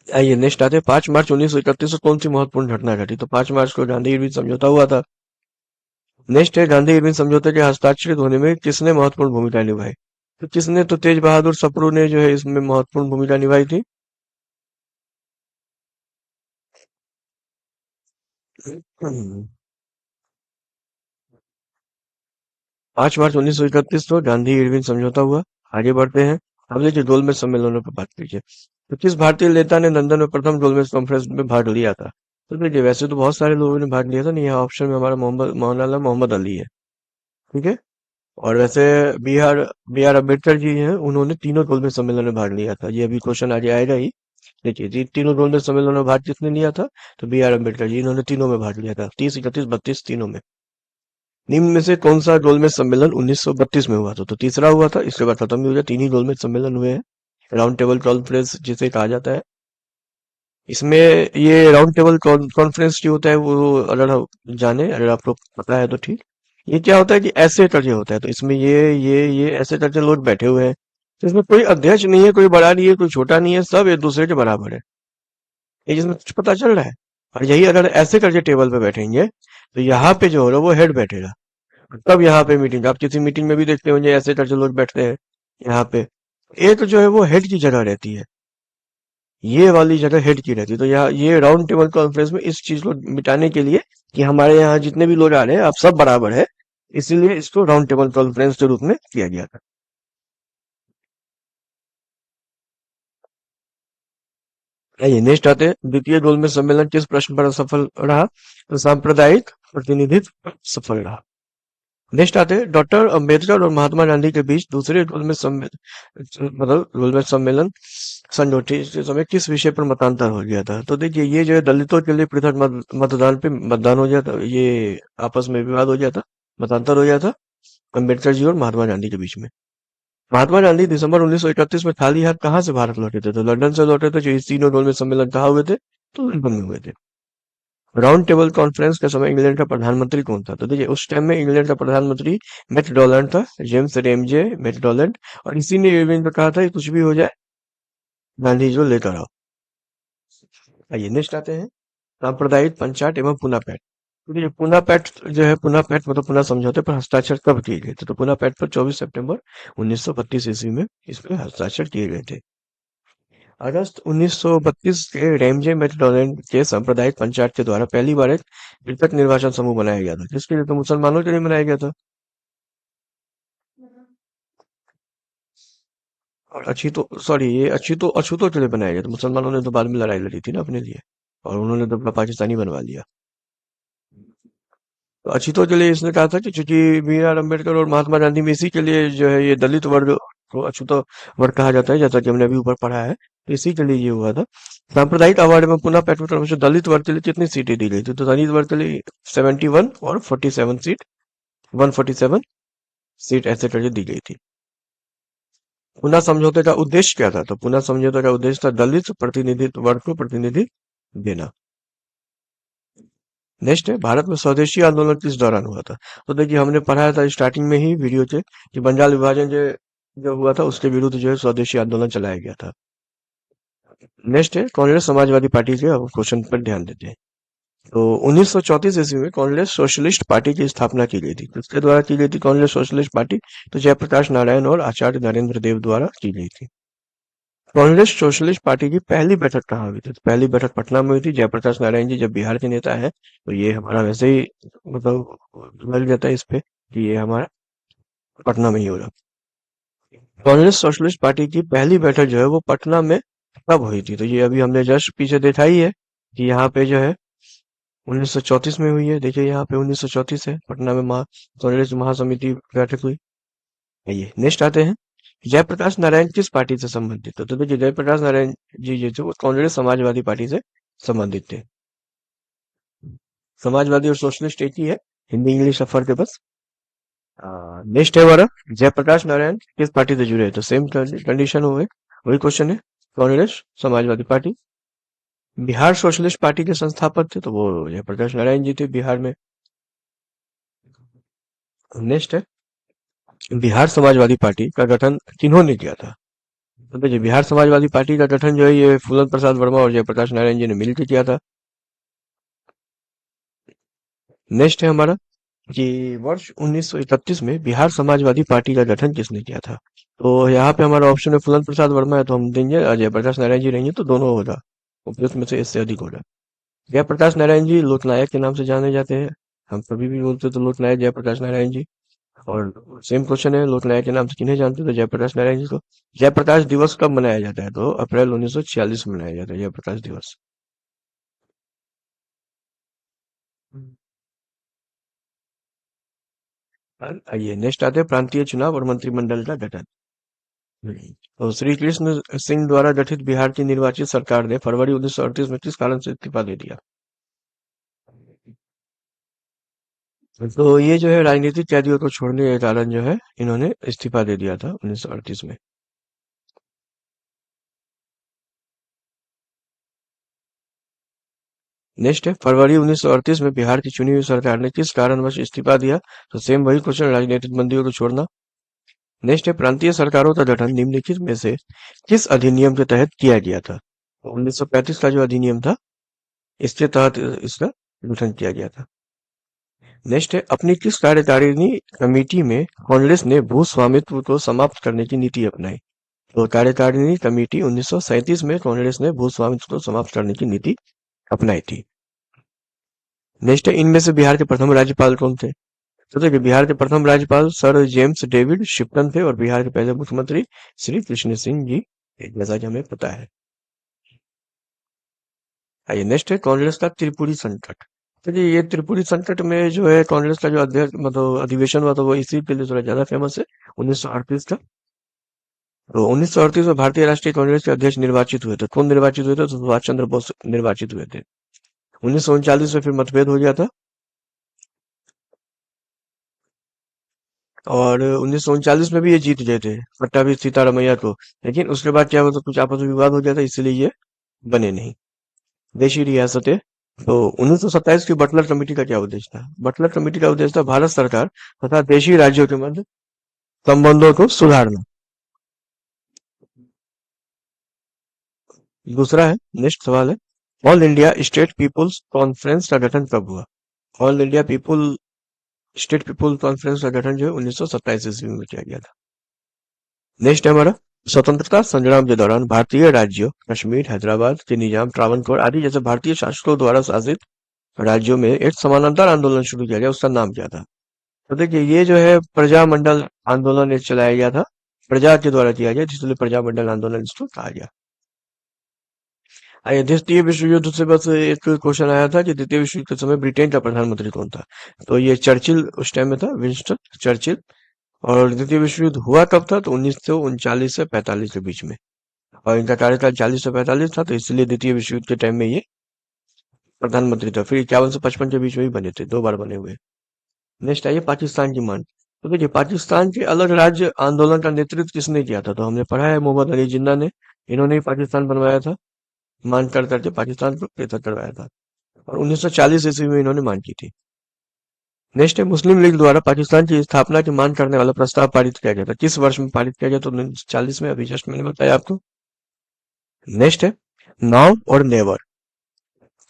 आइए नेक्स्ट आते हैं, 5 मार्च 1931 को कौन सी महत्वपूर्ण घटना घटी? तो 5 मार्च को गांधी इरविन समझौता हुआ था। नेक्स्ट है, गांधी इरविन समझौते के हस्ताक्षरित होने में किसने महत्वपूर्ण भूमिका निभाई? तो किसने? तो तेज बहादुर सप्रू ने जो है इसमें महत्वपूर्ण भूमिका निभाई थी। 5 मार्च 1931 को गांधी इरविन समझौता हुआ। आगे बढ़ते हैं। अब देखिए, गोलमेज सम्मेलनों पर बात कीजिए। तो किस भारतीय नेता ने लंदन में प्रथम गोलमेज कॉन्फ्रेंस में भाग लिया था? तो देखिए, वैसे तो बहुत सारे लोगों ने भाग लिया था, नहीं यहाँ ऑप्शन में हमारा मोहम्मद मौलाना मोहम्मद अली है। ठीक है। और वैसे B R B R Ambedkar ji हैं, उन्होंने तीनों गोलमेज सम्मेलन में भाग लिया था। ये अभी क्वेश्चन आगे आएगा ही। देखिए जी, तीनों गोलमेज सम्मेलन में भाग किसने लिया था? तो बी आर अम्बेडकर जी, इन्होंने तीनों में भाग लिया था, 30, 31, 32 तीनों में। निम्न में से कौन सा गोलमेज सम्मेलन 1932 में हुआ था? तो तीसरा हुआ था, इसके बाद खत्म ही हो गया। तीन ही गोलमेज सम्मेलन हुए हैं, राउंड टेबल कॉन्फ्रेंस जिसे कहा जाता है। इसमें ये राउंड टेबल कॉन्फ्रेंस जो होता है वो, अगर हम जाने, अगर आपको पता है तो ठीक। ये क्या होता है कि ऐसे करके होता है, तो इसमें ये ऐसे करके लोग बैठे हुए हैं, तो इसमें कोई अध्यक्ष नहीं है, कोई बड़ा नहीं है, कोई छोटा नहीं है, सब एक दूसरे के बराबर है। ये जिसमें कुछ पता चल रहा है। और यही अगर ऐसे करके टेबल पे बैठेंगे, तो यहाँ पे जो हो रहा है वो हेड बैठेगा, तब यहाँ पे मीटिंग, आप किसी मीटिंग में भी देखते होंगे ऐसे करके लोग बैठते हैं यहाँ पे। एक जो है वो हेड की जगह रहती है, ये वाली जगह हेड की रहती है। तो यहाँ ये राउंड टेबल कॉन्फ्रेंस में इस चीज को मिटाने के लिए कि हमारे यहाँ जितने भी लोग आ रहे हैं आप सब बराबर है, इसीलिए इसको राउंड टेबल कॉन्फ्रेंस के रूप में किया गया था। आइए नेक्स्ट आते हैं, द्वितीय गोलमेज सम्मेलन किस प्रश्न पर असफल रहा? तो सांप्रदायिक प्रतिनिधित्व सफल रहा। नेक्स्ट आते हैं, डॉक्टर अंबेडकर और महात्मा गांधी के बीच दूसरे गोलमेज सम्मेलन मतलब गोलमेज सम्मेलन संगठित के समय किस विषय पर मतांतर हो गया था? तो देखिए, ये जो है दलितों के लिए पृथक मतदान पे मतदान हो गया था, ये आपस में विवाद हो गया था, मतांतर हो गया था अंबेडकर जी और महात्मा गांधी के बीच में। महात्मा गांधी दिसंबर 1931 में खाली हाथ कहाँ से भारत लौटे थे? तो लंदन से लौटे थे। जो इस तीनों गोलमेज सम्मेलन कहाँ हुए थे? तो लंदन में हुए थे। राउंड टेबल कॉन्फ्रेंस के समय इंग्लैंड का प्रधानमंत्री कौन था? तो देखिए, उस टाइम में इंग्लैंड का प्रधानमंत्री मैकडॉलैंड था, जेम्स रेमजे मैकडॉलैंड। और इसी ने इरविन को कहा था कि कुछ भी हो जाए, गांधी जो लेकर आओ। आइए नेक्स्ट आते हैं, सांप्रदायिक पंचायत एवं पुनः पैठ। तो ये पुनः पैठ जो है, पुनः पैठ मतलब पुनः समझौते पर हस्ताक्षर कब किए गए थे? तो पुनः पैठ पर 24 सितंबर 1932 ईस्वी में इस पे हस्ताक्षर किए गए थे। अगस्त 1932 के रैमजे मैकडॉनल्ड के सांप्रदायिक पंचायत के द्वारा पहली बार एक पृथक निर्वाचन समूह बनाया गया था। किसके लिए? तो मुसलमानों के लिए बनाया गया था। और अच्छी तो सॉरी ये अछूतों के लिए बनाया गया था। मुसलमानों ने तो बाद में लड़ाई लड़ी थी ना अपने लिए, और उन्होंने तो अपना पाकिस्तानी बनवा लिया। तो अछूतों के लिए इसने कहा था कि चूंकि बी आर अम्बेडकर और महात्मा गांधी में इसी के लिए जो है ये दलित वर्ग को अछूता वर्ग कहा जाता है, जैसा कि हमने अभी ऊपर पढ़ा है, तो इसी के लिए ये हुआ था। सांप्रदायिक अवार्ड में पुनः पेट्रोल में दलित वर्ग के लिए कितनी सीटें दी गई थी? तो दलित वर्ग के लिए 71 और 47 सीट, 147 सीट ऐसे करके दी गई थी। पुनः समझौते का उद्देश्य क्या था? तो पुनः समझौते का उद्देश्य था दलित प्रतिनिधित्व वर्ग को प्रतिनिधि देना। नेक्स्ट है, भारत में स्वदेशी आंदोलन किस दौरान हुआ था? तो देखिए, हमने पढ़ाया था स्टार्टिंग में ही वीडियो के कि बंगाल विभाजन जो हुआ था उसके विरुद्ध जो है स्वदेशी आंदोलन चलाया गया था। नेक्स्ट है, कांग्रेस समाजवादी पार्टी के, अब क्वेश्चन पर ध्यान देते हैं। तो 1934 ईस्वी में कांग्रेस सोशलिस्ट पार्टी की स्थापना की गई थी। किसके द्वारा की गई थी कांग्रेस सोशलिस्ट पार्टी? तो जयप्रकाश नारायण और आचार्य नरेंद्र देव द्वारा की गई थी। कांग्रेस सोशलिस्ट पार्टी की पहली बैठक कहाँ हुई थी? तो पहली बैठक पटना में हुई थी। जयप्रकाश नारायण जी जब बिहार के नेता है, तो ये हमारा वैसे ही मतलब लग जाता है इस पे कि ये हमारा पटना में ही होगा। कांग्रेस सोशलिस्ट पार्टी की पहली बैठक जो है वो पटना में कब हुई थी? तो ये अभी हमने जस्ट पीछे देखा ही है कि यहाँ पे जो है 1934 में हुई है। देखिए, यहाँ पे 1934 है, पटना में कांग्रेस महासमिति बैठक हुई। ये नेक्स्ट आते हैं, जयप्रकाश नारायण किस पार्टी से संबंधित है? तो देखिए, जयप्रकाश नारायण जी जो थे वो कांग्रेस समाजवादी पार्टी से संबंधित थे। समाजवादी और सोशलिस्ट एक ही है, हिंदी इंग्लिश का फर्क है बस। नेक्स्ट है हमारा, जयप्रकाश नारायण किस पार्टी से जुड़े हैं? तो सेम कंडीशन हो गई, वही क्वेश्चन है, Congress Samajwadi party. Bihar socialist party के संस्थापक थे, तो वो जयप्रकाश नारायण जी थे बिहार में। नेक्स्ट है, बिहार समाजवादी पार्टी का गठन किन्होंने किया था? तो देखिए, बिहार समाजवादी पार्टी का गठन जो है ये फूलन प्रसाद वर्मा और जयप्रकाश नारायण जी ने मिलकर किया था। नेक्स्ट है हमारा कि वर्ष 1931 में बिहार समाजवादी पार्टी का गठन किसने किया था? तो यहाँ पे हमारा ऑप्शन में फूलन प्रसाद वर्मा है, तो हम देंगे। जयप्रकाश नारायण जी रहेंगे तो दोनों होगा, उपयुक्त में से इससे अधिक होगा। जयप्रकाश नारायण जी लोकनायक के नाम से जाने जाते हैं, हम कभी भी बोलते तो लोकनायक जयप्रकाश नारायण जी। और सेम क्वेश्चन है, लोकनायक के नाम से किन्हें जानते हो? तो जयप्रकाश नारायण जी को। जयप्रकाश दिवस कब मनाया जाता है? तो अप्रैल 1946 में मनाया जाता है जयप्रकाश दिवस। आइए नेक्स्ट आते हैं, प्रांतीय चुनाव और मंत्रिमंडल का गठन। तो श्री कृष्ण सिंह द्वारा गठित बिहार की निर्वाचित सरकार ने फरवरी 1938 में किस कारण से इस्तीफा दे दिया? तो ये जो है राजनीतिक कैदियों को छोड़ने के कारण जो है इन्होंने इस्तीफा दे दिया था 1938 में। नेक्स्ट है, फरवरी 1938 में बिहार की चुनी हुई सरकार ने किस कारणवश इस्तीफा दिया? तो सेम वही क्वेश्चन, राजनीतिक बंदियों को छोड़ना। नेक्स्ट है, प्रांतीय सरकारों का गठन निम्नलिखित में से किस अधिनियम के तहत किया गया था? तो 1935 का जो अधिनियम था, इसके तहत इसका गठन किया गया था। नेक्स्ट है, अपनी किस कार्यकारिणी कमेटी में कांग्रेस ने भू स्वामित्व को समाप्त करने की नीति अपनाई? तो कार्यकारिणी कमेटी 1937 में कांग्रेस ने भू स्वामित्व को समाप्त करने की नीति अपनाई थी। नेक्स्ट है, इनमें से बिहार के प्रथम राज्यपाल कौन थे? तो देखिए, बिहार के प्रथम राज्यपाल सर जेम्स डेविड शिपटन थे, और बिहार के पहले मुख्यमंत्री श्री कृष्ण सिंह जी, जैसा कि हमें पता है। आइए नेक्स्ट है कांग्रेस का त्रिपुरी संकट। चलिए ये त्रिपुरी संकट में जो है कांग्रेस का जो अध्यक्ष मतलब अधिवेशन हुआ था वो इसी के लिए थोड़ा ज्यादा फेमस है, 1938 का। तो 1938 में भारतीय राष्ट्रीय कांग्रेस के अध्यक्ष निर्वाचित हुए थे। कौन निर्वाचित हुए थे? तो सुभाष चंद्र बोस निर्वाचित हुए थे। 1939 में फिर मतभेद हो गया था और 1939 में भी ये जीत गए थे पट्टाभी सीतारमैया को। लेकिन उसके बाद क्या हुआ, तो कुछ आपस में विवाद हो गया था, इसलिए ये बने नहीं देशी रियासतें। तो 1927 की बटलर कमेटी का क्या उद्देश्य था? बटलर कमेटी का उद्देश्य था भारत सरकार तथा देशी राज्यों के मध्य संबंधों को सुधारना। दूसरा है, नेक्स्ट सवाल है, all India state people's conference का गठन कब हुआ? All India people state people conference का गठन जो है 1927 ईस्वी में किया गया था। नेक्स्ट है हमारा, स्वतंत्रता संग्राम के दौरान भारतीय राज्यों कश्मीर, हैदराबाद के निजाम, ट्रावनकोर आदि जैसे भारतीय शासकों द्वारा शासित राज्यों में एक समानांतर आंदोलन शुरू किया गया, उसका नाम क्या था? तो देखिए ये जो है प्रजामंडल आंदोलन एक चलाया गया था, प्रजा के द्वारा किया गया, इसलिए प्रजामंडल आंदोलन इसको कहा गया। आइए, द्वितीय विश्व युद्ध से बस एक क्वेश्चन आया था कि द्वितीय विश्व युद्ध के समय ब्रिटेन का प्रधानमंत्री कौन था? तो ये चर्चिल उस टाइम में था, विंस्टन चर्चिल। और द्वितीय विश्व युद्ध हुआ कब था? तो 1939 से 45 के बीच में। और इनका कार्यकाल 40 से 45 था, तो इसलिए द्वितीय विश्व युद्ध के टाइम में ये प्रधानमंत्री था। फिर 51 से 55 के बीच में भी बने थे, 2 बार बने हुए। नेक्स्ट आइए, पाकिस्तान की मांग। तो देखिए पाकिस्तान के अलग राज्य आंदोलन का नेतृत्व किसने किया था? तो हमने पढ़ा है मोहम्मद अली जिन्ना ने। इन्होंने ही पाकिस्तान बनवाया था, मांग कर करके पाकिस्तान को पृथक करवाया था। और 1940 ईस्वी में इन्होंने मांग की थी। नेक्स्ट है, मुस्लिम लीग द्वारा पाकिस्तान की स्थापना की मांग करने वाला प्रस्ताव पारित किया गया था, किस वर्ष में पारित किया गया? तो 1940 में, अभी जस्ट मैंने बताया आपको। नेक्स्ट है, नाउ और नेवर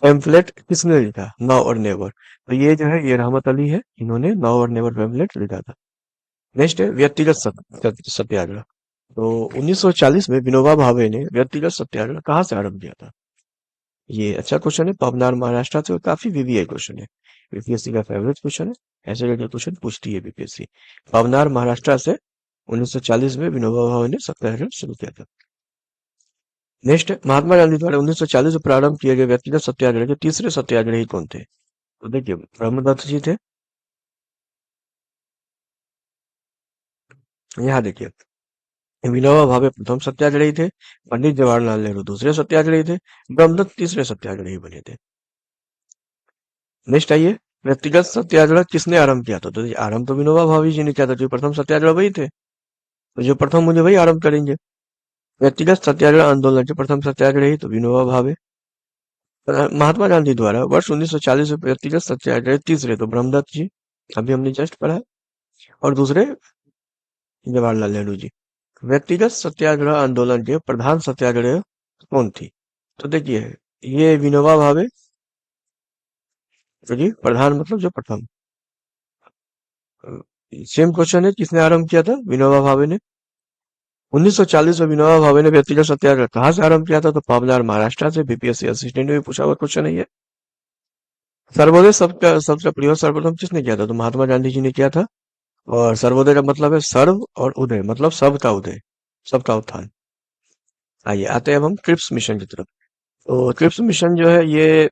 पैम्फलेट किसने लिखा? नाउ और नेवर। तो ये जो है ये रहमत अली है, इन्होंने नाउ और नेवर पैम्फलेट लिखा था। नेक्स्ट है, व्यक्तिगत सत्याग्रह। तो 1940 में विनोबा भावे ने व्यक्तिगत सत्याग्रह कहाँ से आरंभ किया था? ये अच्छा क्वेश्चन है, पवनार महाराष्ट्र से, और काफी वीवीआई क्वेश्चन है, बीपीएससी का फेवरेट क्वेश्चन है, ऐसे करके क्वेश्चन पूछती है बीपीएससी। पवनार महाराष्ट्र से 1940 में विनोबा भावे ने सत्याग्रह शुरू किया था। नेक्स्ट है, महात्मा गांधी द्वारा 1940 में प्रारंभ किए गए व्यक्तिगत सत्याग्रह के तीसरे सत्याग्रही कौन थे? तो देखिए ब्रह्मदत्त जी थे। यहाँ देखिए, विनोबा भावे प्रथम सत्याग्रही थे, पंडित जवाहरलाल नेहरू दूसरे सत्याग्रही थे, ब्रह्मदत्त तीसरे सत्याग्रही बने थे। नेक्स्ट आइए, व्यक्तिगत सत्याग्रह किसने आरंभ किया था? तो ये आरंभ तो विनोबा भावे जी ने किया था, जो प्रथम सत्याग्रह वही थे, तो जो प्रथम मुझे वही आरंभ करेंगे। व्यक्तिगत सत्याग्रह आंदोलन के प्रथम सत्याग्रही तो विनोबा भावे। महात्मा गांधी द्वारा वर्ष 1940 में व्यक्तिगत सत्याग्रह तीसरे तो ब्रह्मदत्त जी, अभी हमने जस्ट पढ़ा है, और दूसरे जवाहरलाल नेहरू जी। व्यक्तिगत सत्याग्रह आंदोलन के प्रधान सत्याग्रह कौन थी? तो देखिए ये विनोबा भावे, तो जी प्रधान मतलब जो प्रथम। सेम क्वेश्चन है, किसने आरंभ किया था? विनोबा भावे ने। 1940 में विनोबा भावे ने व्यक्तिगत सत्याग्रह कहाँ से आरंभ किया था? तो पावनार महाराष्ट्र से, बीपीएससी असिस्टेंट में भी पूछा हुआ क्वेश्चन है ये। सर्वोदय सबका सबसे प्रयोग सर्वप्रथम किसने किया था? तो महात्मा गांधी जी ने किया था। और सर्वोदय का मतलब है सर्व, और उदय मतलब सबका उदय, सबका उत्थान। आइए आते हैं अब हम क्रिप्स मिशन की तरफ। तो क्रिप्स मिशन जो है ये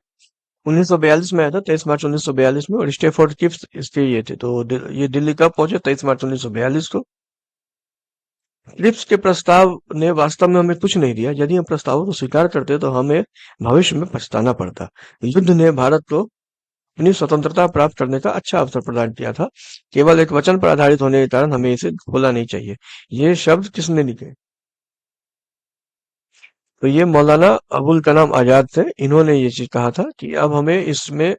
1942 में आया था, 23 मार्च 1942 में, और स्टेफोर्ड क्रिप्स इसके ये थे। तो ये दिल्ली कब पहुंचे? 23 मार्च 1942 को। क्रिप्स के प्रस्ताव ने वास्तव में हमें कुछ नहीं दिया, यदि हम प्रस्तावों को स्वीकार करते तो हमें भविष्य में पछताना पड़ता। युद्ध ने भारत को अपनी स्वतंत्रता प्राप्त करने का अच्छा अवसर प्रदान किया था, केवल एक वचन पर आधारित होने के कारण हमें इसे भूलना नहीं चाहिए। ये शब्द किसने लिखे? तो ये मौलाना अबुल कलाम आजाद थे, इन्होंने ये चीज कहा था कि अब हमें इसमें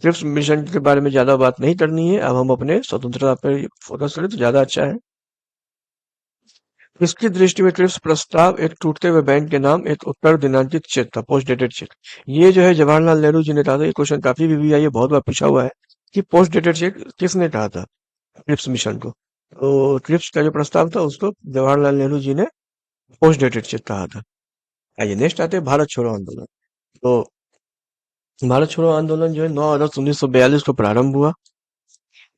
क्रिप्स मिशन के बारे में ज्यादा बात नहीं करनी है, अब हम अपने स्वतंत्रता पर फोकस करें तो ज्यादा अच्छा है। इसकी दृष्टि में क्रिप्स प्रस्ताव एक टूटते हुए बैंक के नाम एक उत्तर दिनांकित चेक था, पोस्ट डेटेड चेक। ये जो है जवाहरलाल नेहरू जी ने कहा था, ये क्वेश्चन काफी भी आई है, बहुत बार पूछा हुआ है कि पोस्ट डेटेड चेक किसने कहा था क्रिप्स मिशन को? तो क्रिप्स का जो प्रस्ताव था उसको जवाहरलाल नेहरू जी ने पोस्ट डेटेड चेक कहा था। आइए नेक्स्ट आते हैं भारत छोड़ो आंदोलन। तो भारत छोड़ो आंदोलन जो है 9 अगस्त 1942 को प्रारंभ हुआ।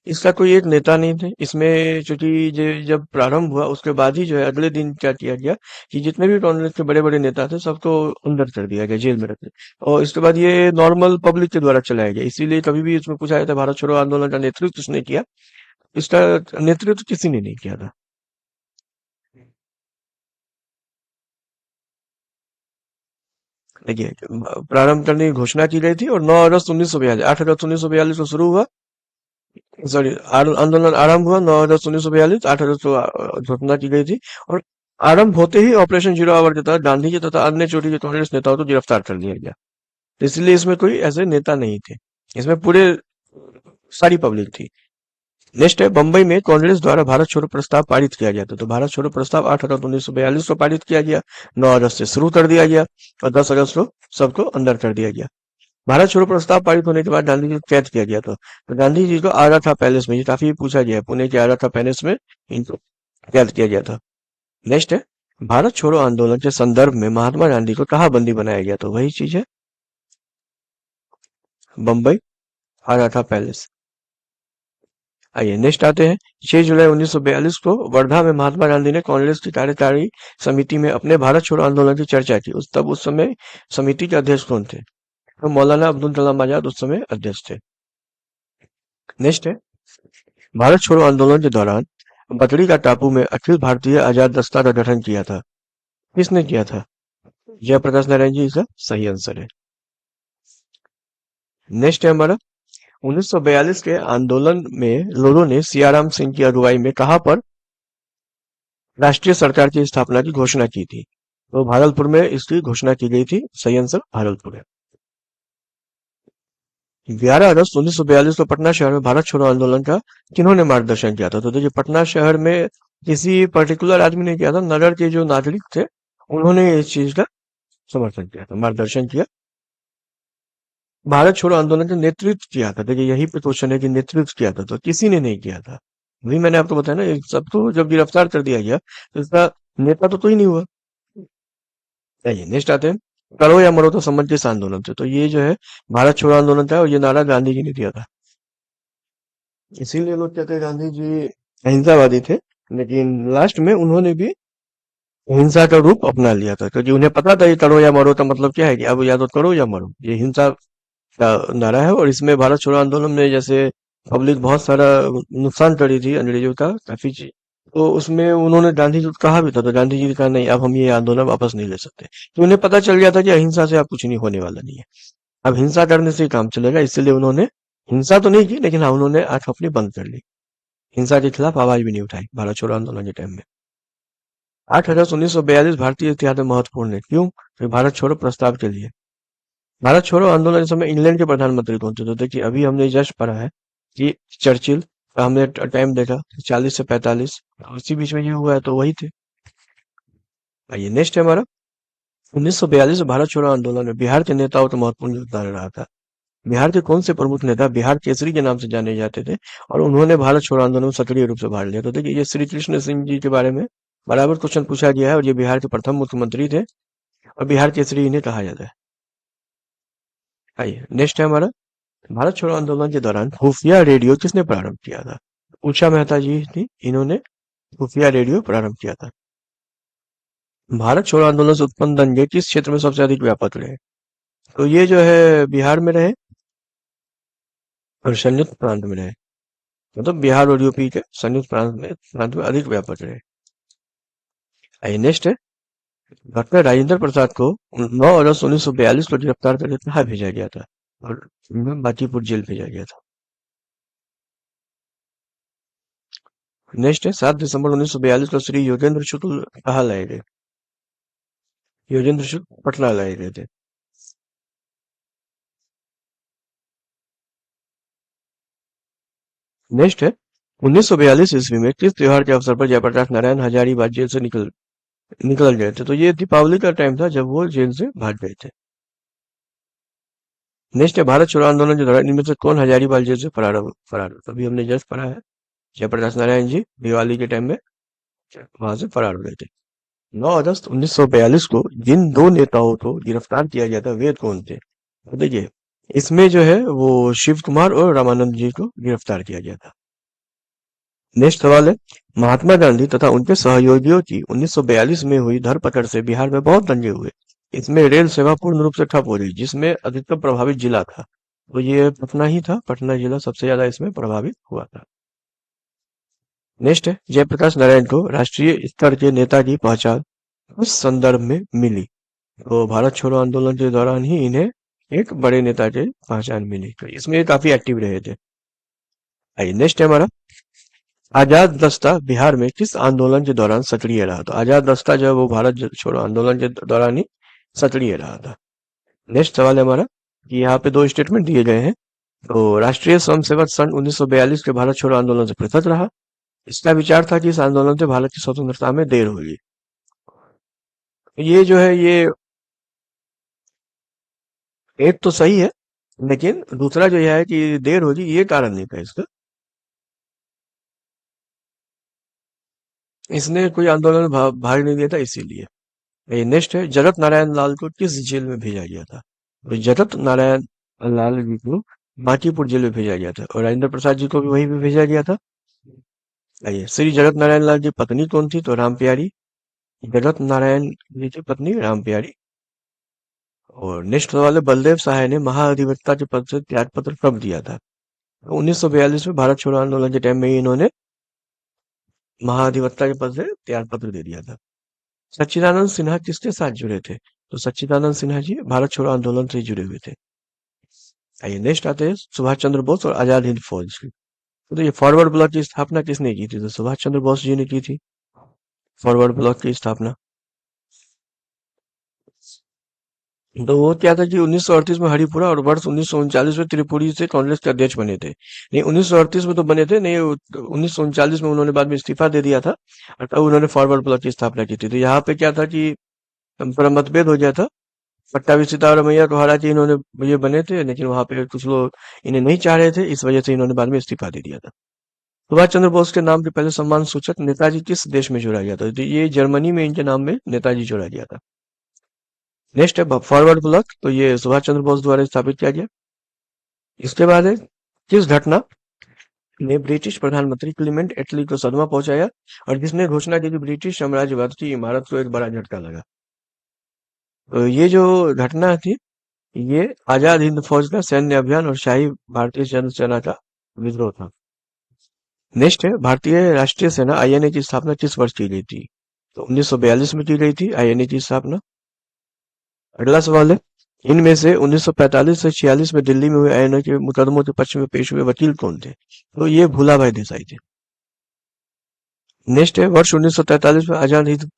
इसका कोई एक नेता नहीं थे इसमें, चूंकि जब प्रारंभ हुआ उसके बाद ही जो है अगले दिन क्या किया गया कि जितने भी कांग्रेस के बड़े बड़े नेता थे सबको अंदर कर दिया गया, जेल में रख दिया। और इसके बाद ये नॉर्मल पब्लिक के द्वारा चलाया गया, इसीलिए कभी भी इसमें पूछा जाता है भारत छोड़ो आंदोलन का नेतृत्व किसने किया। इसका नेतृत्व किसी ने नहीं किया था। देखिए, प्रारंभ करने की घोषणा की गई थी और 9 अगस्त 1942, 8 अगस्त 1942 को शुरू हुआ। सॉरी, आंदोलन आरंभ हुआ 9 अगस्त 1942, 8 अगस्त को घोषणा की गई थी। और आरंभ होते ही ऑपरेशन जीरो आवर के तहत गांधी जी तथा अन्य चोटी के कांग्रेस नेताओं को गिरफ्तार कर लिया गया। इसलिए इसमें कोई ऐसे नेता नहीं थे, इसमें पूरे सारी पब्लिक थी। नेक्स्ट है, बंबई में कांग्रेस द्वारा भारत छोड़ो प्रस्ताव पारित किया गया था। तो भारत छोड़ो प्रस्ताव 8 अगस्त 1942 को पारित किया गया, 9 अगस्त से शुरू कर दिया गया और 10 अगस्त को सबको अंदर कर दिया गया। भारत छोड़ो प्रस्ताव पारित होने के बाद गांधी जी को कैद किया गया था। तो गांधी जी को आगरा था पैलेस में, ये काफी पूछा गया है, पुणे के आगरा था पैलेस में इनको कैद किया गया था। नेक्स्ट है, भारत छोड़ो आंदोलन के संदर्भ में महात्मा गांधी को कहाँ बंदी बनाया गया? तो वही चीज है, बम्बई, आगरा था पैलेस। आइए नेक्स्ट आते हैं, 6 जुलाई 1942 को वर्धा में महात्मा गांधी ने कांग्रेस की कार्यकारी समिति में अपने भारत छोड़ो आंदोलन की चर्चा की। उस समय समिति के अध्यक्ष कौन थे? तो मौलाना अब्दुल कलाम आजाद उस समय अध्यक्ष थे। नेक्स्ट है, भारत छोड़ो आंदोलन के दौरान बकरी का टापू में अखिल भारतीय आजाद दस्ता का गठन किया था। किसने किया था? जयप्रकाश नारायण जी, इसका सही आंसर है। नेक्स्ट है हमारा, 1942 के आंदोलन में लोगों ने सियाराम सिंह की अगुवाई में कहां पर राष्ट्रीय सरकार की स्थापना की घोषणा की थी? तो भागलपुर में इसकी घोषणा की गई थी, सही आंसर भागलपुर है। 11 अगस्त 1942 को पटना शहर में भारत छोड़ो आंदोलन का किन्होंने मार्गदर्शन किया था? तो देखिए, पटना शहर में किसी पर्टिकुलर आदमी ने किया था, नगर के जो नागरिक थे उन्होंने इस चीज का समर्थन किया था, मार्गदर्शन किया। भारत छोड़ो आंदोलन का नेतृत्व किया था, देखिए यही पे क्वेश्चन है कि नेतृत्व किया था, तो किसी ने नहीं किया था। वही मैंने आपको बताया ना, ये सबको जब गिरफ्तार कर दिया गया तो इसका नेता तो कोई नहीं हुआ। चलिए नेक्स्ट आते हैं, करो या मरो तो समझ किस आंदोलन से? तो ये जो है भारत छोड़ो आंदोलन था और ये नारा गांधी जी ने दिया था। इसीलिए लोग कहते हैं गांधी जी अहिंसावादी थे, लेकिन लास्ट में उन्होंने भी हिंसा का रूप अपना लिया था, क्योंकि उन्हें पता था ये करो या मरो का मतलब क्या है कि अब या तो करो या मरो, ये हिंसा का नारा है। और इसमें भारत छोड़ो आंदोलन में जैसे पब्लिक बहुत सारा नुकसान करी थी अंग्रेजों का, काफी चीज, तो उसमें उन्होंने गांधी जी को कहा भी था, तो गांधी जी ने कहा नहीं, अब हम ये आंदोलन वापस नहीं ले सकते। तो उन्हें पता चल गया था कि अहिंसा से अब कुछ नहीं होने वाला नहीं है, अब हिंसा करने से ही काम चलेगा। इसलिए उन्होंने हिंसा तो नहीं की, लेकिन हाँ उन्होंने आंख अपनी बंद कर ली, हिंसा के खिलाफ आवाज भी नहीं उठाई भारत छोड़ो आंदोलन के टाइम में। 8 अगस्त 1942 भारतीय इतिहास में महत्वपूर्ण है, क्यों? तो भारत छोड़ो प्रस्ताव के लिए। भारत छोड़ो आंदोलन के समय इंग्लैंड के प्रधानमंत्री कौन थे? तो देखिए, अभी हमने जस्ट पढ़ा है कि चर्चिल का हमने टाइम देखा 40 से 45, उसी बीच में ये हुआ है, तो वही थे। आइए नेक्स्ट है हमारा, 1942 में भारत छोड़ो आंदोलन में बिहार के नेताओं का महत्वपूर्ण योगदान रहा था। बिहार के कौन से प्रमुख नेता बिहार केसरी के नाम से जाने जाते थे और उन्होंने भारत छोड़ो आंदोलन में सक्रिय रूप से भाग लिया? तो देखिए, ये श्री कृष्ण सिंह जी के बारे में बराबर क्वेश्चन पूछा गया है और ये बिहार के प्रथम मुख्यमंत्री थे और बिहार केसरी इन्हें कहा जाता है। आइए नेक्स्ट है हमारा, भारत छोड़ो आंदोलन के दौरान खुफिया रेडियो किसने प्रारंभ किया था? उषा मेहता जी थी, इन्होंने खुफिया रेडियो प्रारंभ किया था। भारत छोड़ो आंदोलन से उत्पन्न दंगे किस क्षेत्र में सबसे अधिक व्यापक रहे? तो ये जो है बिहार में रहे और संयुक्त प्रांत में रहे, मतलब बिहार और यूपी के संयुक्त प्रांत में अधिक व्यापक रहे। आइए नेक्स्ट है, डॉक्टर राजेंद्र प्रसाद को 9 अगस्त 1942 को गिरफ्तार करके कहाँ भेजा गया था? और बाजीपुर जेल भेजा गया था। नेक्स्ट है, 7 दिसंबर 1942 को श्री योगेंद्र शुक्ल कहाँ लाए गए? योगेंद्र शुक्ल पटना लाए गए थे। नेक्स्ट है, 1942 ईस्वी में किस त्योहार के अवसर पर जयप्रकाश नारायण हजारीबाग जेल से निकल गए थे? तो ये दीपावली का टाइम था जब वो जेल से भाग गए थे। नेक्स्ट है, भारत छोड़ो आंदोलन के दौरान इनमें से कौन हजारीबाग जेल से फरार हुआ? अभी हमने जस्ट पढ़ा है, जयप्रकाश नारायण जी दिवाली के टाइम में वहां से फरार हो गए थे। 9 अगस्त 1942 को जिन दो नेताओं को गिरफ्तार किया गया था वे कौन थे? तो देखिए, इसमें जो है वो शिव कुमार और रामानंद जी को गिरफ्तार किया गया था। नेक्स्ट सवाल है, महात्मा गांधी तथा उनके सहयोगियों की 1942 में हुई धरपकड़ से बिहार में बहुत दंगे हुए। इसमें रेल सेवा पूर्ण रूप से ठप हो गई, जिसमें अधिकतम प्रभावित जिला था तो ये पटना ही था। पटना जिला सबसे ज्यादा इसमें प्रभावित हुआ था। नेक्स्ट है, जयप्रकाश नारायण को राष्ट्रीय स्तर के नेता की पहचान उस संदर्भ में मिली। तो भारत छोड़ो आंदोलन के दौरान ही इन्हें एक बड़े नेता की पहचान मिली, तो इसमें ये काफी एक्टिव रहे थे। आइए नेक्स्ट है हमारा, आजाद दस्ता बिहार में किस आंदोलन के दौरान सक्रिय रहा? तो आजाद दस्ता जो है वो छोड़ो आंदोलन के दौरान ही सक्रिय रहा था। नेक्स्ट सवाल है हमारा कि यहाँ पे दो स्टेटमेंट दिए गए हैं। तो राष्ट्रीय स्वयंसेवक संघ 1942 के भारत छोड़ो आंदोलन से पृथक रहा। इसका विचार था कि इस आंदोलन से भारत की स्वतंत्रता में देर होगी। ये जो है ये एक तो सही है, लेकिन दूसरा जो है कि देर होगी ये कारण नहीं था इसका। इसने कोई आंदोलन में भाग नहीं लिया था इसीलिए। ये नेक्स्ट है, जगत नारायण लाल को किस जेल में भेजा गया था? तो जगत नारायण लाल जी को बांकीपुर जेल में भेजा गया था और राजेंद्र प्रसाद जी को भी वहीं पे भेजा गया था। आइए, श्री जगत नारायण लाल की पत्नी कौन थी? तो राम प्यारी। जगत नारायण जी की पत्नी राम प्यारी। और नेक्स्ट सवाल है, बलदेव सहाय ने महाअधिवक्ता के पद से त्याग पत्र कब दिया था? तो 1942 में भारत छोड़ो आंदोलन के टाइम में ही इन्होंने महाधिवक्ता के पद से त्याग पत्र दे दिया था। सच्चिदानंद सिन्हा किसके साथ जुड़े थे? तो सच्चिदानंद सिन्हा जी भारत छोड़ो आंदोलन से जुड़े हुए थे। आइए नेक्स्ट आते हैं, सुभाष चंद्र बोस और आजाद हिंद फौज की। तो ये फॉरवर्ड ब्लॉक की स्थापना किसने की थी? तो सुभाष चंद्र बोस जी ने की थी फॉरवर्ड ब्लॉक की स्थापना। तो वो क्या था कि 1938 में हरिपुरा और वर्ष 1939 में त्रिपुरी से कांग्रेस के अध्यक्ष बने थे। नहीं, 1938 में तो बने थे नहीं, 1939 में उन्होंने बाद में इस्तीफा दे दिया था और तब उन्होंने फॉरवर्ड ब्लॉक की स्थापना की थी। तो यहाँ पे क्या था कि थोड़ा मतभेद हो गया था। पट्टाभी सितारामैया को हरा के इन्होंने ये बने थे, लेकिन वहां पे कुछ लोग इन्हें नहीं चाह रहे थे, इस वजह से इन्होंने बाद में इस्तीफा दे दिया था। सुभाष चंद्र बोस के नाम के पहले सम्मान सूचक नेताजी किस देश में जोड़ा गया था? तो ये जर्मनी में इनके नाम में नेताजी जोड़ा गया था। नेक्स्ट है फॉरवर्ड ब्लॉक, तो ये सुभाष चंद्र बोस द्वारा स्थापित किया गया। इसके बाद है, किस घटना ने ब्रिटिश प्रधानमंत्री क्लीमेंट एटली को सदमा पहुंचाया और जिसने घोषणा की कि ब्रिटिश साम्राज्यवाद की इमारत को एक बड़ा झटका लगा? तो ये जो घटना थी ये आजाद हिंद फौज का सैन्य अभियान और शाही भारतीय जन सेना का विद्रोह था। नेक्स्ट है, भारतीय राष्ट्रीय सेना आईएनए की स्थापना किस वर्ष की गई थी? तो 1942 में की गई थी आईएनए की स्थापना। अगला सवाल है, इनमें से 1945 से 46 में दिल्ली में हुए आईएनए के मुकदमों के पक्ष में पेश हुए वकील कौन थे? तो ये भूलाभाई देसाई थे। नेक्स्ट है, वर्ष 1943 में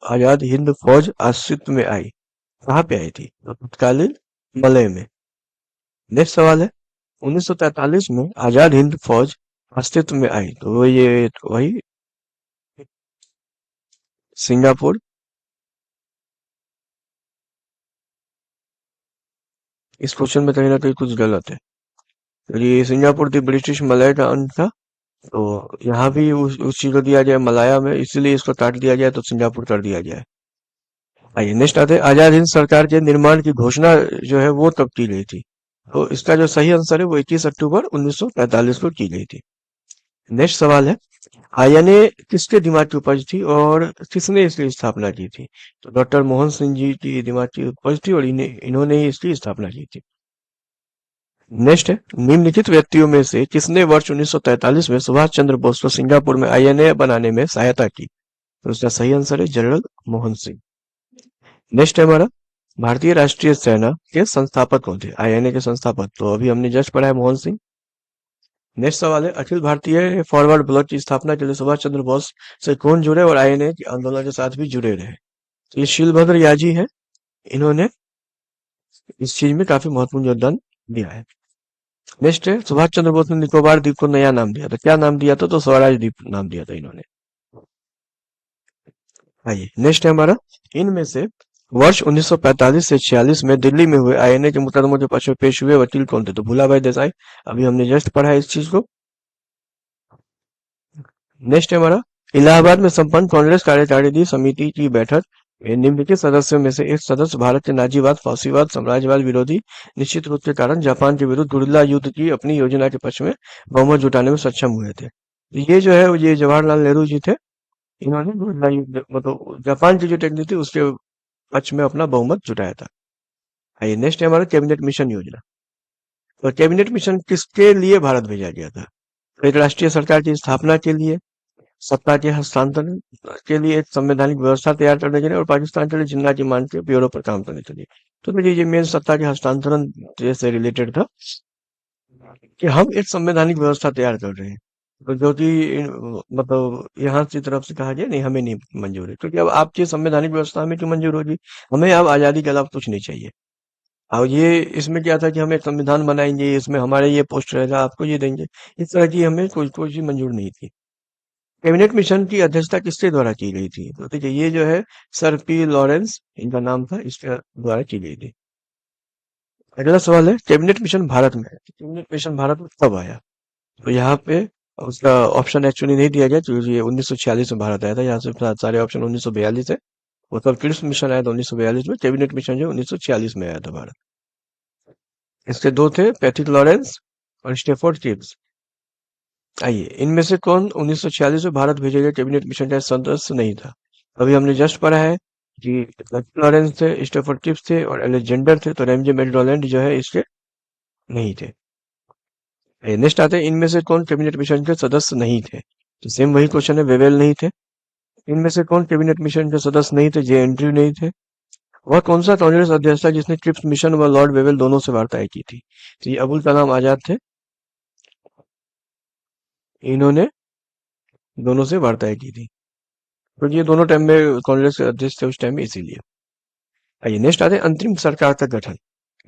आजाद हिंद फौज अस्तित्व में आई, कहाँ पे आई थी? तो तत्कालीन मलय में। नेक्स्ट सवाल है, 1943 में आजाद हिंद फौज अस्तित्व में आई, तो वो ये तो वही सिंगापुर। इस क्वेश्चन में कहीं ना कहीं कुछ गलत है। तो ये सिंगापुर थी ब्रिटिश मलय का अंत था, तो यहाँ भी उस चीज को दिया जाए मलाया में, इसीलिए इसको काट दिया जाए तो सिंगापुर कर दिया जाए। आइए नेक्स्ट आते हैं, आजाद हिंद सरकार के निर्माण की घोषणा जो है वो कब की गई थी? तो इसका जो सही आंसर है वो 21 अक्टूबर 1945 को की गई थी। नेक्स्ट सवाल है, आईएनए किसके दिमाग की उपज थी और किसने इसकी स्थापना की थी? तो डॉक्टर मोहन सिंह जी की दिमाग की उपज थी और इन्होंने ही इसकी स्थापना की थी। नेक्स्ट है, निम्नलिखित व्यक्तियों में से किसने वर्ष 1943 में सुभाष चंद्र बोस को सिंगापुर में आईएनए बनाने में सहायता की? तो इसका सही आंसर है जनरल मोहन सिंह। नेक्स्ट है हमारा, भारतीय राष्ट्रीय सेना के संस्थापक कौन थे? आईएनए के संस्थापक तो अभी हमने जस्ट पढ़ा है मोहन सिंह। नेक्स्ट सवाल है, अखिल भारतीय फॉरवर्ड ब्लॉक की स्थापना के लिए सुभाष चंद्र बोस से कौन जुड़े और आईएनए के आंदोलन के साथ भी जुड़े रहे? तो ये शीलभद्र याजी है, इन्होंने इस चीज में काफी महत्वपूर्ण योगदान दिया है। नेक्स्ट है, सुभाष चंद्र बोस ने निकोबार द्वीप को नया नाम दिया था, क्या नाम दिया था? तो स्वराज द्वीप नाम दिया था इन्होंने। आइए नेक्स्ट है हमारा, इनमें से वर्ष 1945 से 46 में दिल्ली में हुए आईएनए के मुकदमों के पक्ष में पेश हुए वकील कौन थे? तो भूलाभाई देसाई, अभी हमने जस्ट पढ़ा है इस चीज को। नेक्स्ट है हमारा, इलाहाबाद में संपन्न कांग्रेस कार्यकारिणी समिति की बैठक में निम्नलिखित सदस्यों में से एक सदस्य भारत के नाजीवाद, फासीवाद, साम्राज्यवाद विरोधी निश्चित रूप के कारण जापान के विरुद्ध गुरिल्ला युद्ध की अपनी योजना के पक्ष में बहुमत जुटाने में सक्षम हुए थे। ये जो है ये जवाहरलाल नेहरू जी थे। इन्होंने मतलब जापान की जो टेक्निक थी उसके पक्ष में अपना बहुमत जुटाया था। आइए नेक्स्ट है हमारा कैबिनेट मिशन योजना। तो कैबिनेट मिशन किसके लिए भारत भेजा गया था? तो एक राष्ट्रीय सरकार की स्थापना के लिए, सत्ता के हस्तांतरण के लिए, एक संवैधानिक व्यवस्था तैयार करने के लिए और पाकिस्तान के लिए जिन्ना की मान के ब्यूरो पर काम करने के लिए। तो देखिए ये मेन सत्ता के हस्तांतरण से रिलेटेड था कि हम एक संवैधानिक व्यवस्था तैयार कर रहे हैं। तो जो कि मतलब यहाँ की तरफ से कहा गया नहीं हमें नहीं मंजूर है, क्योंकि अब आपकी संवैधानिक व्यवस्था हमें क्यों मंजूर होगी? हमें अब आजादी के अलावा कुछ नहीं चाहिए। और ये इसमें क्या था कि हम एक संविधान बनाएंगे, इसमें हमारे ये पोस्ट रहेगा, आपको ये देंगे, इस तरह की हमें कोई कोई चीज मंजूर नहीं थी। कैबिनेट मिशन की अध्यक्षता किसके द्वारा की गई थी? तो देखिए ये जो है सर पी लॉरेंस इनका नाम था, इसके द्वारा की गई थी। अगला सवाल है कैबिनेट मिशन भारत में है। तो कैबिनेट मिशन भारत में कब आया? तो यहाँ पे उसका ऑप्शन एक्चुअली नहीं दिया गया, क्योंकि ये 1946 में भारत आया था। यहाँ से सारे ऑप्शन 1942 है। वो तब क्रिप्स मिशन आया था 1942 में, कैबिनेट मिशन जो 1946 में आया था भारत। इसके दो थे, पैथिक लॉरेंस और स्टेफोर्ड क्रिप्स। आइए इनमें से कौन 1946 में भारत भेजे गए कैबिनेट मिशन का सदस्य नहीं था? अभी हमने जस्ट पढ़ा है कि पैथिक लॉरेंस थे, स्टेफोर्ड क्रिप्स थे और अलेक्जेंडर थे। तो रैमजे मैकडॉलैंड जो है इसके नहीं थे। नेक्स्ट आते हैं इनमें से कौन कैबिनेट मिशन के सदस्य नहीं थे? तो सेम वही क्वेश्चन है, वेवेल नहीं थे। इनमें से कौन कैबिनेट मिशन के सदस्य नहीं थे? जे एंड्रयू नहीं थे। वह कौन सा कांग्रेस अध्यक्ष था जिसने क्रिप्स मिशन व लॉर्ड वेवेल दोनों से वार्ताएं की थी? तो ये अबुल कलाम आजाद थे। इन्होंने दोनों से वार्ताएं की थी, क्योंकि ये दोनों टाइम में कांग्रेस के अध्यक्ष थे उस टाइम में, इसीलिए। आइए नेक्स्ट आते हैं अंतरिम सरकार का गठन।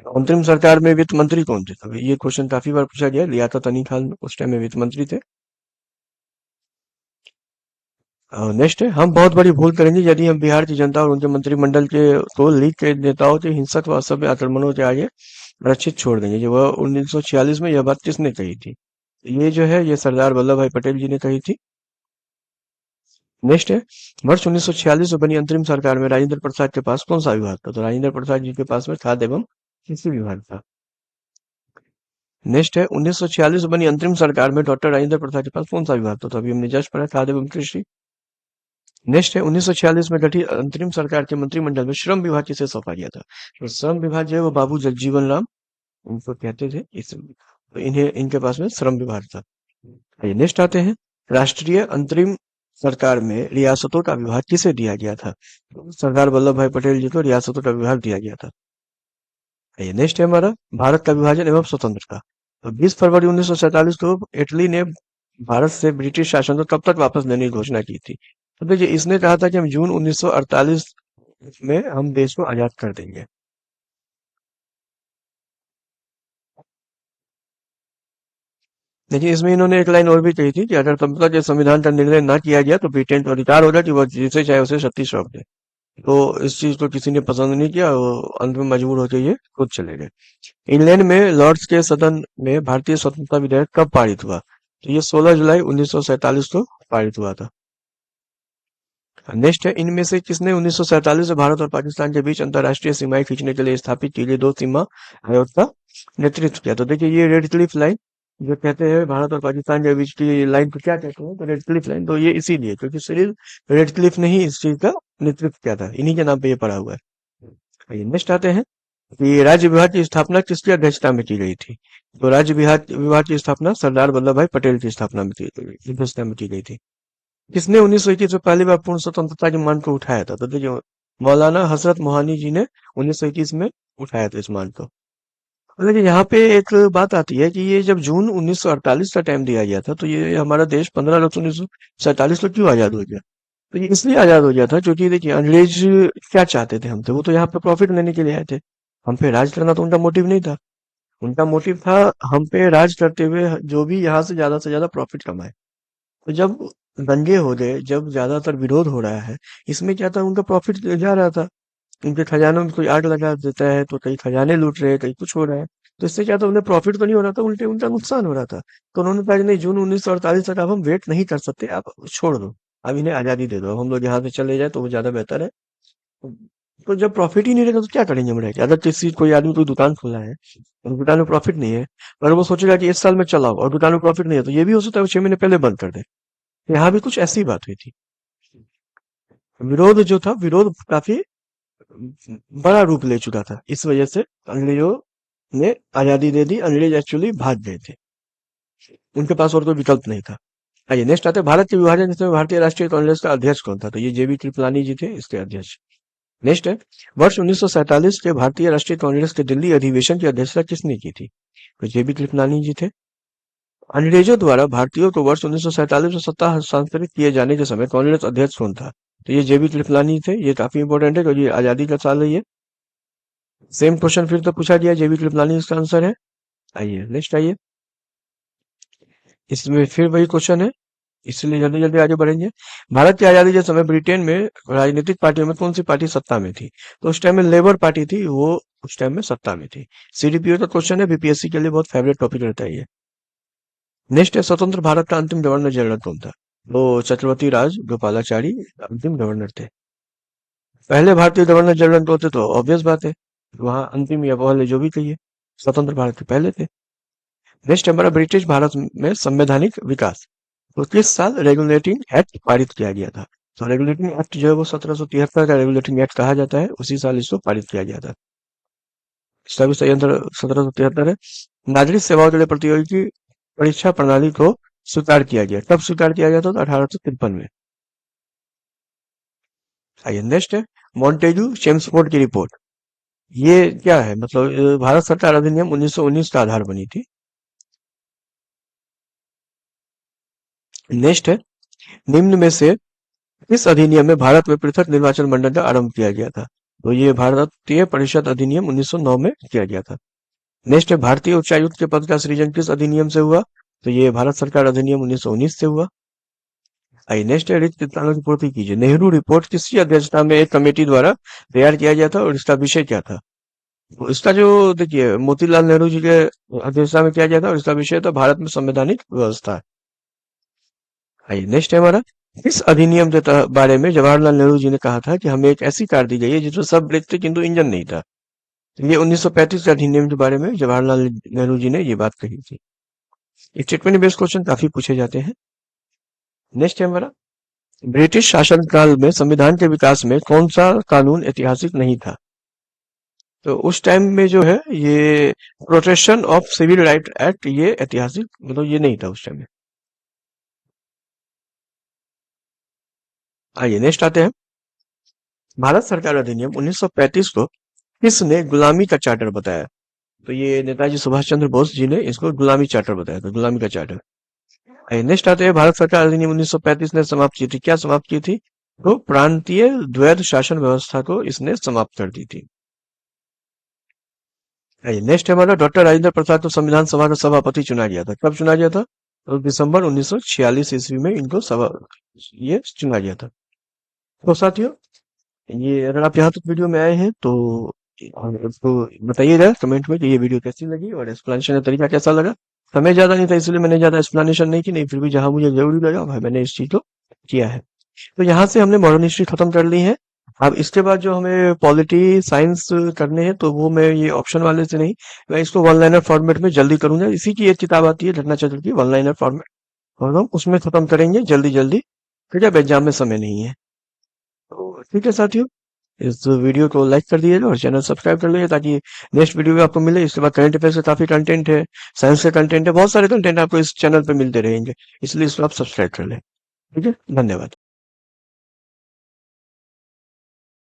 अंतरिम सरकार में वित्त मंत्री कौन थे? तो ये क्वेश्चन काफी बार पूछा गया है। लियाकत अली खान उस टाइम में वित्त मंत्री थे। नेक्स्ट है हम बहुत बड़ी भूल करेंगे यदि हम बिहार की जनता और उनके मंत्रिमंडल के को लीग के नेताओं के हिंसक व असभ्य आक्रमणों के आगे रक्षित छोड़ देंगे। जो वह 1946 में यह बात किसने कही थी? ये जो है ये सरदार वल्लभ भाई पटेल जी ने कही थी। नेक्स्ट है वर्ष 1946 में बनी अंतरिम सरकार में राजेंद्र प्रसाद के पास कौन सा विभाग था? तो राजेंद्र प्रसाद जी के पास में खाद्य एवं कृषि विभाग था। नेक्स्ट है 1946 में बनी अंतरिम सरकार में डॉक्टर राजेंद्र प्रसाद के पास कौन सा विभाग था? तो अभी हमने जस्ट पढ़ा खाद्य एवं कृषि। नेक्स्ट है 1946 में गठित अंतरिम सरकार के मंत्रिमंडल में श्रम विभाग किसे सौंपा गया था? तो श्रम विभाग जो है वो बाबू जगजीवन राम उनको कहते थे। इस तो इन्हें इनके पास में श्रम विभाग था। आइए नेक्स्ट आते हैं राष्ट्रीय अंतरिम सरकार में रियासतों का विभाग किसे दिया गया था? तो सरदार वल्लभ भाई पटेल जी को रियासतों का विभाग दिया गया था। आइए नेक्स्ट है हमारा भारत का विभाजन एवं स्वतंत्रता। तो 20 फरवरी 1947 को इटली ने भारत से ब्रिटिश शासन को कब तक वापस लेने की घोषणा की थी? तो देखिए इसने कहा था कि हम जून 1948 में हम देश को आजाद कर देंगे। लेकिन इसमें इन्होंने एक लाइन और भी कही थी कि अगर तब तक ये संविधान का निर्णय ना किया गया तो ब्रिटेन को अधिकार होगा कि वह जिसे चाहे उसे शक्ति सौंप दे। तो इस चीज को किसी ने पसंद नहीं किया, वो अंत में मजबूर होकर ये खुद चले गए। इंग्लैंड में लॉर्ड्स के सदन में भारतीय स्वतंत्रता विधेयक कब पारित हुआ? तो ये 16 जुलाई 1947 को पारित हुआ था। नेक्स्ट है इनमें से किसने 1947 में भारत और पाकिस्तान के बीच अंतरराष्ट्रीय सीमाएं खींचने के लिए स्थापित की गई दो सीमा आयोग का नेतृत्व किया? तो देखिए ये रेड क्लिफ लाइन जो कहते हैं भारत और पाकिस्तान के बीच की लाइन को क्या कहते हैं? तो रेड क्लिफ लाइन। तो ये इसीलिए क्योंकि सिर्फ रेड क्लिफ ने ही इस चीज का नेतृत्व किया था, इन्हीं के नाम पे ये पड़ा हुआ है। नेक्स्ट आते हैं कि राज्य विभाग की स्थापना किसकी अध्यक्षता में की गई थी? तो राज्य विभाग विभाग की स्थापना सरदार वल्लभ भाई पटेल की स्थापना में की अध्यक्षता में की गई थी। किसने 1921 में पहली बार पूर्ण स्वतंत्रता के मान को उठाया था? तो देखिए मौलाना हजरत मोहानी जी ने 1921 में उठाया था इस मान को। लेकिन यहाँ पे एक बात आती है कि ये जब जून 1948 का टाइम दिया गया था तो ये हमारा देश 15 अगस्त 1947 को क्यों आजाद हो गया? तो ये इसलिए आजाद हो गया था क्योंकि देखिए अंग्रेज क्या चाहते थे हमसे? वो तो यहाँ पे प्रॉफिट लेने के लिए आए थे। हम पे राज करना तो उनका मोटिव नहीं था। उनका मोटिव था हम पे राज करते हुए जो भी यहाँ से ज्यादा प्रॉफिट कमाए। तो जब दंगे हो गए, जब ज्यादातर विरोध हो रहा है, इसमें क्या था उनका प्रॉफिट जा रहा था। उनके खजानों में कोई आग लगा देता है तो कई खजाने लूट रहे हैं, कहीं कुछ हो रहा है। तो इससे क्या था उन्हें प्रॉफिट तो नहीं हो रहा था, उल्टे उनका नुकसान हो रहा था। तो उन्होंने कहा कि नहीं जून 1948 तक अब हम वेट नहीं कर सकते, आप छोड़ दो, अब इन्हें आजादी दे दो, अब हम लोग यहाँ से चले जाए तो वो ज्यादा बेहतर है। तो जब प्रॉफिट ही नहीं रहेगा तो क्या करेंगे हम रह के? अगर किसी कोई आदमी कोई दुकान खोला है और दुकान में प्रॉफिट नहीं है, और वो सोचेगा कि इस साल में चलाओ और दुकान में प्रॉफिट नहीं है, तो ये भी हो सकता है वो 6 महीने पहले बंद कर दे। यहाँ भी कुछ ऐसी बात हुई थी। विरोध जो था, विरोध काफी बड़ा रूप ले चुका था। इस वजह से अंग्रेजों ने आजादी दे दी। अंग्रेज एक्चुअली भाग गए थे, उनके पास और कोई विकल्प नहीं था। आइए नेक्स्ट आते हैं, भारत के विभाजन के समय भारतीय राष्ट्रीय कांग्रेस का अध्यक्ष कौन था? तो ये जेबी कृपलानी जी थे इसके अध्यक्ष। नेक्स्ट है, वर्ष 1947 के भारतीय राष्ट्रीय कांग्रेस के दिल्ली अधिवेशन की अध्यक्षता किसने की थी? तो जेबी कृपलानी जी थे। अंग्रेजों द्वारा भारतीयों को वर्ष 1947 में सत्ता हस्तांतरित किए जाने के समय कांग्रेस अध्यक्ष कौन था? तो ये जेबी कृपलानी थे। ये काफी इंपॉर्टेंट है क्योंकि आजादी का साल है ये। सेम क्वेश्चन फिर तो पूछा गया, जेबी कृपलानी इसका आंसर है। आइए नेक्स्ट आइए, इसमें फिर वही क्वेश्चन है, इसलिए जल्दी जल्दी आगे बढ़ेंगे। भारत की आजादी के समय ब्रिटेन में राजनीतिक पार्टियों में कौन सी पार्टी सत्ता में थी? तो उस टाइम में लेबर पार्टी थी, वो उस टाइम में सत्ता में थी। सीडीपीओ का क्वेश्चन है, बीपीएससी के लिए बहुत फेवरेट टॉपिक रहता है ये। नेक्स्ट है, स्वतंत्र भारत का अंतिम गवर्नर जनरल कौन था? वो चक्रवर्ती राज गोपालाचारी अंतिम गवर्नर थे। पहले भारतीय गवर्नर जनरल होते तो ऑब्वियस बात है, वहां अंतिम या पहले जो भी कहिए, स्वतंत्र भारत के पहले थे। नेक्स्ट हमारा, ब्रिटिश भारत में संवैधानिक विकास तो किस साल रेगुलेटिंग एक्ट पारित किया गया था? तो रेगुलेटिंग एक्ट जो है वो 1773 का रेगुलेटिंग एक्ट कहा जाता है, उसी साल इसको पारित किया गया था। इसका भी सही आंसर 1773 है। नागरिक सेवाओं के लिए प्रतियोगी परीक्षा प्रणाली को स्वीकार किया गया, कब स्वीकार किया गया था? तो 1853 में। आइए नेक्स्ट है, मॉन्टेग्यू चेम्सफोर्ड की रिपोर्ट, ये क्या है? मतलब भारत सरकार अधिनियम 1919 का आधार बनी थी। नेक्स्ट है, निम्न में से इस अधिनियम में भारत में पृथक निर्वाचन मंडल का आरंभ किया गया था? तो ये भारतीय परिषद अधिनियम 1909 में किया गया था। नेक्स्ट है, भारतीय उच्चायुक्त के पद का सृजन किस अधिनियम से हुआ? तो ये भारत सरकार अधिनियम 1919 से हुआ। आइए नेक्स्ट है, रिक्त स्थानों की पूर्ति कीजिए। नेहरू रिपोर्ट किसकी अध्यक्षता में एक कमेटी द्वारा तैयार किया गया था और इसका विषय क्या था? तो इसका जो देखिए, मोतीलाल नेहरू जी के अध्यक्षता में किया गया था और इसका विषय था भारत में संवैधानिक व्यवस्था। आइए नेक्स्ट है हमारा, इस अधिनियम के बारे में जवाहरलाल नेहरू जी ने कहा था कि हमें एक ऐसी कार दी गई है जिसमें सब ब्रेक थे किंतु इंजन नहीं था। तो ये 1935 के अधिनियम के बारे में जवाहरलाल नेहरू जी ने ये बात कही थी। स्टेटमेंट बेस्ड क्वेश्चन काफी पूछे जाते हैं। नेक्स्ट है हमारा, ब्रिटिश शासनकाल में संविधान के विकास में कौन सा कानून ऐतिहासिक नहीं था? तो उस टाइम में जो है ये protection of civil right act, ये ऐतिहासिक मतलब ये नहीं था उस टाइम में। आइए नेक्स्ट आते हैं, भारत सरकार अधिनियम 1935 को किसने गुलामी का चार्टर बताया? तो ये नेताजी सुभाष चंद्र बोस जी ने इसको गुलामी चार्टर बताया था, गुलामी का चार्टर। आइए नेक्स्ट आते हैं, भारत सरकार अधिनियम 1935 ने समाप्त की थी, क्या समाप्त की थी? तो प्रांतीय द्वैध शासन व्यवस्था को इसने समाप्त कर दी थी। आइए नेक्स्ट है हमारा, डॉक्टर राजेंद्र प्रसाद को संविधान सभा का सभापति चुना गया था, कब चुना गया था? तो दिसंबर 1946 ईस्वी में इनको सभा ये चुना गया था। तो साथियों, ये अगर आप यहाँ तक वीडियो में आए हैं तो बताइएगा कमेंट में कि ये वीडियो कैसी लगी और एक्सप्लेनेशन का तरीका कैसा लगा। समय ज्यादा नहीं था इसलिए मैंने ज्यादा एक्सप्लेनेशन नहीं की, नहीं फिर भी जहां मुझे जरूरी लगा भाई मैंने इस चीज को किया है। तो यहाँ से हमने मॉडर्न हिस्ट्री खत्म कर ली है। अब इसके बाद जो हमें पॉलिटी साइंस करने हैं तो वो मैं ये ऑप्शन वाले से नहीं, मैं इसको वन लाइनर फॉर्मेट में जल्दी करूंगा। इसी की एक किताब आती है घटना चक्र की, वन लाइनर फॉर्मेट, और हम उसमें खत्म करेंगे जल्दी जल्दी, क्योंकि अब एग्जाम में समय नहीं है। तो ठीक है साथियों, इस वीडियो को लाइक कर दीजिएगा और चैनल सब्सक्राइब कर लीजिए ताकि नेक्स्ट वीडियो भी आपको मिले। इसके बाद करंट अफेयर्स का काफी कंटेंट है, साइंस का कंटेंट है, बहुत सारे कंटेंट आपको इस चैनल पे मिलते रहेंगे, इसलिए इसको आप सब्सक्राइब कर लें। ठीक है, धन्यवाद।